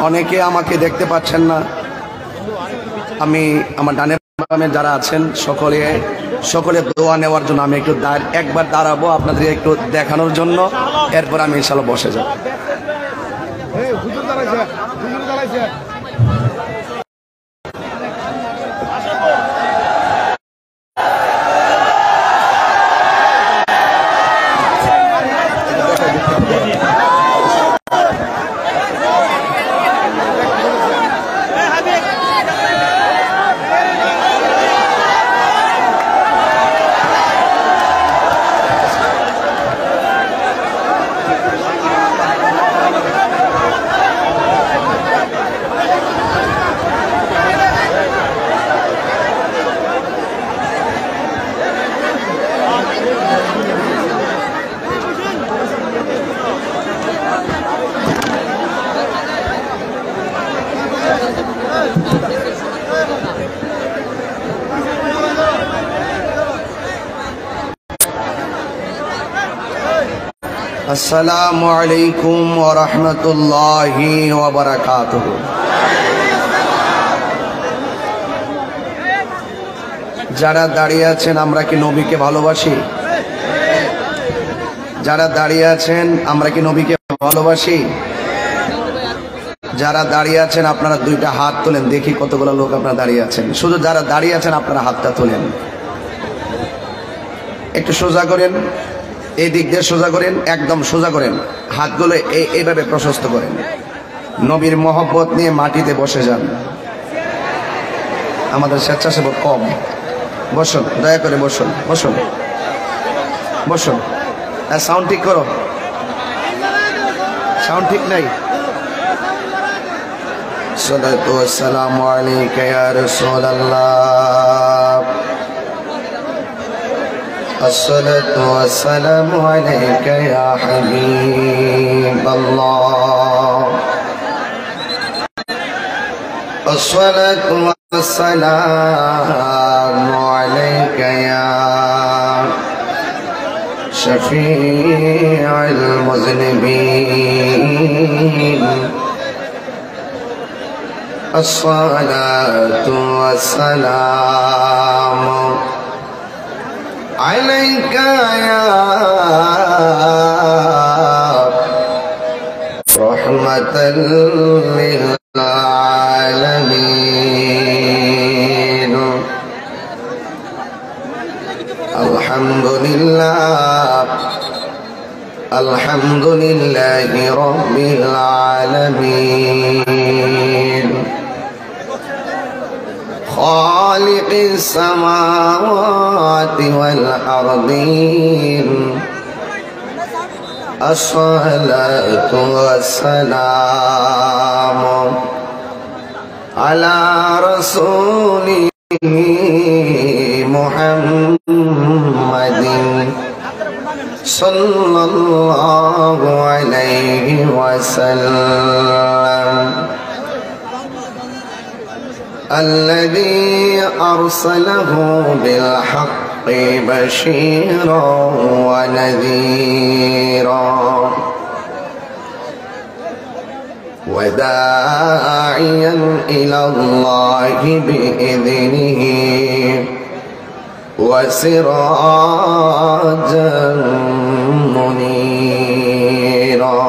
অনেকে আমাকে দেখতে পাচ্ছেন না। আমি আমার ডানের বামে যারা আছেন সকলে দোয়া নেওয়ার জন্য আমি একটু একবার দাঁড়াবো আপনাদের একটু দেখানোর জন্য, এরপর আমি ইনশাআল্লাহ বসে যাব। আসসালামু আলাইকুম ওয়া রাহমাতুল্লাহি ওয়া বারাকাতুহু। যারা দাঁড়িয়ে আছেন আমরা কি নবীকে ভালোবাসি? যারা দাঁড়িয়ে আছেন আমরা কি নবীকে ভালোবাসি? যারা দাঁড়িয়ে আছেন আপনারা দুইটা হাত তোলেন, দেখি কতগুলো লোক আপনারা দাঁড়িয়ে আছেন। শুধু যারা দাঁড়িয়ে আছেন আপনারা হাতটা তোলেন, একটু সোজা করেন, এই দিক দিয়ে সোজা করেন, একদম সোজা করেন, হাতগুলো এইভাবে প্রশস্ত করেন। নবীর মহব্বত নিয়ে মাটিতে বসে যান। আমাদের স্বেচ্ছাসেবক কম, বসুন, দয়া করে বসুন, বসুন, বসুন। সাউন্ড ঠিক করো, সাউন্ড ঠিক নাই। সালাতু ওয়াসসালামু আলাইকা ইয়া রাসূলুল্লাহ, الصلاة والسلام عليك يا حبيب الله، الصلاة والسلام عليك يا شفيع المذنبين، الصلاة والسلام عليك يا رحمة للعالمين، الحمد لله، الحمد لله رب العالمين، خالق السماوات والأرضين، الصلاة والسلام على رسوله محمد صلى الله عليه وسلم، الذي أرسله بالحق بشيرا ونذيرا وداعيا إلى الله بإذنه وسراجا منيرا।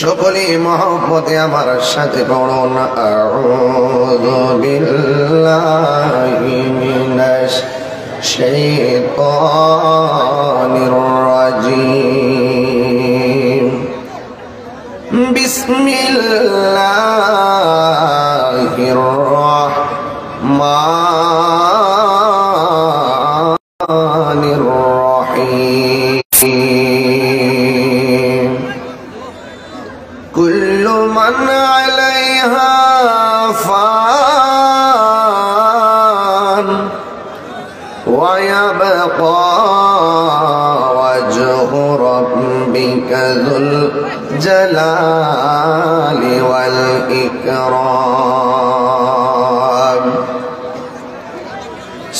সকলে মহব্বতে আমার সাথে পড়ুন, আউযু বিল্লাহি মিনাশ শাইতানির রাজীম, বিসমিল্লাহির রাহমানির রাহিম। كل من عليها فان ويبقى وجه ربك ذو الجلال والإكرام،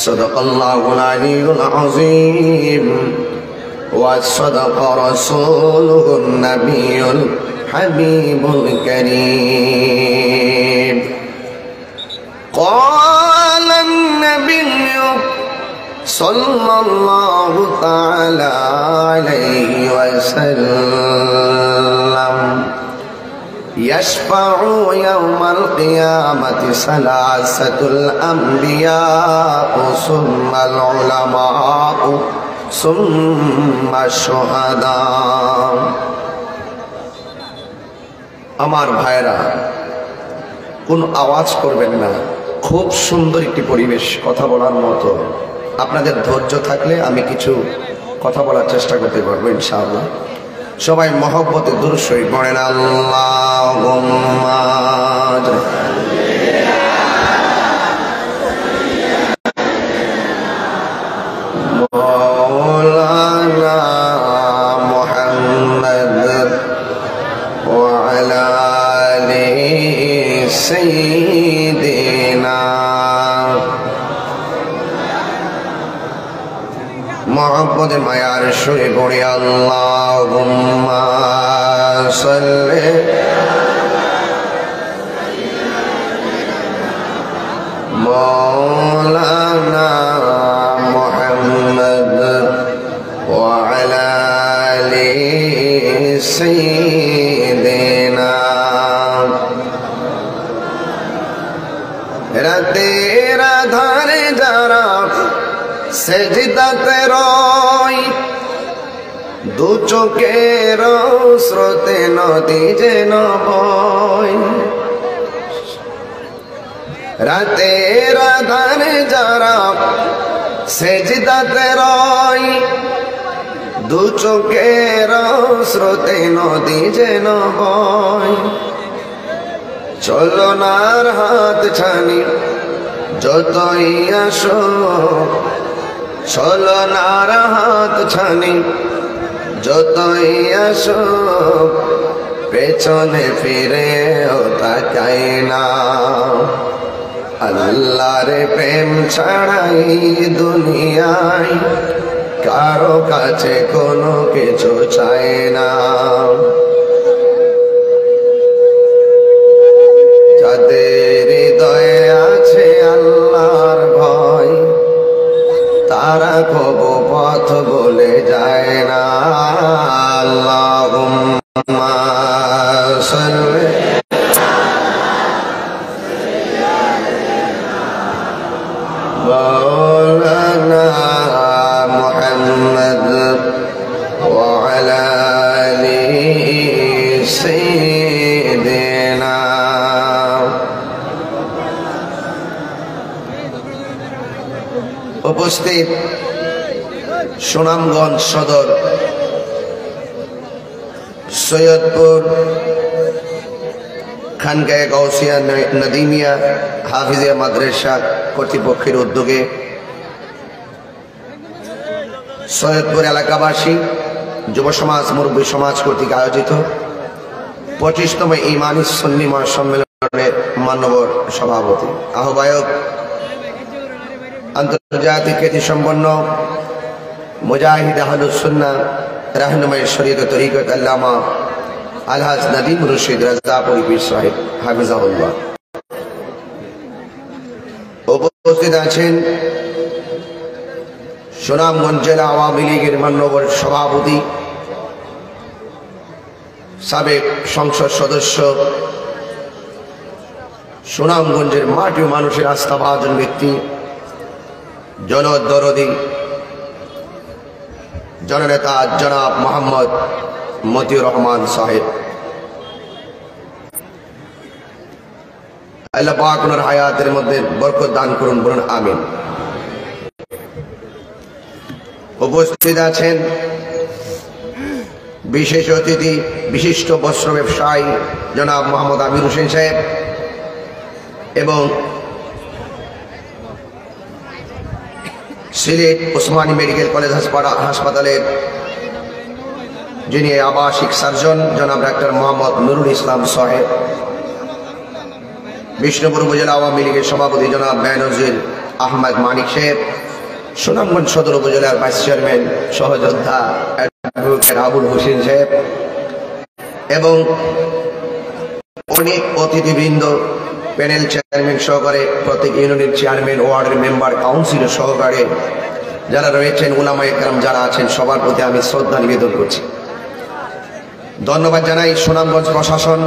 صدق الله العلي العظيم وصدق رسوله النبي الحبيب الكريم قال النبي صلى الله تعالى عليه وسلم يشفع يوم القيامة ثلاثة الأنبياء ثم العلماء ثم الشهداء আমার ভাইরা কোন আওয়াজ করবেন না খুব সুন্দর একটি পরিবেশ কথা বলার মতো আপনাদের ধৈর্য থাকলে আমি কিছু কথা বলার চেষ্টা করতে পারবো ইনশাআল্লাহ সবাই মহব্বতে দুরূদ শরীফ পড়েন আল্লাহুম্মা মাওলানা মুহাম্মদ ওয়া আলা আলি সাইয়্যিদিনা मोहब्बत मायार शुरे पढ़े अल्लाहुम्मा सल्ले मौलाना मुहम्मद व अला आलि सय्यिदिना रातेर आधारे जारा সেজদাতে রয় দু চোখের স্রোতে নদী যেন বয় রাতের আধারে যারা সেজদাতে রয় দু চোখের স্রোতে নদী যেন বয় চলনার হাত ছানি যতই আসো চলনার হাত ছানি যতই আসো পেছনে ফিরে তাকাই না আল্লাহর প্রেম ছাড়াই দুনিয়ায় কারো কাছে কোনো কিছু চাই না যাদের হৃদয়ে আছে আল্লাহর ভয় তারা কবু পথ বলে যায় না আল্লাহুম্মা সাল্লি মাওলানা মুহাম্মদ ওয়া আলা আলি সাইয়্যিদিনা উপস্থিত সুনামগঞ্জ সদর সৈয়দপুর খানকায়ে গাউসিয়া নদীমিয়া হাফিজিয়া মাদ্রাসা কর্তৃপক্ষের উদ্যোগে সৈয়দপুর এলাকাবাসী যুব সমাজ মুরব্বী সমাজ কর্তৃক আয়োজিত 25তম ইমানি সুন্নি মহাসম্মেলনের মান্যবর সভাপতি আহ্বায়ক আন্তর্জাতিক খ্যাতিসম্পন্ন মুজাহিদ আহলুস সুন্নাহ রাহনুমায়ে শরীয়ত তরিকত আল্লামা আলহাজ নদীম রশিদ রাজাপুরী পীর সাহেব হাফিজাহুল্লাহ উপস্থিত আছেন সুনামগঞ্জ জেলা আওয়ামী লীগের মান্যবর সভাপতি সাবেক সংসদ সদস্য সুনামগঞ্জের মাটি ও মানুষের আস্থাভাজন ব্যক্তি জনদরদি জননেতা জনাব মোহাম্মদ মতিউর রহমান সাহেব আল্লাহ পাক ওনার হায়াতের মধ্যে বরকত দান করুন বলুন আমিন উপস্থিত আছেন বিশেষ অতিথি বিশিষ্ট বস্ত্র ব্যবসায়ী জনাব মোহাম্মদ আমির হোসেন সাহেব এবং সিলেট ওসমানী মেডিকেল কলেজ হাসপাতালের যিনি আবাসিক সার্জন জনাব ডাক্তার মোহাম্মদ নুরুল ইসলাম সাহেব বিষ্ণুপুর উপজেলা আওয়ামী লীগের সভাপতি জনাব বেনজির আহমেদ মানিক সাহেব সুনামগঞ্জ সদর উপজেলার ভাইস চেয়ারম্যান সহযোদ্ধা অ্যাডভোকেট আবুল হোসেন সাহেব এবং অনেক অতিথিবৃন্দ, প্যানেল চেয়ারম্যান সহকারে প্রত্যেক ইউনিয়নের চেয়ারম্যান, ওয়ার্ডের মেম্বার, কাউন্সিলর সহকারে যারা রয়েছেন, উলামায়ে কেরাম যারা আছেন, সবার প্রতি আমি শ্রদ্ধা নিবেদন করছি। ধন্যবাদ জানাই সুনামগঞ্জ প্রশাসন,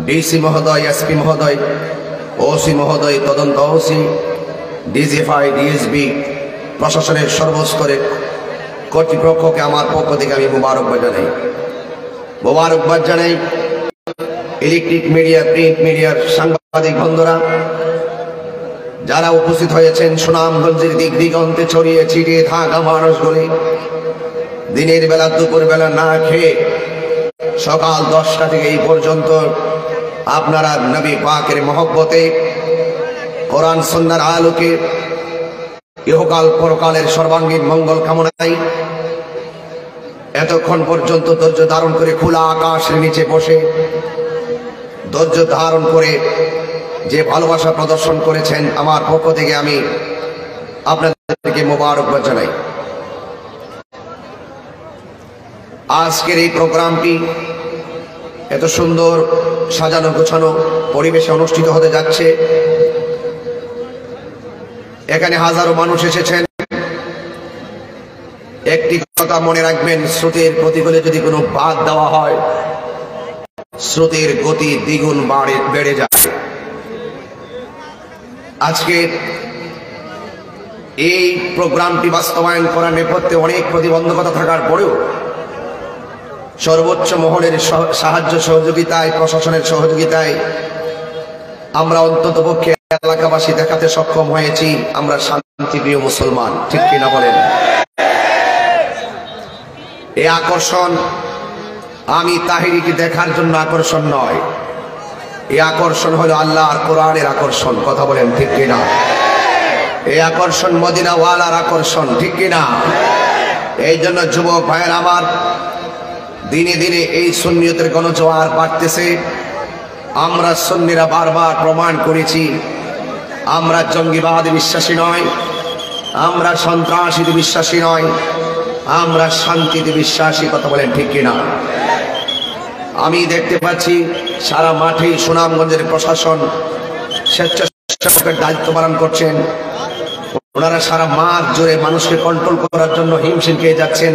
ডিসি মহোদয়, এসপি মহোদয়, ওসি মহোদয়, তদন্ত ওসি, ডিজিএফআই, ডিএসবি, প্রশাসনের সর্বস্তরের কর্তৃপক্ষকে আমার পক্ষ থেকে আমি মোবারকবাদ জানাই। ইলেকট্রিক মিডিয়া, প্রিন্ট মিডিয়ার সাংবাদিক বন্ধুরা যারা উপস্থিত হয়েছেন, সুনামগঞ্জের দিক দিগন্তে ছড়িয়ে ছিটিয়ে থাকা মানুষগুলি দিনের বেলা দুপুর বেলা না খেয়ে সকাল 10টা থেকে এই পর্যন্ত আপনারা নবী পাকের মহব্বতে, কোরআন সুন্নাহর আলোকে, ইহকাল পরকালের সর্বাঙ্গীন মঙ্গল কামনায় এতক্ষণ পর্যন্ত ধৈর্য ধারণ করে খোলা আকাশের নিচে বসে ধৈর্য ধারণ করে যে ভালোবাসা প্রদর্শন করেছেন, আমার পক্ষ থেকে আমি আপনাদেরকে মোবারকবাদ জানাই। আজকের এই প্রোগ্রামটি এত সুন্দর সাজানো গোছানো পরিবেশে অনুষ্ঠিত হতে যাচ্ছে। এখানে হাজারো মানুষ এসেছেন। একটি কথা মনে রাখবেন, স্রোতের প্রতিকূলে যদি কোনো বাদ দেওয়া হয়, স্রোতের গতি দ্বিগুণ বেড়ে যায়। আজকে এই প্রোগ্রামটি বাস্তবায়ন করার নেপথ্যে অনেক প্রতিবন্ধকতা থাকার পরেও সর্বোচ্চ মহলের সাহায্য সহযোগিতায়, প্রশাসনের সহযোগিতায় আমরা অন্ততপক্ষে এলাকাবাসী দেখাতে সক্ষম হয়েছি আমরা শান্তিপ্রিয় মুসলমান, ঠিক কিনা বলেন? এই আকর্ষণ আমি তাহিরিকে দেখার জন্য আকর্ষণ নয়, এই আকর্ষণ হলো আল্লাহ আর কোরআনের আকর্ষণ, কথা বলেন ঠিক কিনা? এই আকর্ষণ মদিনা ওয়ালার আকর্ষণ, ঠিক কিনা? এই জন্য যুবক ভাইয়ের আমার, দিনে দিনে এই সুন্নিয়তের গণজোয়ার বাড়তেছে। আমরা সুন্নিরা বারবার প্রমাণ করেছি আমরা জঙ্গিবাদে বিশ্বাসী নয়, আমরা সন্ত্রাসীতে বিশ্বাসী নয়, আমরা শান্তিতে বিশ্বাসী, কথা বলেন ঠিক কিনা? আমি দেখতে পাচ্ছি সারা মাঠে সুনামগঞ্জের প্রশাসন স্বেচ্ছাসেবকের দায়িত্ব পালন করছেন। ওনারা সারা মাঠ জুড়ে মানুষকে কন্ট্রোল করার জন্য হিমশিম খেয়ে যাচ্ছেন।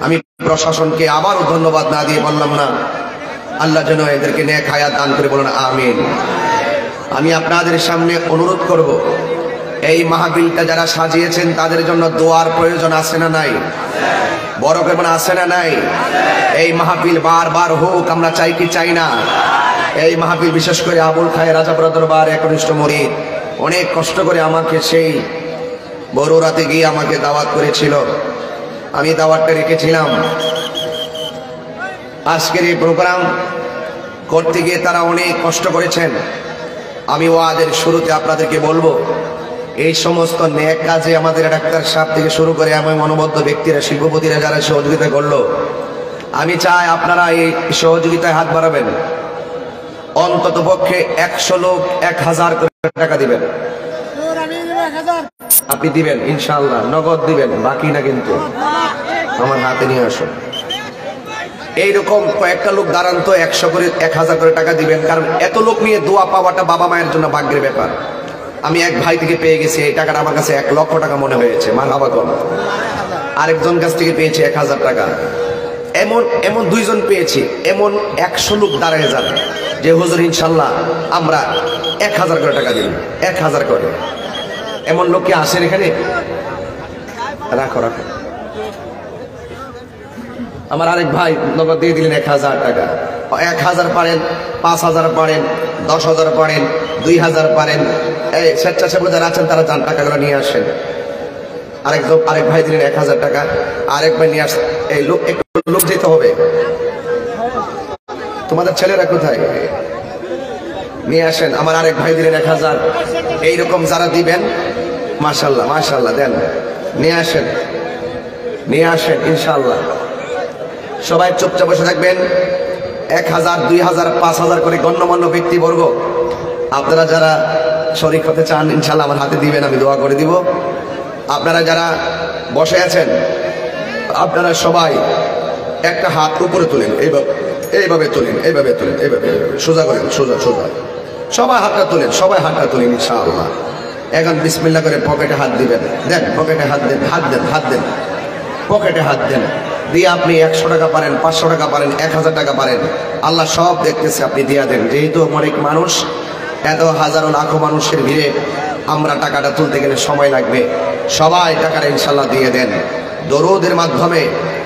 আমি প্রশাসনকে আবারও ধন্যবাদ না দিয়ে বললাম না। আল্লাহ যেন এদেরকে নেক হায়াত দান করে, বলুন আমিন। আমি আপনাদের সামনে অনুরোধ করব, এই মাহফিলটা যারা সাজিয়েছেন তাদের জন্য দোয়ার প্রয়োজন আছে না নাই? বড় কেমন আছে না নাই? এই মাহফিল বারবার হোক, আমরা চাই কি চাই না? এই মাহফিল বিশেষ করে আবুল খায়ের রাজাপুরা দরবার একনিষ্ঠ মুরিদ অনেক কষ্ট করে আমাকে সেই বড়রাতে গিয়ে আমাকে দাওয়াত করেছিল, আমি দাওয়াতটা রেখেছিলাম। আজকের এই প্রোগ্রাম করতে গিয়ে তারা অনেক কষ্ট করেছেন। আমি ওয়াজের শুরুতে আপনাদেরকে বলবো, এই সমস্ত নেক কাজে আমাদের ডাক্তার সাহেব থেকে শুরু করে এমন মনোবদ্ধ ব্যক্তিরা, শিল্পপতিরা যারা সহযোগিতা করলো, আমি চাই আপনারা এই সহযোগিতায় হাত বাড়াবেন। অন্তত পক্ষে 100 লোক 1000 করে টাকা দিবেন। আপনি দিবেন ইনশাআল্লাহ, নগদ দিবেন, বাকি না কিন্তু আমার হাতে নিয়ে আসুন। এইরকম কয়েকটা লোক দাঁড়ান তো, 100 করে 1000 করে টাকা দিবেন, কারণ এত লোক নিয়ে দোয়া পাওয়াটা বাবা মায়ের জন্য ভাগ্যের ব্যাপার। আমি এক ভাই থেকে পেয়ে গেছি এই টাকাটা, আমার কাছে 1 লক্ষ টাকা মনে হয়েছে, মারহাবা করুন। আরেকজন কাছ থেকে পেয়েছি 1000 টাকা। এমন 2 জন পেয়েছি। এমন 100 লোক দাঁড়ায় যাবে যে হুজুর ইনশাল্লাহ আমরা 1000 করে টাকা দিব, 1000 করে। এমন লোক কি আসেন এখানে? রাখো রাখো। আমার আরেক ভাই নগদ দিয়ে দিলেন 1000 টাকা। 1000 পারেন, 5000 পারেন, 10,000 পারেন, 2000 পারেন। এই স্বেচ্ছাসেবক যারা আছেন তারা যান, টাকাগুলো নিয়ে আসেন। আরেক ভাই দিলেন 1000 টাকা, আরেক ভাই নিয়ে আসেন। এই লোক একটু লোক যেতে হবে। তোমাদের ছেলেরা কোথায়? নিয়ে আসেন। আমার আরেক ভাই দিলেন 1000। এইরকম যারা দিবেন মাশাআল্লাহ মাশাআল্লাহ দেন, নিয়ে আসেন, নিয়ে আসেন ইনশাআল্লাহ। সবাই চুপচাপ বসে থাকবেন। 1000, 2000, 5000 করে গণ্যমান্য ব্যক্তিবর্গ আপনারা যারা শরীক হতে চান ইনশাআল্লাহ আমার হাতে দিবেন, আমি দোয়া করে দিব। আপনারা যারা বসে আছেন আপনারা সবাই একটা হাত উপরে তুলেন, এইভাবে তুলেন, এইভাবে তুলেন, এইভাবে সোজা করেন, সোজা সোজা সবাই হাতটা তুলেন, সবাই হাতটা তুলেন ইনশাআল্লাহ। এখন বিসমিল্লাহ করে পকেটে হাত দিবেন। দেন পকেটে হাত দেন, হাত দেন, হাত দেন, পকেটে হাত দেন। দিয়ে আপনি 100 টাকা পারেন, 500 টাকা পারেন, 1000 টাকা পারেন, আল্লাহ সব দেখতেছে, আপনি দিয়া দেন। যেহেতু অনেক মানুষ, এত হাজারো লাখো মানুষের ভিড়ে আমরা টাকাটা তুলতে গেলে সময় লাগবে, সবাই টাকাটা ইনশাল্লাহ দিয়ে দেন। দরুদের মাধ্যমে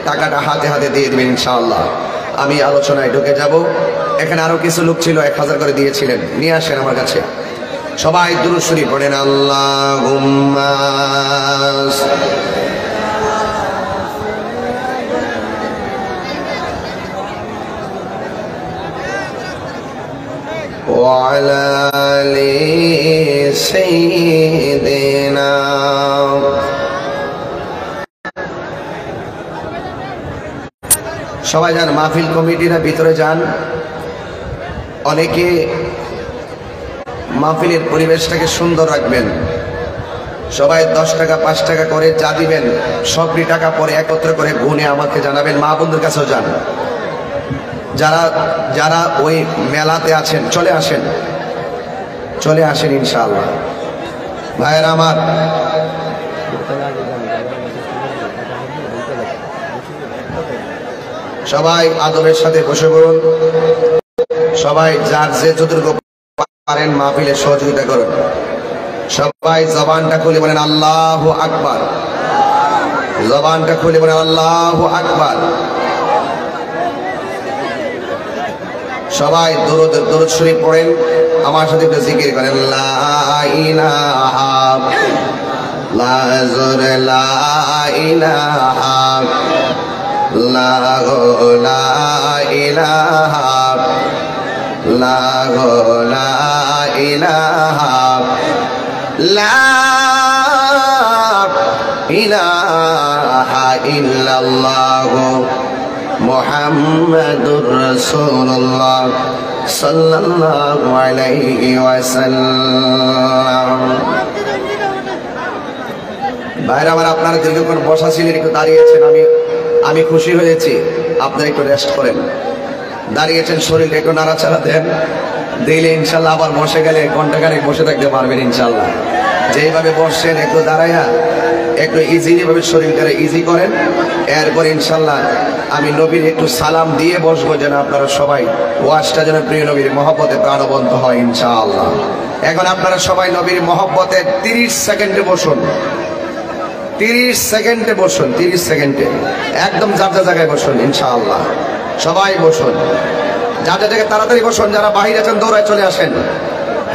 টাকাটা হাতে হাতে দিয়ে দেবেন ইনশাআল্লাহ। আমি আলোচনায় ঢুকে যাব। এখানে আরো কিছু লোক ছিল 1000 করে দিয়েছিলেন, নিয়ে আসেন আমার কাছে। সবাই দুরূদ শরীফ পড়েন, আল্লাহুম্মা وعلى آل سيدنا। সবাই যান, মাহফিল কমিটিরা ভিতরে যান। অনেকে মাহফিলের পরিবেশটাকে সুন্দর রাখবেন। সবাই 10 টাকা 5 টাকা করে যা দিবেন সবটি টাকা পরে একত্র করে গুনে আমাকে জানাবেন। মা বন্ধুর কাছেও যান, যারা যারা ওই মেলাতে আছেন চলে আসেন, চলে আসেন ইনশাআল্লাহ। ভাইয়েরা আমার, সবাই আদবের সাথে বসে পড়ুন। সবাই যার যে যতটুকু পারেন মাহফিলে সহযোগিতা করুন। সবাই জবানটা খুলে বলেন আল্লাহু আকবার, জবানটা খুলে বলেন আল্লাহু আকবার। সবাই দরুদ শরীফ পড়েন, আমার সাথে একটু জিকির করেন, লা ইলাহা লা ইলাহা লা ইলাহা লা ইলাহা লা ইলাহা ইল্লাল্লাহ মুহাম্মাদুর রাসূলুল্লাহ সাল্লাল্লাহু আলাইহি ওয়াসাল্লাম। ভাইরা আমার, আপনারা দীর্ঘক্ষণ বসা ছিলেন, একটু দাঁড়িয়েছেন, আমি খুশি হয়েছি। আপনারা একটু রেস্ট করেন। দাঁড়িয়েছেন, শরীরটা একটু নাড়াচাড়া দেন, দিলে ইনশাল্লাহ আবার বসে গেলে ঘন্টাখানেক বসে থাকতে পারবেন ইনশাল্লাহ। যেইভাবে বসছেন একটু দাঁড়াইয়া একটু ইজিলি ভাবে শরীরটা ইজি করেন। এরপর ইনশাল্লাহ আমি নবীর একটু সালাম দিয়ে বসবো, যেন আপনারা সবাই ওয়াজটা যেন প্রিয় নবীর মহব্বতে প্রাণবন্ত হয় ইনশাআল্লাহ। এখন আপনারা সবাই নবীর মহব্বতে 30 সেকেন্ডে বসুন, 30 সেকেন্ডে বসুন, 30 সেকেন্ডে একদম যার যার জায়গায় বসুন ইনশাআল্লাহ। সবাই বসুন, যার যার জায়গায় তাড়াতাড়ি বসুন। যারা বাহিরে আছেন দৌড়ায় চলে আসেন।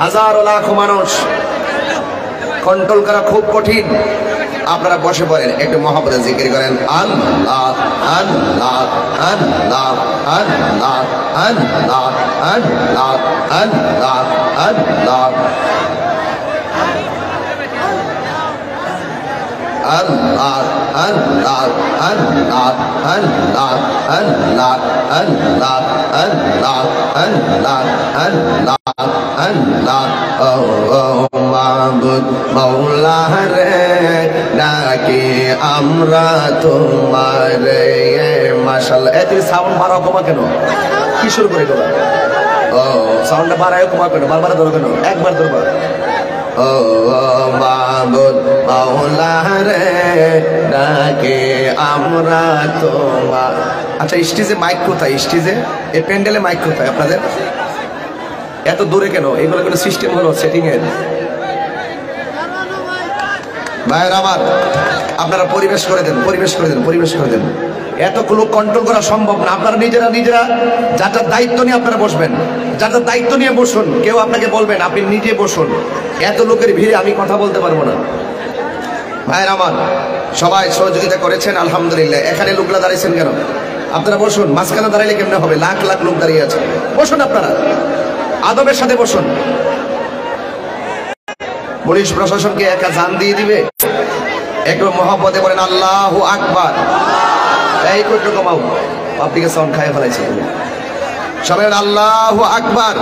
হাজারো লাখো মানুষ, কন্ট্রোল করা খুব কঠিন। আপনারা বসে পড়েন, একটু মহব্বতে জিকির করেন, আল্লাহ আল্লাহ আল্লাহ আল্লাহ আল্লাহ আল্লাহ আল্লাহ আল্লাহ Allah Allah Allah Allah Allah Allah Allah Allah Allah Allah oh মাবুদ মাওলা রে ডাকি আমরা তোমারে। মাশাআল্লাহ, এত সাউন্ড বাড়াও কমা কেন? কি শুরু করে দেবা? ও সাউন্ডটা বাড়ায় কমা কেন? বারবার ধরো কেন? একবার ধরবা। ও মাবুদ মাওলা রে ডাকে আমরা তোমার। আচ্ছা, স্টেজে মাইক কোথায়? স্টেজে এই প্যান্ডেলে মাইক কোথায় আপনাদের? এত দূরে কেন? এগুলো কোনো সিস্টেম হলো সেটিং এর? ভাইয়ের আমার, আপনারা পরিবেশ করে দেন, পরিবেশ করে দেন, পরিবেশ করে দেন। এতগুলো কন্ট্রোল করা সম্ভব না। আপনারা নিজেরা যার যার দায়িত্ব নিয়ে আপনারা বসবেন, যার যার দায়িত্ব নিয়ে বসুন। কেউ আপনাকে বলবেন, আপনি নিজে বসুন। এত লোকের ভিড়ে আমি কথা বলতে পারবো না। ভাইয়ের আমার, সবাই সহযোগিতা করেছেন আলহামদুলিল্লাহ। এখানে লোকরা দাঁড়িয়েছেন কেন? আপনারা বসুন। মাঝখানে দাঁড়াইলে কেমনে হবে? লাখ লাখ লোক দাঁড়িয়ে আছে। বসুন, আপনারা আদবের সাথে বসুন। পুলিশ প্রশাসনকে একা জান দিয়ে দিবে? একটু মহব্বতে বলেন আল্লাহু আকবার। এই একটু কমাও, আপনাকে সাউন্ড খাইয়ে ফেলাইছে। সবাই আল্লাহু আকবার।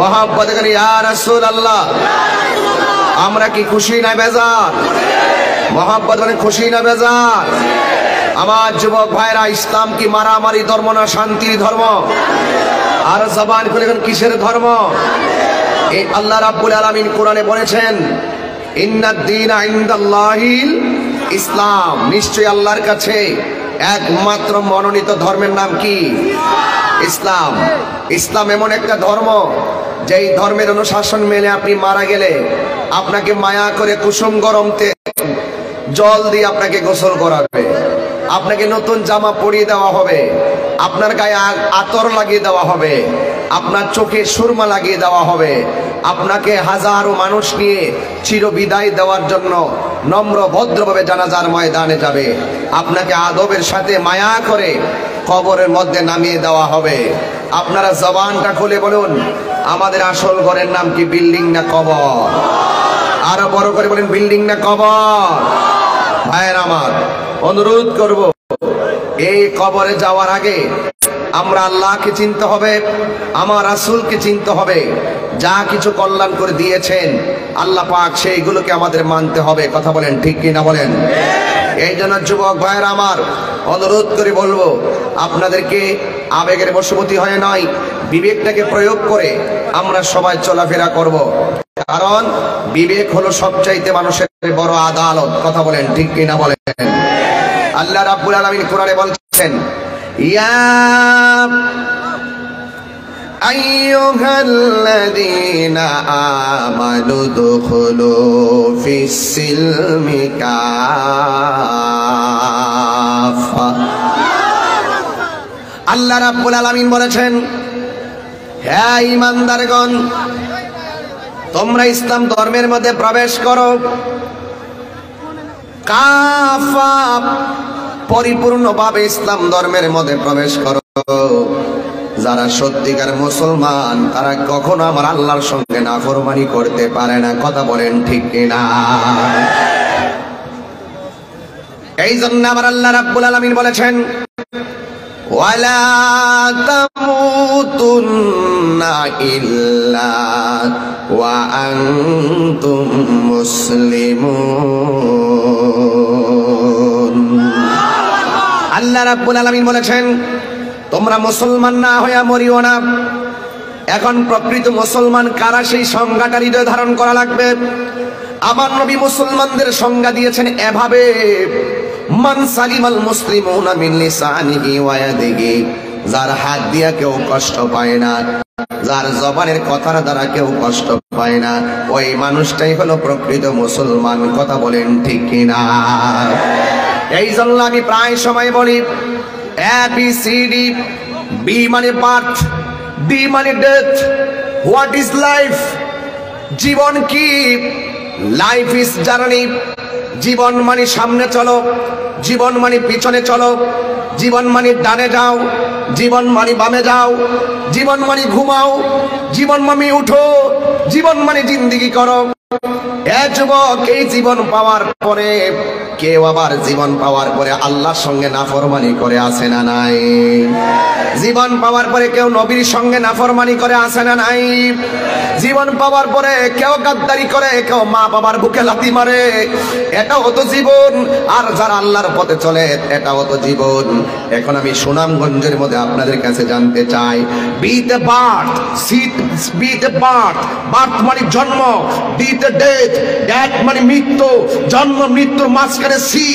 মহব্বতে করি ইয়া রাসূলুল্লাহ। আমরা কি খুশি না বেজার? মোহাব্বত মানে খুশি না বেজার? আমার যুবক ভাইরা, ইসলাম কি মারামারি ধর্ম না শান্তির ধর্ম? আর জবান খুলে কিসের ধর্ম? এই আল্লাহ রাব্বুল আলামিন কোরআনে বলেছেন, ইন্নাদ দীনা ইনদাল্লাহিল ইসলাম, নিশ্চয়ই আল্লাহর কাছে একমাত্র মনোনীত ধর্মের নাম কি? ইসলাম। ইসলাম এমন একটা ধর্ম, যেই ধর্মের অনুশাসন মেনে আপনি মারা গেলে আপনাকে মায়া করে কুসুম গরম জল দিয়ে আপনাকে গোসল করাবে, আপনাকে নতুন জামা পরিয়ে দেওয়া হবে, আপনার গায়ে আতর লাগিয়ে দেওয়া হবে, আপনার চোখে সুরমা লাগিয়ে দেওয়া হবে, আপনাকে হাজারো মানুষ নিয়ে চির বিদায় দেওয়ার জন্য নম্র ভদ্রভাবে জানাজার ময়দানে যাবে, আপনাকে আদবের সাথে মায়া করে কবরের মধ্যে নামিয়ে দেওয়া হবে। আপনারা জবানটা খুলে বলুন, আমাদের আসল ঘরের নাম কি? বিল্ডিং না কবর? আরো বড় করে বলেন, বিল্ডিং না কবর? ভাইয়ের আমার, অনুরোধ করব, এই কবরে যাওয়ার আগে আমরা আল্লাহকে চিনতে হবে, আমার রাসূলকে চিনতে হবে। যা কিছু কল্যাণ করে দিয়েছেন আল্লাহ পাক, সেইগুলোকে আমাদের মানতে হবে। কথা বলেন ঠিক কি না বলেন? এই জন্য যুবক ভাইয়ের আমার, অনুরোধ করে বলবো, আপনাদেরকে আবেগের বশবর্তী হয়ে নয়, বিবেকটাকে প্রয়োগ করে আমরা সবাই চলাফেরা করব। কারণ বিবেক হলো সবচাইতে মানুষের বড় আদালত। কথা বলেন ঠিক কি না বলেন? আল্লাহ রাব্বুল আলামিন কোরআনে বলছেন, ইয়া আইয়ুহাল্লাযীনা আমানু দুখুলু ফিস-সিলমি কাফা। আল্লাহ রাব্বুল আলামিন বলেছেন, হে ঈমানদারগণ, তোমরা ইসলাম ধর্মের মধ্যে প্রবেশ করো, কাফা, পরিপূর্ণভাবে ইসলাম ধর্মের মধ্যে প্রবেশ করো। যারা সত্যিকার মুসলমান তারা কখনো আমার আল্লাহর সঙ্গে নাফরমানি করতে পারে না। কথা বলেন ঠিক কিনা? এই জন্য আমার আল্লাহ রাব্বুল আলামিন বলেছেন, ওয়ালা তামুতুন্না ইল্লা ওয়া আনতুম মুসলিমুন। আল্লাহ রাব্বুল আলামিন বলেছেন, তোমরা মুসলমান না হইয়া মরিও না। এখন প্রকৃত মুসলমান কারা, সেই সংজ্ঞাটা হৃদয়ে ধারণ করা লাগবে। আমার নবী মুসলমানদের সংজ্ঞা দিয়েছেন এভাবে, মান সালিমাল মুসলিমুনা মিন লিসানিহি ওয়া ইয়াদিহি, যার হাত দিয়া কেউ কষ্ট পায় না, যার জবানের কথার দ্বারা কেউ কষ্ট পায় না, ওই মানুষটাই হলো প্রকৃত মুসলমান। কথা বলেন ঠিক কিনা? এই জন্য আমি প্রায় সময় বলি, ABCD, B মানে বার্থ, D মানে ডেথ, হোয়াট ইজ লাইফ? জীবন কি? Life is journey. জীবন মানে সামনে চলো, জীবন মানে পিছনে চলো, জীবন মানে ডানে যাও, জীবন মানে বামে যাও, জীবন মানে ঘুমাও, জীবন মানে উঠো, জীবন মানে জিন্দেগি করো। এ যুবক, এই জীবন পাওয়ার পরে কেউ আবার জীবন পাওয়ার পরে আল্লাহর সঙ্গে নাফরমানি করে আসে না নাই? জীবন পাওয়ার পরে কেউ নবীর সঙ্গে নাফরমানি করে আসে না নাই? জীবন পাওয়ার পরে কেউ গাদ্দারি করে, কেউ মা বাবার বুকে লাথি মারে, এটাও তো জীবন। আর যারা আল্লাহর পথে চলে এটাও তো জীবন। এখন আমি সুনামগঞ্জের মধ্যে আপনাদের কাছে জানতে চাই, বিতে বার্থ, বিতে বার্থ, বার্থ মানে জন্ম, বিতে ডেথ, ডেথ মানে মৃত্যু, জন্ম মৃত্যুর মাঝখানে সি,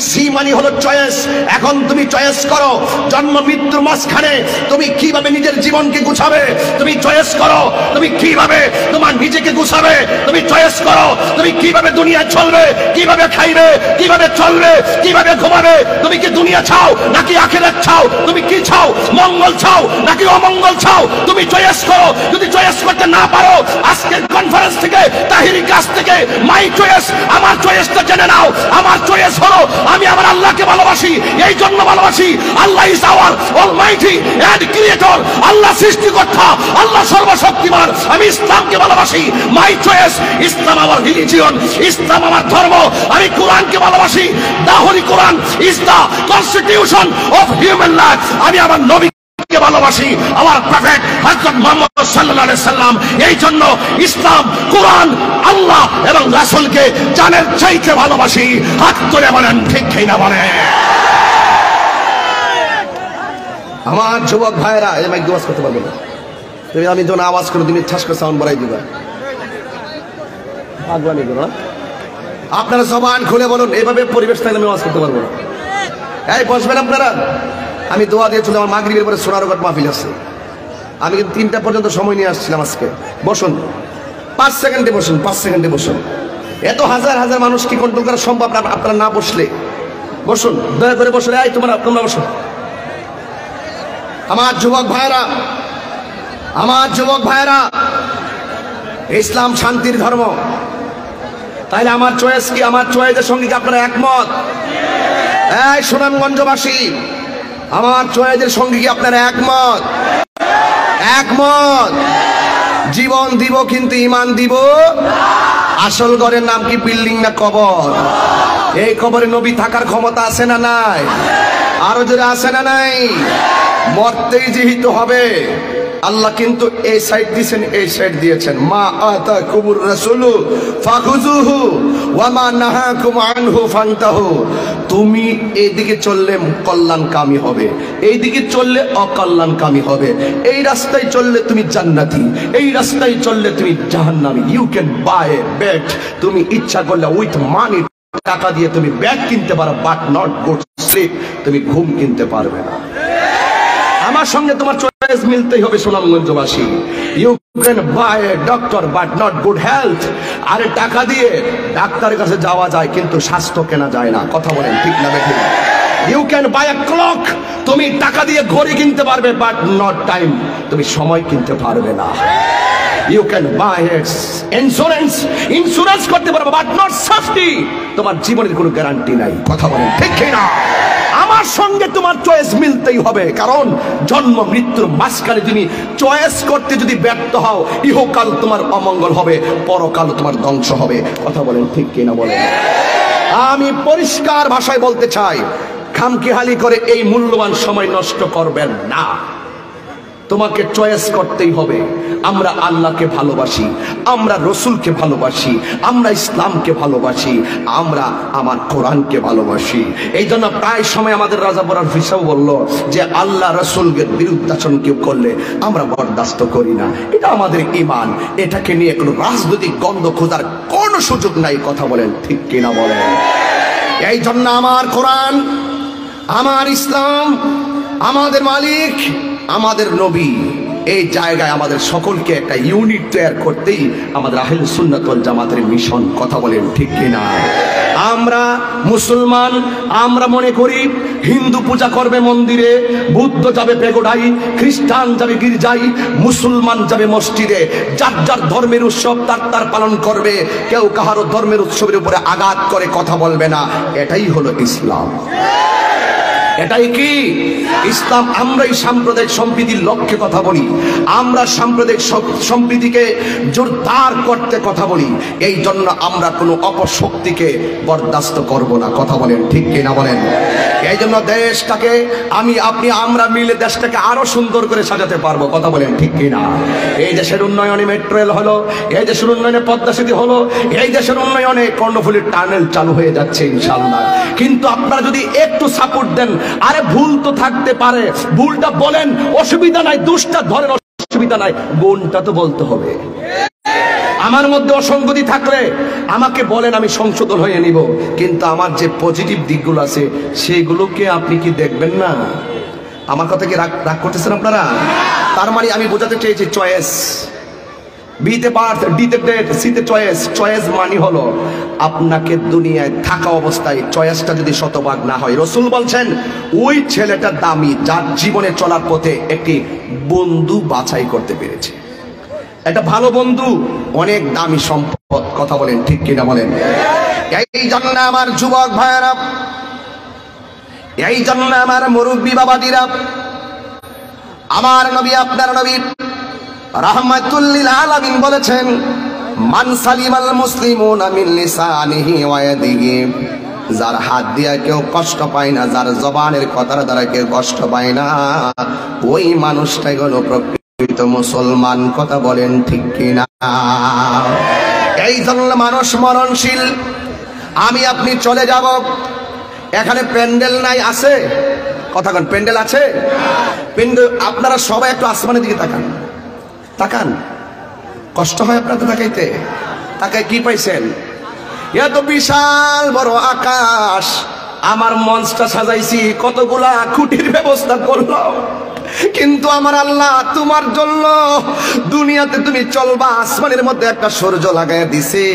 সি মানে হলো চয়েস। এখন তুমি চয়েস করো, জন্ম মৃত্যুর মাঝখানে তুমি কিভাবে নিজের জীবনকে গুছাবে, তুমি চয়েস করো। তুমি কিভাবে তোমার নিজেকে গুছাবে, তুমি চয়েস করো। তুমি কিভাবে দুনিয়া চলবে, কিভাবে খাইবে, কিভাবে চলবে, কিভাবে ঘুমাবে। তুমি কি দুনিয়া চাও নাকি আখিরাত চাও? তুমি কি চাও? মঙ্গল চাও নাকি অমঙ্গল চাও? তুমি চয়েস করো। যদি চয়েস করতে না পারো, আজকের কনফারেন্স থেকে, তাহিরি কাছ থেকে মাই চয়েস, আমার চয়েসটা জেনে নাও। আমার চয়েস হলো, আমি আমার আল্লাহকে ভালোবাসি। এই জন্য ভালোবাসি, Allah is our almighty and creator. আল্লাহ সৃষ্টিকর্তা, আল্লাহ সর্বশক্তিমান। আমি ইসলামকে ভালোবাসি। মাই চয়েস, ইসলাম আমার রিলিজিয়ন, ইসলাম আমার ধর্ম। আমি কোরআনকে ভালোবাসি। The holy Quran is the constitution of human life. আমি আমার নবীকে ভালোবাসি। ভালোবাসি আমার প্রফেট হযরত মুহাম্মদ সাল্লাল্লাহু আলাইহি সাল্লাম। এই জন্য ইসলাম, কোরআন, আল্লাহ এবং রাসূলকে জানের চাইতে ভালোবাসি। হাত তুলে বলেন ঠিক কিনা বলেন। আমার যুবক ভাইরা, এই মাইক আওয়াজ করতে পারবো না, তুমি আমি যখন আওয়াজ করে তুমি ঠাস করে সাউন্ড বাড়াই দিবা, আগবানি করো। আপনারা জবান খুলে বলুন, এইভাবে পরিবেশ থাকলে আমি আওয়াজ করতে পারবো না। এই বসবেন আপনারা, আমি দোয়া দিয়ে চলে, আমার মাগরিবের পরে সোনারগড় মাহফিল আছে, আমি কিন্তু 3টা পর্যন্ত সময় নিয়ে আসছিলাম আজকে। বসুন 5 সেকেন্ডে বসুন, 5 সেকেন্ডে বসুন। এত হাজার হাজার মানুষ কি কন্ট্রোল করা সম্ভব না? আপনারা না বসলে বসুন, দয়া করে বসলে। এই তোমরা বসুন। আমার যুবক ভাইরা, আমার যুবক ভাইরা, ইসলাম শান্তির ধর্ম। তাইলে আমার চয়েস কি? আমার চয়েসের সঙ্গে কি আপনারা একমত? এই সুনামগঞ্জবাসী, আমার চয়েসের সঙ্গে কি আপনারা একমত? একমত। জীবন দিব কিন্তু ইমান দিব। আসল ঘরের নাম কি বিল্ডিং না কবর? এই কবরে নবী থাকার ক্ষমতা আছে না নাই? আরো জোরে আছে না নাই? মরতেই যেহেতু হবে। আল্লাহ কিন্তু এই সাইড দিয়েছেন, এই সাইড দিয়েছেন। মা আতাকুমুর রাসূলু ফাখুযুহু ওয়া মা নাহাকুম আনহু ফান্তাহু। তুমি এইদিকে চললে কল্যাণকামী হবে, এইদিকে চললে অকল্যাণকামী হবে। এই রাস্তায় চললে তুমি জান্নাতি, এই রাস্তায় চললে তুমি জাহান্নামী। You can buy a bed. তুমি ইচ্ছা করলে উইথ মানি, টাকা দিয়ে তুমি ব্যাগ কিনতে পারো, বাট নট গুড স্লিপ। তুমি ঘুম কিনতে পারবে না। আমার সঙ্গে তোমার চয়েস মিলতেই হবে সুনামগঞ্জবাসী। You can buy a doctor but not good health. আরে টাকা দিয়ে ডাক্তারের কাছে যাওয়া যায় কিন্তু স্বাস্থ্য কেনা যায় না। কথা বলেন ঠিক না বেঠিক? You can buy a clock. তুমি টাকা দিয়ে ঘড়ি কিনতে পারবে বাট নট টাইম। তুমি সময় কিনতে পারবে না। You can buy insurance, insurance করতে পারবে বাট নট সেফটি। তোমার জীবনের কোনো গ্যারান্টি নাই। কথা বলেন ঠিক কিনা? আমার সঙ্গে তোমার চয়েস মিলতেই হবে, কারণ জন্ম মৃত্যুর মাঝখানে তুমি চয়েস করতে যদি ব্যর্থ হও, ইহকাল তোমার অমঙ্গল হবে, পরকাল তোমার ধ্বংস হবে। কথা বলেন ঠিক কিনা বলেন? আমি পরিষ্কার ভাষায় বলতে চাই, খামখেয়ালি করে এই মূল্যবান সময় নষ্ট করবেন না। তোমাকে চয়েস করতেই হবে। আমরা আল্লাহকে ভালোবাসি, আমরা রসুলকে ভালোবাসি, আমরা ইসলামকে ভালোবাসি, আমরা আমার কোরআনকে ভালোবাসি। এই জন্য প্রায় সময় আমাদের রাজা বরার ফিসাও বলল যে আল্লাহ রসুলের বিরুদ্ধাচরণ কেউ করলে আমরা বরদাস্ত করি না। এটা আমাদের ঈমান। এটাকে নিয়ে কোনো রাজনৈতিক গন্ধ খোঁজার কোনো সুযোগ নাই। কথা বলেন ঠিক কিনা বলেন? এই জন্য আমার কোরআন, আমার ইসলাম, আমাদের মালিক, আমাদের নবী, এই জায়গায় আমাদের সকলকে একটা ইউনিট তৈরি করতেই আমাদের আহলে সুন্নাত ওয়াল জামাতের মিশন। কথা বলেন ঠিক কিনা? আমরা মুসলমান, আমরা মনে করি হিন্দু পূজা করবে মন্দিরে, বুদ্ধ যাবে পেগোডায়, খ্রিস্টান যাবে গির্জায়, মুসলমান যাবে মসজিদে। যার যার ধর্মের উৎসব তার পালন করবে। কেউ কাহারও ধর্মের উৎসবের উপরে আঘাত করে কথা বলবে না। এটাই হলো ইসলাম। এটাই কি ইসলাম? আমরাই সাম্প্রদায়িক সম্প্রীতির লক্ষ্যে কথা বলি, আমরা সাম্প্রদায়িক সম্প্রীতিকে জোরদার করতে কথা বলি। এই জন্য আমরা কোনো অপশক্তিকে বরদাস্ত করব না। কথা বলেন ঠিক কিনা বলেন? এই জন্য দেশটাকে আমি আপনি আমরা মিলে দেশটাকে আরো সুন্দর করে সাজাতে পারবো। কথা বলেন ঠিক কিনা? এই দেশের উন্নয়নে মেট্রো রেল হলো, এই দেশের উন্নয়নে পদ্মা সেতু হলো, এই দেশের উন্নয়নে কর্ণফুলীর টানেল চালু হয়ে যাচ্ছে ইনশাআল্লাহ। কিন্তু আপনারা যদি একটু সাপোর্ট দেন, আরে ভুল তো থাকতে পারে, ভুলটা বলেন, অসুবিধা নাই, দুষ্টা ধরেন, অসুবিধা নাই, গুণটা তো বলতে হবে। আমার মধ্যে অসঙ্গতি থাকলে আমাকে বলেন, আমি সংশোধন হয়ে নিব। কিন্তু আমার যে পজিটিভ দিকগুলো আছে সেগুলোকে আপনি কি দেখবেন না? আমার কথা কি রাগ করতেছেন আপনারা? তার মানে আমি বোঝাতে চেয়েছি চয়েস। বিতে বার্থ, ডিতে ডেট, সিতে চয়েস। চয়েস মানে হলো আপনাকে দুনিয়ায় থাকা অবস্থায় চয়েসটা যদি শতভাগ না হয়, রসুল বলছেন ওই ছেলেটা দামি যার জীবনে চলার পথে একটি বন্ধু বাছাই করতে পেরেছে। একটা ভালো বন্ধু অনেক দামি সম্পদ। কথা বলেন ঠিক কিনা বলেন? এই জন্য আমার যুবক ভাইয়েরা, এই জন্য আমার মুরব্বী বাবাজিরা, আমার নবী, আপনার নবী রাহমাতুল লিল আলামিন বলেছেন, মান সালিমাল মুসলিমুনা মিন লিসানিহি ওয়া ইয়াদিহি যার হাত দিয়া কেউ কষ্ট পায় না, যার জবানের কথার দ্বারা কেউ কষ্ট পায় না, ওই মানুষটাই হলো প্রকৃত মুসলমান। কথা বলেন ঠিক কিনা? এই জন্য মানুষ মরণশীল। আমি আপনি চলে যাব, এখানে প্যান্ডেল নাই, আছে? কথা বলেন, প্যান্ডেল আছে? প্যান্ডেল আপনারা সবাই একটু আসমানের দিকে তাকান, তাকান। কষ্ট হয় আপনাদের তাকাইতে? তাকায় কি পাইছেন? এত বিশাল বড় আকাশ, আমার মঞ্চটা সাজাইছি, কতগুলা খুঁটির ব্যবস্থা করলাম, কিন্তু আমার আল্লাহ তোমার জন্য দুনিয়াতে তুমি চলবা, আসমানের মধ্যে একটা সূর্য লাগাই দিছে।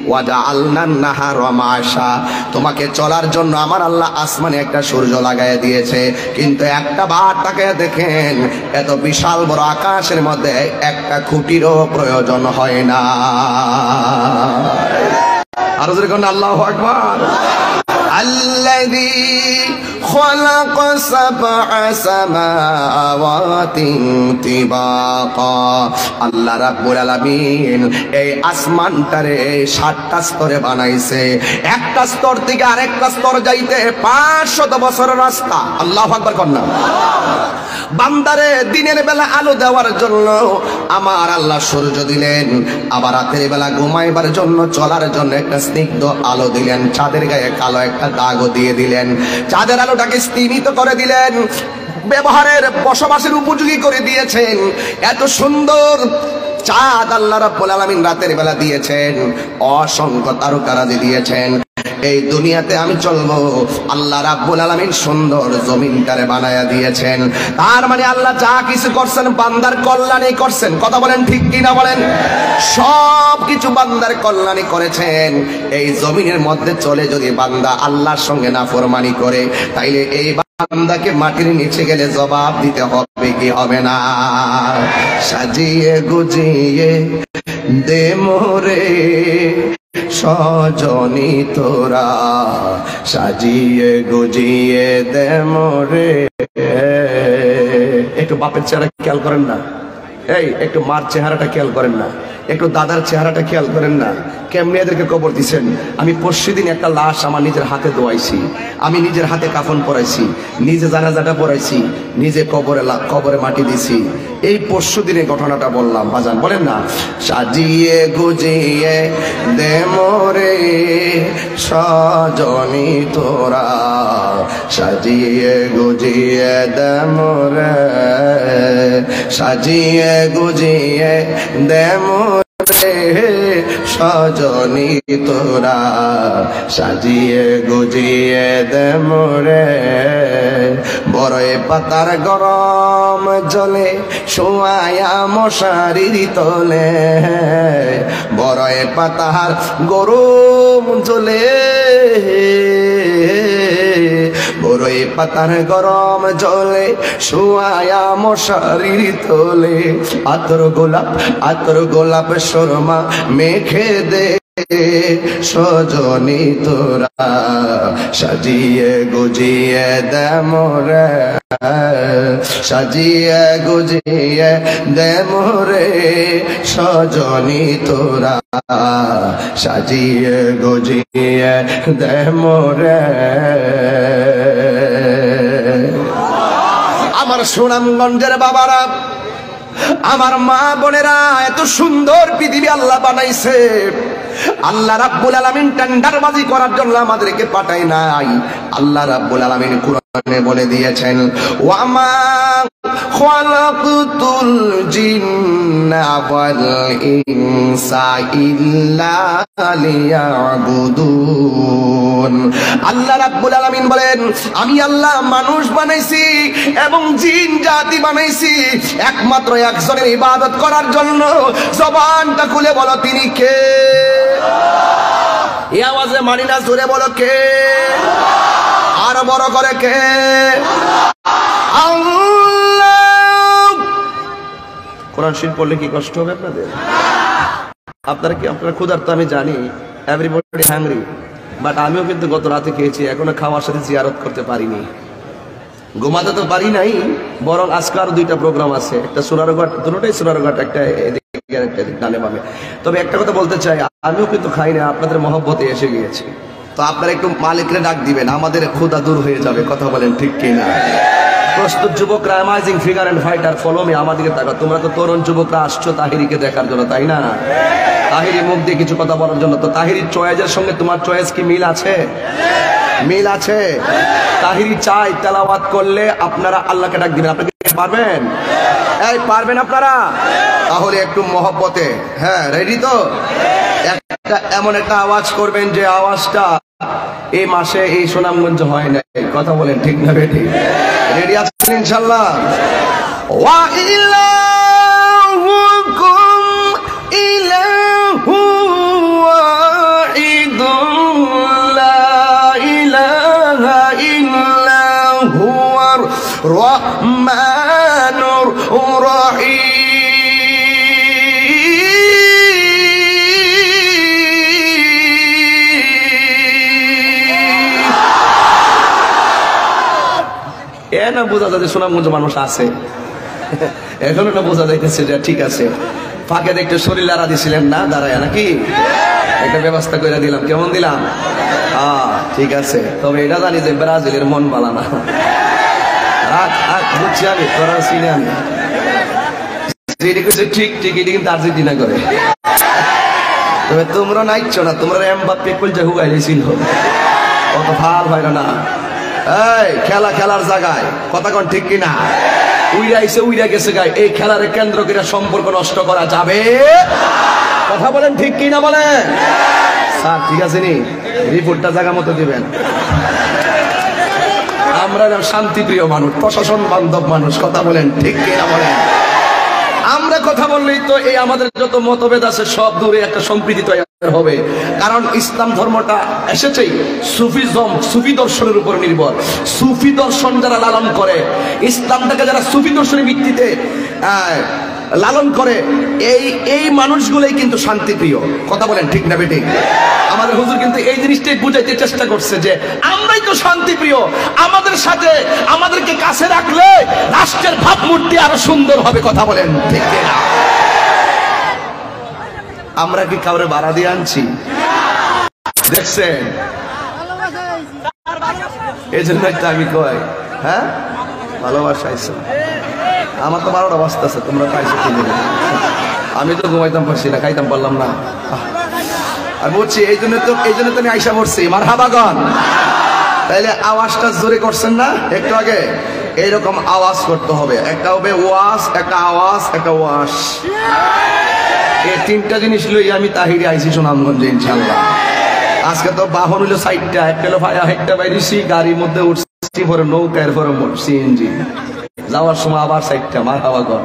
ওয়াজআলনান নাহারা মাশা, তোমাকে চলার জন্য আমার আল্লাহ আসমানে একটা সূর্য লাগাই দিয়েছে। কিন্তু একটা বার তাকায় দেখেন, এত বিশাল বড় আকাশের মধ্যে একটা খুঁটিরও প্রয়োজন হয় না। আরো জোরে কোন আল্লাহু আকবার। الذي خلق سبع سماوات طباقا, আল্লাহ রাব্বুল আলামিন এই আসমানটারে 7টা স্তরে বানাইছে। একটা স্তর থেকে আরেকটা স্তর যাইতে 500 বছরের রাস্তা। আল্লাহু আকবার কন্যা। বান্দারে দিনের বেলা আলো দেওয়ার জন্য আমার আল্লাহ সূর্য দিলেন, আবার রাতের বেলা ঘুমাইবার জন্য চলার জন্য একটা স্নিগ্ধ আলো দিলেন, চাঁদের গায়ে কালো একটা দাগও দিয়ে দিলেন, চাঁদের আলোটাকে স্তিমিত করে দিলেন, ব্যবহারের বসবাসের উপযোগী করে দিয়েছেন। এত সুন্দর চাঁদ আল্লাহ রাব্বুল আলামিন রাতের বেলা দিয়েছেন, অসংখ্য তারকারাজি দিয়েছেন। এই দুনিয়াতে আমি চলবো, আল্লাহ রাব্বুল আলামিন সুন্দর জমিনটারে বানায়া দিয়েছেন। তার মানে আল্লাহ যা কিছু করছেন বান্দার কল্যাণে করছেন। কথা বলেন ঠিক কিনা বলেন? সব কিছু বান্দার কল্যাণে করেছেন। এই জমিনের মধ্যে চলে যদি বান্দা আল্লাহর সঙ্গে নাফরমানি করে, তাইলে এই বান্দাকে মাটির নিচে গেলে জবাব দিতে হবে কি হবে না? সাজিয়ে গুজিয়ে দে মোরে সজনী তোরা, সাজিয়ে গুজিয়ে দে মোরে। একটু বাপের চেহারা খেয়াল করেন না? এই একটু মার চেহারাটা খেয়াল করেন না? একটু দাদার চেহারাটা খেয়াল করেন না? কেমনি এদেরকে কবর দিচ্ছেন। আমি পরশুদিন একটা লাশ আমার নিজের হাতে দোয়াইছি, আমি নিজের হাতে কাফন পরাইছি, নিজে জানাজাটা পরাইছি, নিজে কবরে মাটি দিছি। এই পরশুদিনের ঘটনাটা বললাম। বাজান বলেন না, সাজিয়ে গুজিয়ে দে মোরে সজনী তোরা, সাজিয়ে গুজিয়ে দে মোরে, সাজিয়ে গুজিয়ে দে মোরে সজনী তোরা, সাজিয়ে গুজিয়ে দে মোরে। বড়ই পাতার গরম জলে শোয়ায়া মশারির তলে, বড়ই পাতার গরম জলে, বড়ই পাতার গরম জলে শোয়ায়া মশারির তোলে। আতর গোলাপ শর্মা মেখে দে সজনী তোরা, সাজিয়ে গুজিয়ে দে মোরে, সাজিয়ে গুজিয়ে দে মোরে সজনী তোরা, সাজিয়ে গুজিয়ে দে মোরে। আমার সুনামগঞ্জের বাবারা, আমার মা বোনেরা, এত সুন্দর পৃথিবী আল্লাহ বানাইছে। আল্লাহ রাব্বুল আলামিন টেন্ডারবাজি করার জন্য আমাদেরকে পাঠায় নাই। আল্লাহ রাব্বুল আলামিন কুরআনে বলে দিয়েছেন, ওয়া মা খালাকতুল জিন্না ওয়াল ইনসা ইল্লা লিয়াবুদুন। আল্লাহ রাব্বুল আলামিন বলেন, আমি আল্লাহ মানুষ বানাইছি এবং জিন জাতি বানাইছি একমাত্র একজনের ইবাদত করার জন্য। জবানটা খুলে বলো তিনি কে? এই আওয়াজে মানি না, জোরে বলো কে? আর বড় করে কে? আল্লাহ। কোরআন শরীফ পড়লে কি কষ্ট হবে আপনাদের? আপনারা ক্ষুধার্ত আমি জানি, এভরিবডি হ্যাংরি, বাট আমিও কিন্তু গত রাতে খেয়েছি, এখনো খাওয়ার সাথে জিয়ারত করতে পারিনি। ঘুমাতে তো পারি নাই, বরং আজকে আরো 2টা প্রোগ্রাম আছে, একটা সোনারঘাট, দুটোটাই সোনারঘাট, একটা ডানে বামে। তবে একটা কথা বলতে চাই, আমিও কিন্তু খাই না, আপনাদের মহব্বতে এসে গিয়েছি। তো আপনারা একটু মালিকরে ডাক দিবেন, আমাদের ক্ষুধা দূর হয়ে যাবে। কথা বলেন ঠিক কিনা? প্রস্তুত যুবকরা, amazing figure and fighter, follow me, আমাদেরকে তাকাও। তোমরা তো তরুণ যুবকরা আসছো তাহিরিকে দেখার জন্য, তাই না? তাহিরি মুখ দিয়ে কিছু কথা বলার জন্য। তো তাহিরির চয়েসের সঙ্গে তোমার চয়েস কি মিল আছে? মিল আছে? তাহিরি চাই তেলাওয়াত করলে আপনারা আল্লাহকে ডাক দিবেন। আপনারা কি পারবেন? এই পারবেন আপনারা? তাহলে একটু মহব্বতে, হ্যাঁ রেডি তো? একটা এমন একটা আওয়াজ করবেন যে আওয়াজটা এই মাসে এই সুনামগঞ্জ হয় না। কথা বলেন ঠিক না বেঠিক? রেডি আছেন ইনশাআল্লাহ? ওয়া ইলাহুকুম ইলাহু ওয়াহিদুন লা ইলাহা ইল্লা হুয়ার রহমানুর রহিম। না বোঝা যাচ্ছে সুনামগঞ্জ মানুষ আছে, এখনো না বোঝা যাইতেছে যে ঠিক আছে। ফাঁকে দেখতে শরীর লাড়া দিছিলেন না দাঁড়ায়, নাকি একটা ব্যবস্থা করে দিলাম। কেমন দিলাম? ঠিক আছে। তবে এটা জানি যে ব্রাজিলের মন বালা না। বুঝছি আমি, তোরা চিনি আমি। ঠিক ঠিক, এটি কিন্তু আর্জেন্টিনা করে। তবে তোমরা নাইছো না, তোমরা এমবাপ্পে কলজা হুগাইছিল, অত ভাল হয় না। এই খেলা খেলার জায়গায়, কথা কোন ঠিক কিনা? উইরা আইছে উইরা গেছে গায়, এই খেলার কেন্দ্র করে সম্পর্ক নষ্ট করা যাবে? কথা বলেন ঠিক কিনা বলেন? স্যার ঠিক আছে নি, রিপোর্টটা জায়গা মতো দিবেন। আমরা শান্তিপ্রিয় মানুষ, প্রশাসন বান্ধব মানুষ। কথা বলেন ঠিক কিনা বলেন? আমরা কথা বললেই তো এই আমাদের যত মতভেদ আছে সব দূরে একটা সম্প্রীতি তৈরি হবে। কারণ ইসলাম ধর্মটা এসেছেই সুফিজম, সুফি দর্শনের উপর নির্ভর। সুফি দর্শন যারা লালন করে, ইসলামটাকে যারা সুফি দর্শনের ভিত্তিতে লালন করে, এই মানুষগুলোই কিন্তু শান্তিপ্রিয়। কথা বলেন ঠিক না বেঠিক? আমাদের হুজুর কিন্তু এই জিনিসটাই বুঝাইতে চেষ্টা করছে যে আমরাই তো শান্তিপ্রিয়, আমাদের সাথে আমাদেরকে কাছে রাখলে রাষ্ট্রের ভাবমূর্তি আরো সুন্দর হবে। কথা বলেন ঠিক না? আমরা কি কাউরে ভাড়া দিয়ে আনছি? দেখছেন? এই জন্যই তো আমি কই, হ্যাঁ ভালোবাসা আইসো। আমার তো 12টা বাজতে আছে, তোমরা পাইছো কিনে। আমি তো ঘুমাইতাম পারছি না, খাইতাম পারলাম না। আর বলছি এই জন্য তো আমি আইসা পড়ছি। মারহাবাগন। তাইলে আওয়াজটা জোরে করছেন না একটু আগে? এইরকম আওয়াজ করতে হবে। একটা হবে ওয়াস, একটা আওয়াজ, একটা ওয়াস। এই তিনটা জিনিস লই আমি তাহিরি আইছি সুনামগঞ্জে ইনশাআল্লাহ। আজকে তো বাহন হইলো 4টা, একটা হলো ভাইয়া হেক্টা বাইরেছি, গাড়ির মধ্যে উঠছি, পরে নৌকা, এরপরে সিএনজি। যাওয়ার সময় আবার 4টা। মারহাবাগন।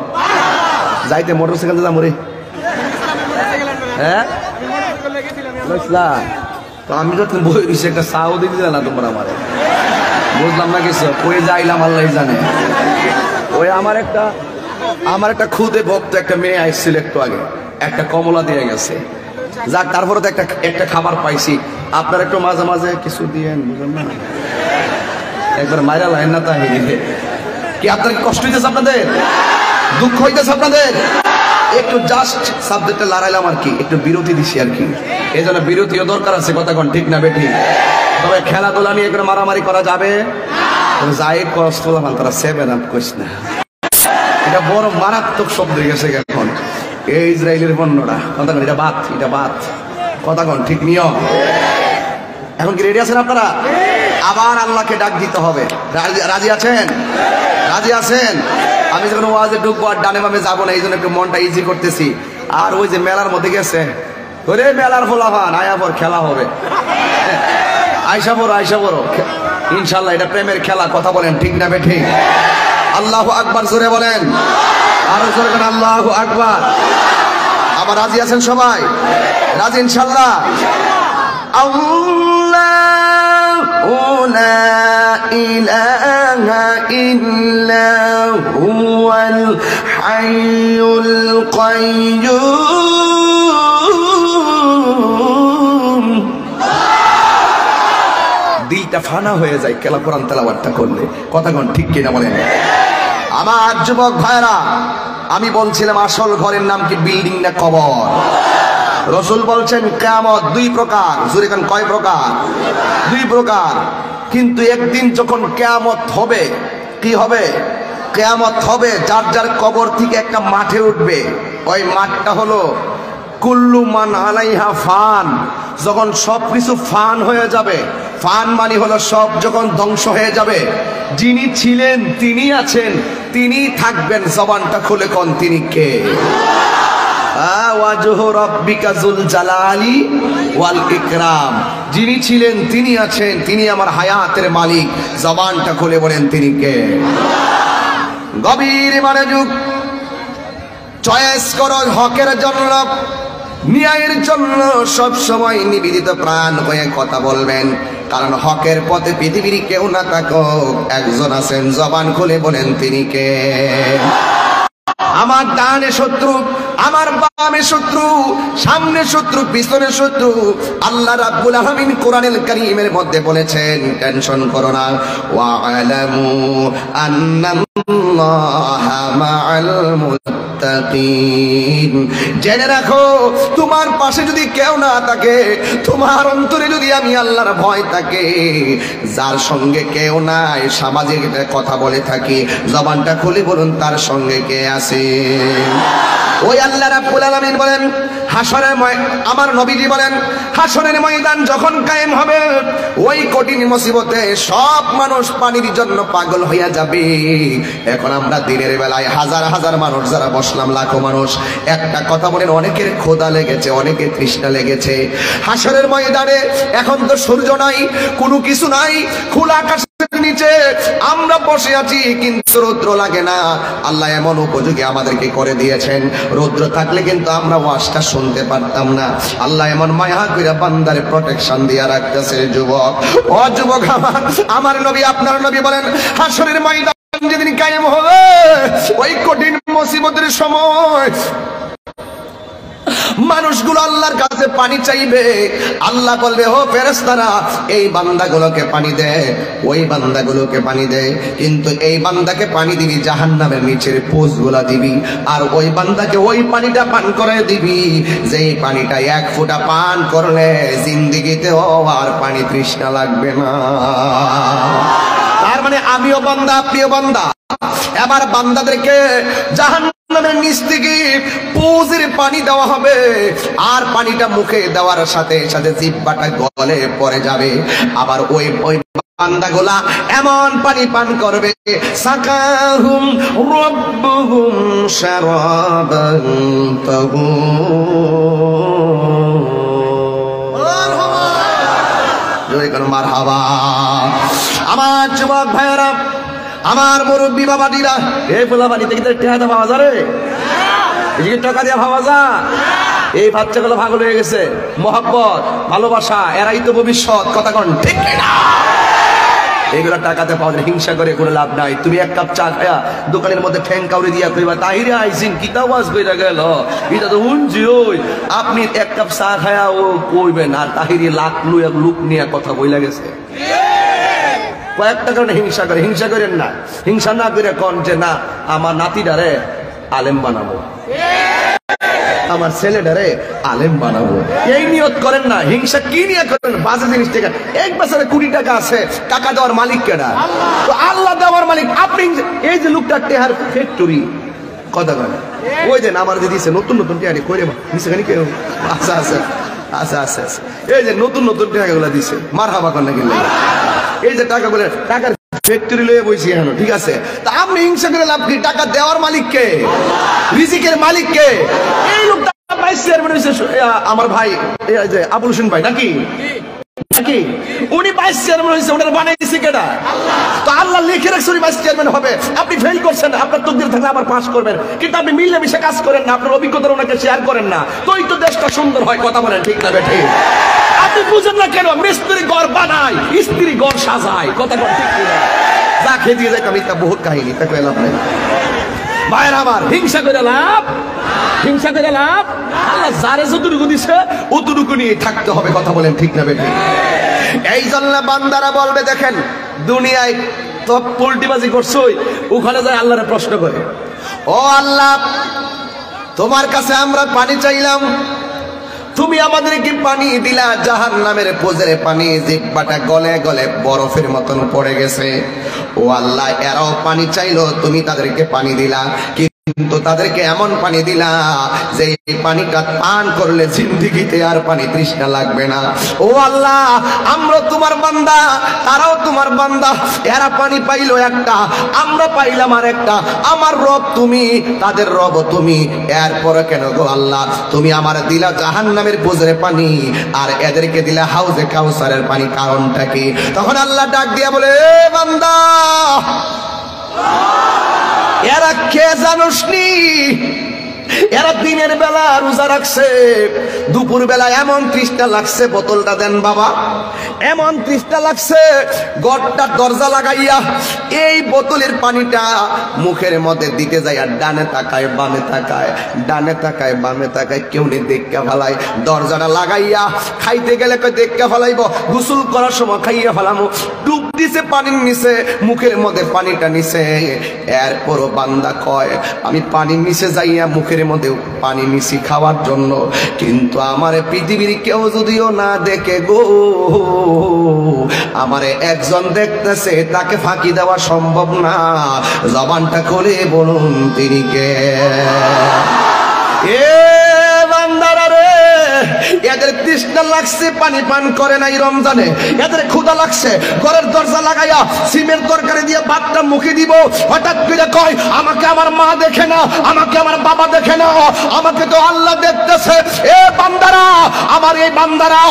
যাইতে মোটরসাইকেল যাবো রে, হ্যাঁ তো আমি তো বই দিচ্ছি, একটা চাও দিয়ে দিলে না তোমরা আমার, বুঝলাম না কিছু। কই যাইলাম আল্লাহ জানে। ওই আমার একটা খুদে ভক্ত একটা মেয়ে আসছিল একটু আগে, একটা কমলা দিয়ে গেছে। যাক, তারপরে তো একটা খাবার পাইছি। আপনার একটু মাঝে মাঝে কিছু দিয়েন, বুঝলেন না? একবার মাইরা লাইন না তাই কি? আপনার কষ্ট হইতেছে? আপনাদের দুঃখ হইতেছে? আপনাদের একটু জাস্ট সাবজেক্টটা লড়াইলাম আর কি, একটু বিরতি দিছি আর কি। এই জন্য বিরতিও দরকার আছে। কথা কোন ঠিক না বেঠিক? তবে খেলাধুলা নিয়ে করে মারামারি করা যাবে? যাই কষ্ট হলাম তারা 7 আপ করিস না। এটা বড় মারাত্মক শব্দ হয়ে গেছে এখন, এই ইসরায়েলের পণ্যটা। কথা কোন এটা বাত, এটা বাত। কথা কোন ঠিক নিয়ম? এখন কি রেডি আছেন আপনারা? আবার আল্লাহকে ডাক দিতে হবে। রাজি আছেন? রাজি আছেন? আমি যখন ওয়াজে ঢুকবো আর ডানে বামে যাবো না, এই জন্য একটু মনটা ইজি করতেছি। আর ওই যে মেলার মধ্যে গেছে, ওরে মেলার ফোলাফান আয়া পর খেলা হবে, আইসা বড় ইনশাল্লাহ। এটা প্রেমের খেলা। কথা বলেন ঠিক না বেঠিক? আল্লাহু আকবার জোরে বলেন, আরো জোরে বলেন আল্লাহু আকবার। আবার রাজি আছেন সবাই? রাজি ইনশাল্লাহ? আল্লাহু লা ইলাহা ইল্লা হুয়াল হাইয়ুল কাইয়্যুম। দিলটা ফানা হয়ে যায় কেলা কোরআন তেলাওয়াতটা করলে। কথা কোন ঠিক কিনা বলেন? আমার যুবক ভাইরা, আমি বলছিলাম আসল ঘরের নাম কি বিল্ডিং না কবর? রাসূল বলছেন কিয়ামত দুই প্রকার। জোরে কোন কয় প্রকার? দুই প্রকার। কিন্তু একদিন যখন কিয়ামত হবে, কি হবে? কিয়ামত হবে, যার যার কবর থেকে একটা মাঠে উঠবে। ওই মাঠটা হলো কুল্লু মান আলাইহা ফান। যখন সবকিছু ফান হয়ে যাবে, ফান মানে হলো সব যখন ধ্বংস হয়ে যাবে, যিনি ছিলেন তিনি আছেন, তিনি থাকবেন। জবানটা খুলে কোন তিনি কে? ওয়াজহু রাব্বিকা যুল জালালি ওয়াল ইকরাম। যিনি ছিলেন তিনি আছেন, তিনি আমার হায়াতের মালিক। জবানটা খুলে বলেন তিনি কে? গভীর মনোযোগ, চয়েস করো হকের জন্য, ন্যায়ের জন্য সব সময় নিবেদিত প্রাণ হয়ে কথা বলবেন। কারণ হকের পথে পৃথিবীর কেউ না থাকুক, একজন আছেন। জবান খুলে বলেন তিনি কে? আমার ডানে শত্রু, আমার বামে শত্রু, সামনে শত্রু, পিছনে শত্রু। আল্লাহ রাব্বুল আলামিন কোরআনুল কারীমের মধ্যে বলেছেন, টেনশন করো না, ওয়া'লামু আন্নাল্লাহা মা'আল মুত্তাকিন। জেনে রাখো, তোমার পাশে যদি কেউ না থাকে, তোমার অন্তরে যদি আমি আল্লাহর ভয় থাকে, যার সঙ্গে কেউ নাই, সামাজিক কথা বলে থাকি, জবানটা খুলে বলুন তার সঙ্গে কে আছে? ওই আল্লাহ রাব্বুল আলামিন বলেন, হাসরের আমার নবীজি বলেন, হাসরের ময়দান যখন কায়েম হবে, ওই কঠিন মুসিবতে সব মানুষ পানির জন্য পাগল হইয়া যাবে। এখন আমরা দিনের বেলায় হাজার হাজার মানুষ যারা বসলাম, লাখো মানুষ, একটা কথা বলেন, অনেকের ক্ষুধা লেগেছে, অনেকের তৃষ্ণা লেগেছে। হাসরের ময়দানে এখন তো সূর্য নাই, কোনো কিছু নাই, খোলা আকাশ নিচে আমরা বসে আছি, কিন্তু রৌদ্র লাগে না। আল্লাহ এমন উপযোগী আমাদেরকে করে দিয়েছেন, রৌদ্র থাকলে কিন্তু আমরা ওয়াজটা শুনতে পারতাম না। আল্লাহ এমন মায়া করে বান্দারে প্রোটেকশন দিয়ে রাখতেছে। যুবক, ও যুবক, আমার নবী, আপনার নবী বলেন, হাসরের ময়দান যেদিন কায়েম হবে, ওই কঠিন মুসিবতের সময় মানুষগুলো আল্লাহর কাছে পানি চাইবে। আল্লাহ বলবে, ও ফেরেশতারা, এই বান্দাগুলোকে পানি দে, ওই বান্দাগুলোকে পানি দে, কিন্তু এই বান্দাকে পানি দিবি জাহান্নামের নিচের পোষগুলা দিবি, আর ওই বান্দাকে ওই পানিটা পান করে দিবি যেই পানিটা এক ফোঁটা পান করলে জিন্দেগিতেও আর পানি তৃষ্ণা লাগবে না। তার মানে আমিও বান্দা, আপনিও বান্দা। এবার বান্দাদেরকে জাহান্নামের নিচ থেকে পোজের পানি দেওয়া হবে, আর পানিটা মুখে দেওয়ার সাথে সাথে জিহ্বাটা গলে পড়ে যাবে। আবার ওই বান্দাগুলা এমন পানি পান করবে, সাকাহুম রাব্বুহুম শারাবান তাহুরা। মারহাবা। আমার যুবক ভাইয়েরা, আমার মুরব্বী বাবাটিরা, এই পোলা বাড়িতে কিন্তু টাকা পাওয়া যায় রে, টাকা দিয়ে পাওয়া যায়। এই বাচ্চাগুলো পাগল হয়ে গেছে, মহব্বত, ভালোবাসা, এরাই তো ভবিষ্যৎ। কথা কন ঠিক না? এইগুলা টাকাতে পাওয়া যায়, হিংসা করে কোনো লাভ নাই। তুমি এক কাপ চা খায়া দোকানের মধ্যে ঠ্যাং কাউরে দিয়া কইবা, তাহিরে আইসিন কিতা ওয়াজ কইরা গেল, এটা তো হুনছি। ওই আপনি এক কাপ চা খায়া ও কইবেন, আর তাহিরে লাখ লুক নিয়ে কথা বইলা গেছে। কয়েকটা কারণে হিংসা করে, হিংসা করেন না। হিংসা না করে কন যে না, আমার নাতিটারে আলেম বানাবো, আমার ছেলেটারে আলেম বানাবো, এই নিয়ত করেন না। হিংসা কি নিয়ে করেন? বাজে জিনিস থেকে। এক বছরে 20 টাকা আছে, টাকা দেওয়ার মালিক কেডা? তো আল্লাহ দেওয়ার মালিক। আপনি এই যে লোকটা টেহার ফ্যাক্টরি, কথা বলেন, ওই যে আমার যে দিচ্ছে নতুন নতুন টেহারি করে দিচ্ছে খানি কেউ, আচ্ছা আচ্ছা আচ্ছা আচ্ছা আচ্ছা, এই যে নতুন নতুন টাকাগুলা দিচ্ছে, মারহাবা কর না কিনলে, এই যে টাকাগুলো, টাকার ফ্যাক্টরি লয়ে বইছি এখন, ঠিক আছে? তা আপনি হিংসা করে লাভ কি? টাকা দেওয়ার মালিক কে? রিজিকের মালিক কে? এই লোকটা ভাইস চেয়ারম্যান হইছে আমার ভাই, এই যে আবুল হোসেন ভাই, নাকি নাকি উনি ভাইস চেয়ারম্যান হইছে, ওনার বানাইছে কেডা? তো আল্লাহ লিখে রাখছে উনি ভাইস চেয়ারম্যান হবে। আপনি ফেল করছেন, আপনার তকদির থাকলে আবার পাস করবেন, কিন্তু আপনি মিলেমিশে কাজ করেন না, আপনার অভিজ্ঞতা ওনাকে শেয়ার করেন না, তোই তো দেশটা সুন্দর হয়। কথা বলেন ঠিক না বেঠিক? আপনি বুঝেন না কেন? মিস্ত্রি ঘর বানায়, স্ত্রী ঘর সাজায়। কথা বলেন ঠিক না? যা খেয়ে দিয়ে যাই, আমি তা বহুত কাহিনী, তা কইলাম আপনার ভাইয়ের আমার। হিংসা করে লাভ, হিংসা করে লাভ। আল্লাহ যারে যতটুকু দিছে অতটুকু নিয়ে থাকতে হবে। কথা বলেন ঠিক না বেঠিক? এই জন্য বান্দারা বলবে, দেখেন দুনিয়ায় তো পোল্টিবাজি করছই, ওখানে যায় আল্লাহরে প্রশ্ন করে, ও আল্লাহ, তোমার কাছে আমরা পানি চাইলাম, তুমি আমাদেরকে পানি দিলা জাহান্নামের পোজরে পানি, জিহ্বাটা গলে গলে বরফের মতন পড়ে গেছে। ও আল্লাহ, এরাও পানি চাইলো, তুমি তাদেরকে পানি দিলা, কিন্তু তাদেরকে এমন পানি দিলা যে এই পানিটা পান করলে জিন্দেগিতে আর পানি তৃষ্ণা লাগবে না। ও আল্লাহ, আমরা তোমার বান্দা, তারাও তোমার বান্দা, এরা পানি পাইলো একটা, আমরা পাইলাম আর একটা। আমার রব তুমি, তাদের রব তুমি, এরপরে কেন গো আল্লাহ তুমি আমার দিলা জাহান্নামের পোজরে পানি আর এদেরকে দিলা হাউজে কাউসারের পানি, কারণটা কি? তখন আল্লাহ ডাক দিয়া বলে, এ বান্দা, এরা কে জানোসনি? এরা দিনের বেলা রোজা রাখছে, দুপুর বেলা এমন তৃষ্ণা লাগছে, বোতলটা দেন বাবা, এমন তৃষ্ণা লাগছে, গড়টার দরজা লাগাইয়া এই বোতলের পানিটা মুখের মধ্যে দিতে যায়, আর ডানে তাকায় বামে তাকায়, ডানে তাকায় বামে তাকায়, কেউ নেই, দেখা ফেলায়। দরজাটা লাগাইয়া খাইতে গেলে কই দেখা ফেলাইব, গোসল করার সময় খাইয়া ফেলামো, ডুব দিছে পানির নিচে, মুখের মধ্যে পানিটা নিচে। এরপরও বান্দা কয়, আমি পানির নিচে যাইয়া মুখের মধ্যে পানি নিছি খাওয়ার জন্য, কিন্তু আমারে পৃথিবীর কেউ যদিও না দেখে গো, আমারে একজন দেখতেছে, তাকে ফাঁকি দেওয়া সম্ভব না। জবানটা খুলে বলুন তিনি কে? এ বান্দারা রে, এদের তৃষ্ণা লাগছে, পানি পান করে নাই রমজানে, এদের ক্ষুধা লাগছে, ঘরের দরজা লাগাইয়া সিমের তরকারি দিয়ে ভাতটা মুখে দিব, হঠাৎ করে কয়, আমাকে আমার মা দেখে না, আমাকে আমার বাবা দেখে না, আমাকে তো আল্লাহ দেখতেছে। এ বান্দারা, আমার এই বান্দারা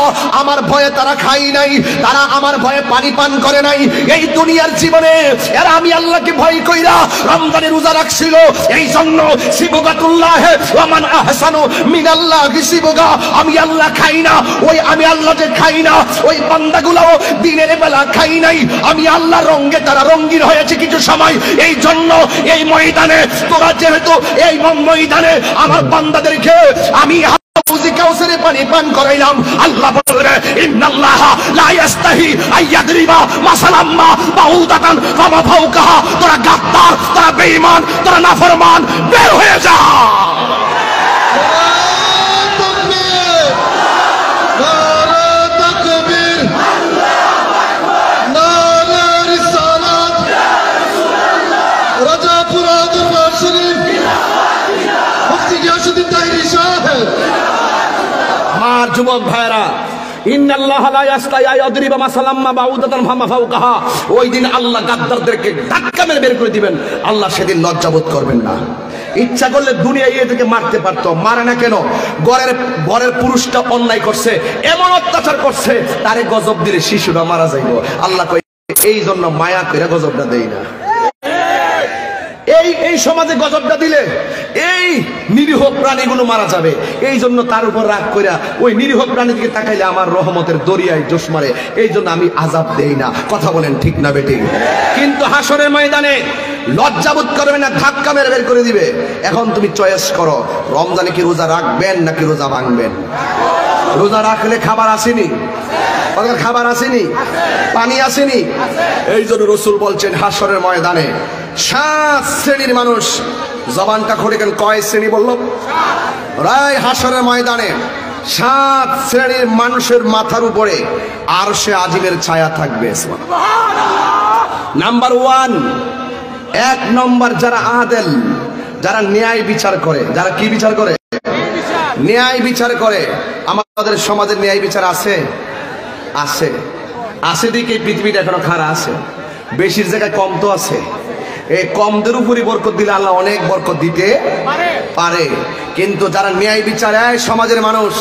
আমার ভয়ে তারা খাই নাই, তারা আমার ভয়ে পানি পান করে নাই। এই দুনিয়ার জীবনে এরা আমি আল্লাহকে ভয় কইরা রমজানে রোজা রাখছিল, এই জন্য সিবগাতুল্লাহ ওয়া মান আহসানু মিনাল্লাহি সিবগা, আমি আল্লাহ খাই না, ওই আমি আল্লাহ যে খাই না, ওই বান্দাগুলো দিনের বেলা খাই নাই, আমি আল্লাহ রঙে তারা রঙিন হয়েছে কিছু সময়। এই জন্য এই ময়দানে তোরা যেহেতু এই ময়দানে আমার বান্দাদেরকে আমি হাউজে কাউসারে পানি পান করাইলাম। আল্লাহ বলে, ইন্নাল্লাহা লা ইস্তাহি আইয়াদরিবা মাসালাম মা বাউদাতান ফামা ফাওকাহা। তোরা গাদ্দার, তোরা বেঈমান, তোরা নাফরমান, বের হয়ে যা। আমার যুবক ভাইরা, ইন্নাল্লাহা লা ইস্তাহি আইয়াদরিবা মাসালাম মা বাউদাতান ফামা ফাওকাহা, ওই দিন আল্লাহ গাদ্দারদেরকে ধাক্কা মেরে বের করে দিবেন। আল্লাহ সেদিন লজ্জাবোধ করবেন না। ইচ্ছা করলে দুনিয়া এদেরকে মারতে পারতো, মারে না কেন? ঘরের পুরুষটা অন্যায় করছে, এমন অত্যাচার করছে, তারে গজব দিলে শিশুরা মারা যাইব। আল্লাহ কই, এই জন্য মায়া করে গজবটা দেই না। এই সমাজে গজবটা দিলে এই নিরীহ প্রাণীগুলো মারা যাবে, এই জন্য তার উপর রাগ কইরা ওই নিরীহ প্রাণীকে তাকাইলে আমার রহমতের দরিয়ায় জোশ মারে, এই জন্য আমি আযাব দেই না। কথা বলেন ঠিক না বেঠিক? কিন্তু হাসরের ময়দানে লজ্জাবোধ করবে না, ধাক্কা মেরে বের করে দিবে। এখন তুমি চয়েস করো, রমজানে কি রোজা রাখবেন নাকি রোজা ভাঙবেন? রোজা রাখলে খাবার আসেনি, খাবার আসেনি, পানি আসেনি। এই জন্য রাসূল বলছেন, হাসরের ময়দানে 7 শ্রেণীর মানুষ। জবানটা খুলে কেন, কয় শ্রেণী বলল? রায় হাসরের ময়দানে 7 শ্রেণীর মানুষের মাথার উপরে আরশে আজিমের ছায়া থাকবে। নাম্বার 1, 1 নম্বর যারা আদেল, যারা ন্যায় বিচার করে। যারা কি বিচার করে? ন্যায় বিচার করে। আমাদের সমাজের ন্যায় বিচার আছে? আছে। আছে দিকে পৃথিবীটা এখনো খারাপ আছে, বেশির জায়গায় কম তো আছে। এই কমদের উপরই বরকত দিলে আল্লাহ অনেক বরকত দিতে পারে। কিন্তু যারা ন্যায় বিচার, সমাজের মানুষ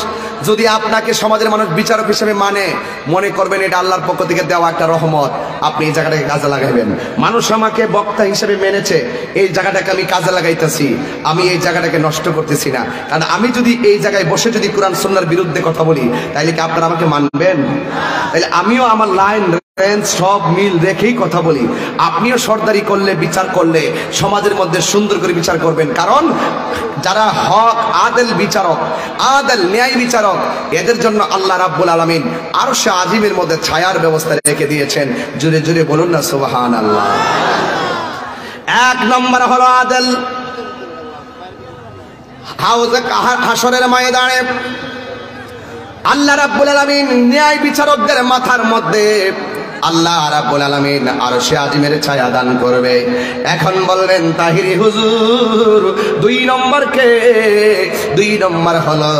যদি আপনাকে সমাজের মানুষ বিচারক হিসেবে মানে, মনে করবেন এটা আল্লাহর পক্ষ থেকে দেওয়া একটা রহমত, আপনি এই জায়গাটাকে কাজে লাগাইবেন। মানুষ আমাকে বক্তা হিসেবে মেনেছে, এই জায়গাটাকে আমি কাজে লাগাইতেছি, আমি এই জায়গাটাকে নষ্ট করতেছি না। কারণ আমি যদি এই জায়গায় বসে যদি কোরআন সুন্নাহর বিরুদ্ধে কথা বলি, তাইলে কি আপনারা আমাকে মানবেন? তাইলে আমিও আমার লাইন সব মিল রেখেই কথা বলি। আপনিও সরদারি করলে, বিচার করলে সমাজের মধ্যে সুন্দর করে বিচার করবেন। কারণ যারা হক আদেল বিচারক, আদেল ন্যায় বিচারক, এদের জন্য আল্লাহ রাব্বুল আলামিন আরশে আজিমের মধ্যে ছায়ার ব্যবস্থা রেখে দিয়েছেন। জোরে জোরে বলুন না সুবহানাল্লাহ। 1 নম্বর হলো আদেল। হাউজে হাসরের ময়দানে আল্লাহ রাব্বুল আলামিন ন্যায় বিচারকদের মাথার মধ্যে আল্লাহ রাব্বুল আলামিন আরশে আজিমের ছায়া দান করবে। এখন বললেন তাহিরি হুজুর 2 নম্বর কে? 2 নম্বর হলো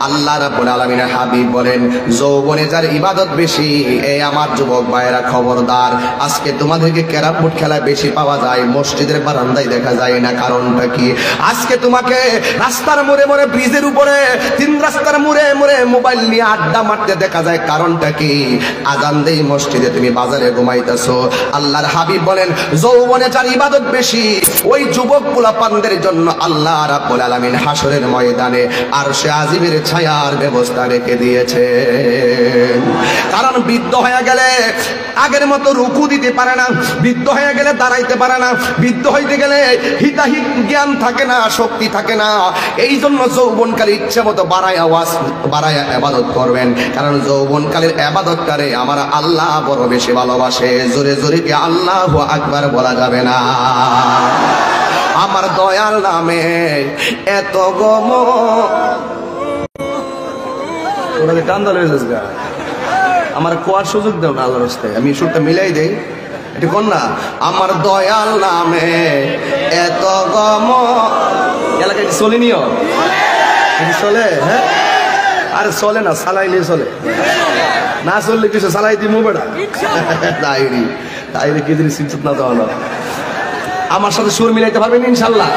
আল্লাহ রাব্বুল আলামিনের হাবিব বলেন যৌবনে যার ইবাদত বেশি। এই আমার যুবক ভাইরা খবরদার, আজকে তোমাদেরকে ক্যারাম বোর্ড খেলা বেশি পাওয়া যায়, মসজিদের বারান্দায় দেখা যায় না। কারণটা কি? আজকে তোমাকে রাস্তার মোড়ে মোড়ে, ব্রিজের উপরে, 3 রাস্তার মোড়ে মোড়ে মোবাইল নিয়ে আড্ডা মারতে দেখা যায়। কারণটা কি? আজান দেই মসজিদে, তুমি বাজারে ঘুমাইতেছো। আল্লাহর হাবিব বলেন যৌবনে যার ইবাদত বেশি, ওই যুবক পোলাপানদের জন্য আল্লাহ রাব্বুল আলামিন হাসরের ময়দানে আরশে আজিমের ছায়ার ব্যবস্থা রেখে দিয়েছে। কারণ বৃদ্ধ হয়ে গেলে আগের মতো রুকু দিতে পারে না, বৃদ্ধ হয়ে গেলে দাঁড়াইতে পারে না, বৃদ্ধ হইতে গেলে হিতাহিত জ্ঞান থাকে না, শক্তি থাকে না। এই জন্য যৌবনকালে ইচ্ছা মতো বাড়ায়া ইবাদত করবেন। কারণ যৌবনকালের ইবাদতটারে আমার আল্লাহ বড় বেশি ভালোবাসে। জোরে জোরে কি আল্লাহু আকবার বলা যাবে না? আমার দয়াল নামে এত গম কান্দাল হয়েছে গা, আমার কোয়ার সুযোগ দেও না আল্লাহর রাস্তায়, আমি সুরটা মিলাই দেই। এটা কোন না? আমার দয়াল নামে এত গম এলাকায় চলে নিও, চলে? হ্যাঁ, আরে চলে না, চালাইলে চলে, না চললে কিছু চালাই দিব বেটা। তাইরি তাইরি কি জিনিস না দেওয়া না। আমার সাথে সুর মিলাইতে পারবেন ইনশাল্লাহ?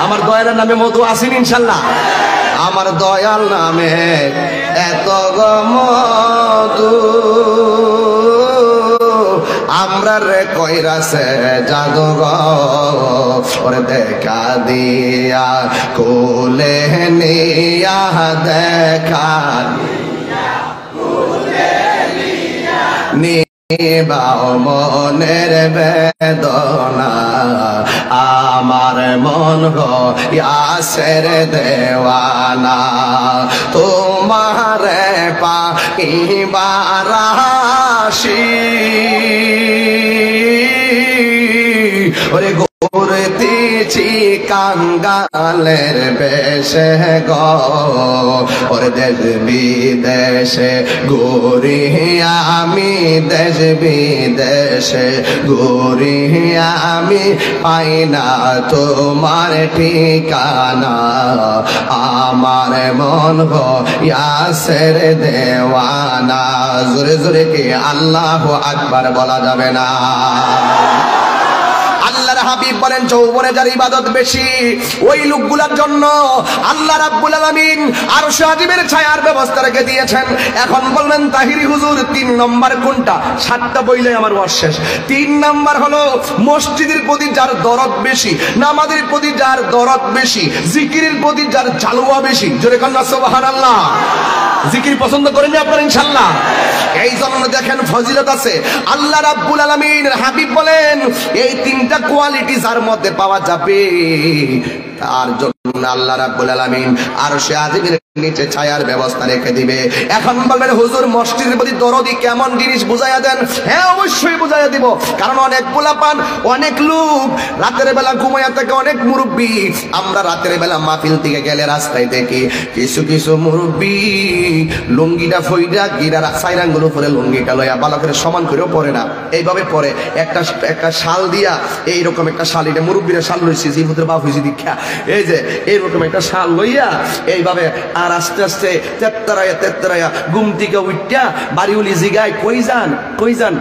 আমার দয়ালের নামে মধু আসেন ইনশাল্লাহ? আমার দয়াল নামে এত গমধু আমরা রে কইরাছে জাদুঘর দেখা দিয়া কোলে নিয়া দেখা নিবাও মনের বেদনা আমার মন ইয়াসের দেওয়ানা তোমারে পাইবার আশি ওরে ঘুরতেছি কাঙ্গালের বেশে গো ওরে দেশ বিদেশে ঘুরি আমি, দেশ বিদেশে ঘুরি আমি, পাই না তোমার ঠিকানা আমার মন ইয়াসের দেওয়ানা। জোরে জোরে কি আল্লাহু আকবার বলা যাবে না? আল্লাহর হাবিব বলেন যৌবনে যার ইবাদত বেশি, ওই লোকগুলোর জন্য আল্লাহ রাব্বুল আলামিন আরশে আজিমের ছায়ার ব্যবস্থা রেখে দিয়েছেন। এখন বলবেন তাহিরি হুজুর 3 নম্বর কোনটা? 7টা বইলে আমার ওয়াজ শেষ। 3 নম্বর হলো মসজিদের প্রতি যার দরদ বেশি, নামাজের প্রতি যার দরদ বেশি, জিকিরের প্রতি যার ঝালুয়া বেশি। জোরে কন্যা সুবহানাল্লাহ। জিকির পছন্দ করেন আপনারা ইনশাআল্লাহ? এই জন্য দেখেন ফজিলত আছে। আল্লাহ রাব্বুল আলামিনের হাবিব বলেন এই 3টা কোয়ালিটি যার মধ্যে পাওয়া যাবে তার জন্য আল্লাহ রাব্বুল আলামিন আরশে আজিমের নিচে ছায়ার ব্যবস্থা রেখে দিবে। এখন বলবেন হুজুর মসজিদের প্রতি দরদি কেমন জিনিস বুঝাইয়া দেন? হ্যাঁ অবশ্যই বুঝাইয়া দিব। কারণ অনেক পোলাপান, অনেক লোক রাতের বেলা ঘুমাইয়া থাকে, অনেক মুরব্বী আমরা রাতের বেলা মাহফিল থেকে গেলে রাস্তায় দেখি কিছু কিছু মুরব্বী লুঙ্গিটা ফইরা গিরা সাইরাঙ্গুলো পরে লুঙ্গিটা লইয়া ভালো করে সমান করেও পরে না, এইভাবে পরে একটা শাল দিয়া, এইরকম একটা শাল, এটা মুরব্বীরা শাল লইছে জিভুতের বাপ হয়েছে দীক্ষা, এই যে এইরকম একটা শাল লইয়া এইভাবে আর আস্তে আস্তে তেত্তরাইয়া ঘুম থেকে উঠা বাড়িউলি জিগায় কই যান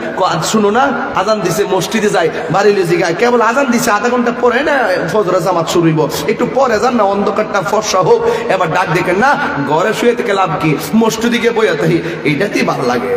শুনো না আজান দিছে মসজিদে যায়, বাড়িউলি জিগায় কেবল আজান দিছে আধা ঘন্টা পরে না ফজর জামাত শুরু হইব, একটু পরে যান না, অন্ধকারটা ফর্সা হোক। এবার ডাক দেখেন না, ঘরে শুয়ে থেকে লাভ কি, মসজিদে গিয়ে বইয়া থাকি, এইটাতেই ভালো লাগে।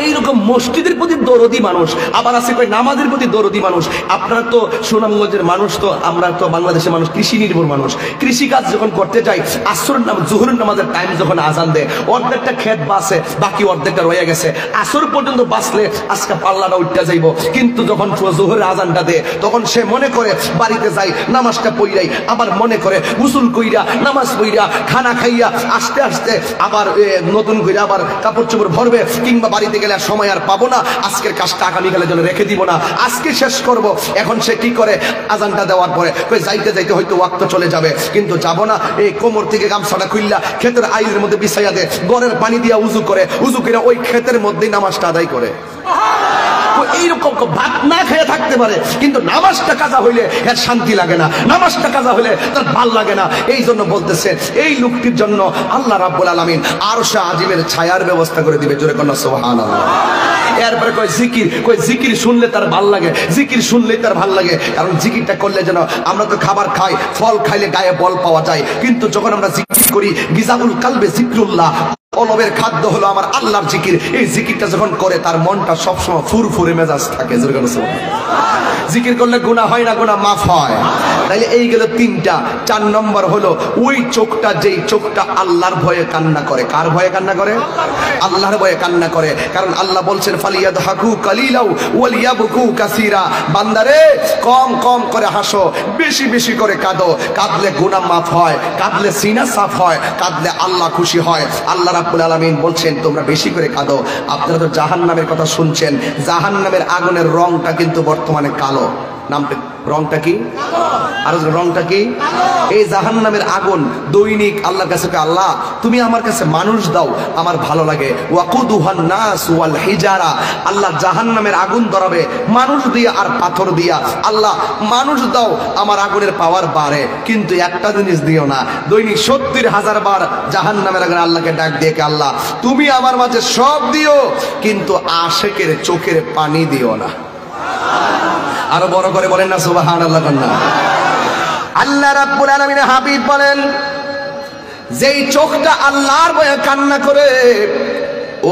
এইরকম মসজিদের প্রতি দরদি মানুষ, আবার আছে কই নামাজের প্রতি দরদি মানুষ। আপনারা তো সুনামগঞ্জের মানুষ, তো আমরা তো বাংলাদেশের মানুষ কৃষি নির্ভর মানুষ। কৃষি কাজ যখন করতে যাই, আসরের নামাজ জোহরের নামাজের টাইম যখন আজান দেয়, অর্ধেকটা ক্ষেত বাসে, বাকি অর্ধেকটা রয়ে গেছে, আসর পর্যন্ত বাঁচলে আজকে পাল্লাটা উঠতে যাইব। কিন্তু যখন জোহরের আজানটা দেয় তখন সে মনে করে বাড়িতে যাই নামাজটা পড়াই, আবার মনে করে গোসল কইরা নামাজ পড়া খানা খাইয়া আস্তে আস্তে আবার নতুন করে আবার কাপড় চোপড় ভরবে, কিংবা বাড়িতে গেলে সময় আর পাবো না, আজকের কাজটা আগামীকালের জন্য রেখে দিব না, আজকে শেষ করব। এখন সে কি করে, আজানটা দেওয়ার পরে যাইতে যাইতে হয়তো ওয়াক্ত চলে যাবে, কিন্তু যাব না, এই কোমর থেকে গামছাটা খুললা ক্ষেতের আইলের মধ্যে বিছাইয়া দে, গড়ের পানি দিয়া উজু করে, উজু করে ওই ক্ষেতের মধ্যেই নামাজটা আদায় করে। এইরকম ভাত না খেয়ে থাকতে পারে, কিন্তু নামাজটা কাজা হইলে এর শান্তি লাগে না, নামাজটা কাজা হইলে তার ভাল লাগে না। এই জন্য বলতেছে এই লোকটির জন্য আল্লাহ রাব্বুল আলামিন আরশে আজিমের ছায়ার ব্যবস্থা করে দিবে। জোরে কন্যা সুবহানাল্লাহ। এরপরে কয় জিকির, কয় জিকির শুনলে তার ভাল লাগে, জিকির শুনলেই তার ভাল লাগে, কারণ জিকিরটা করলে যেন, আমরা তো খাবার খাই, ফল খাইলে গায়ে বল পাওয়া যায়, কিন্তু যখন আমরা জিকির করি, গিজাউল কালবে জিকরুল্লাহ, কলবের খাদ্য হলো আমার আল্লাহর জিকির। এই জিকিরটা যখন করে তার মনটা সবসময় ফুরফুরে মেজাজ থাকে। জিকির করলে গুনাহ হয় না, গুনাহ মাফ হয়। তাইলে এই গেল তিনটা। 4 নম্বর হলো ওই চোখটা, যেই চোখটা আল্লাহর ভয়ে কান্না করে। কার ভয়ে কান্না করে? আল্লাহর ভয়ে কান্না করে। কারণ আল্লাহ বলছেন ফালিয়াদহাকু কালিলাউ ওয়ালিয়াবকু কাসীরা, বান্দারে কম কম করে হাসো, বেশি বেশি করে কাঁদো। কাঁদলে গুনাহ মাফ হয়, কাঁদলে সিনা সাফ হয়, কাঁদলে আল্লাহ খুশি হয়। আল্লাহ রাব্বুল আলামিন বলছেন তোমরা বেশি করে কাঁদো। আপনারা তো জাহান্নামের কথা শুনছেন, জাহান্নামের আগুনের রংটা কিন্তু বর্তমানে কালো। নামটা, রংটা কি? আর রংটা কি? এই জাহান্নামের আগুন দৈনিক আল্লাহর কাছে, আল্লাহ তুমি আমার কাছে মানুষ দাও, আমার ভালো লাগে। ওয়াকুদুহান নাস ওয়াল হিজারা, আল্লাহ জাহান্নামের আগুন ধরাবে মানুষ দিয়া আর পাথর দিয়া। আল্লাহ মানুষ দাও, আমার আগুনের পাওয়ার বাড়ে, কিন্তু একটা জিনিস দিও না। দৈনিক 70,000 বার জাহান্নামের আগুন আল্লাহকে ডাক দিয়ে, আল্লাহ তুমি আমার মাঝে সব দিও, কিন্তু আশেকের চোখের পানি দিও না। আরো বড় করে বলেন না সুবহানাল্লাহ। আল্লাহ রাব্বুল আলামিনের হাবিব বলেন, যেই চোখটা আল্লাহর ভয়ে কান্না করে,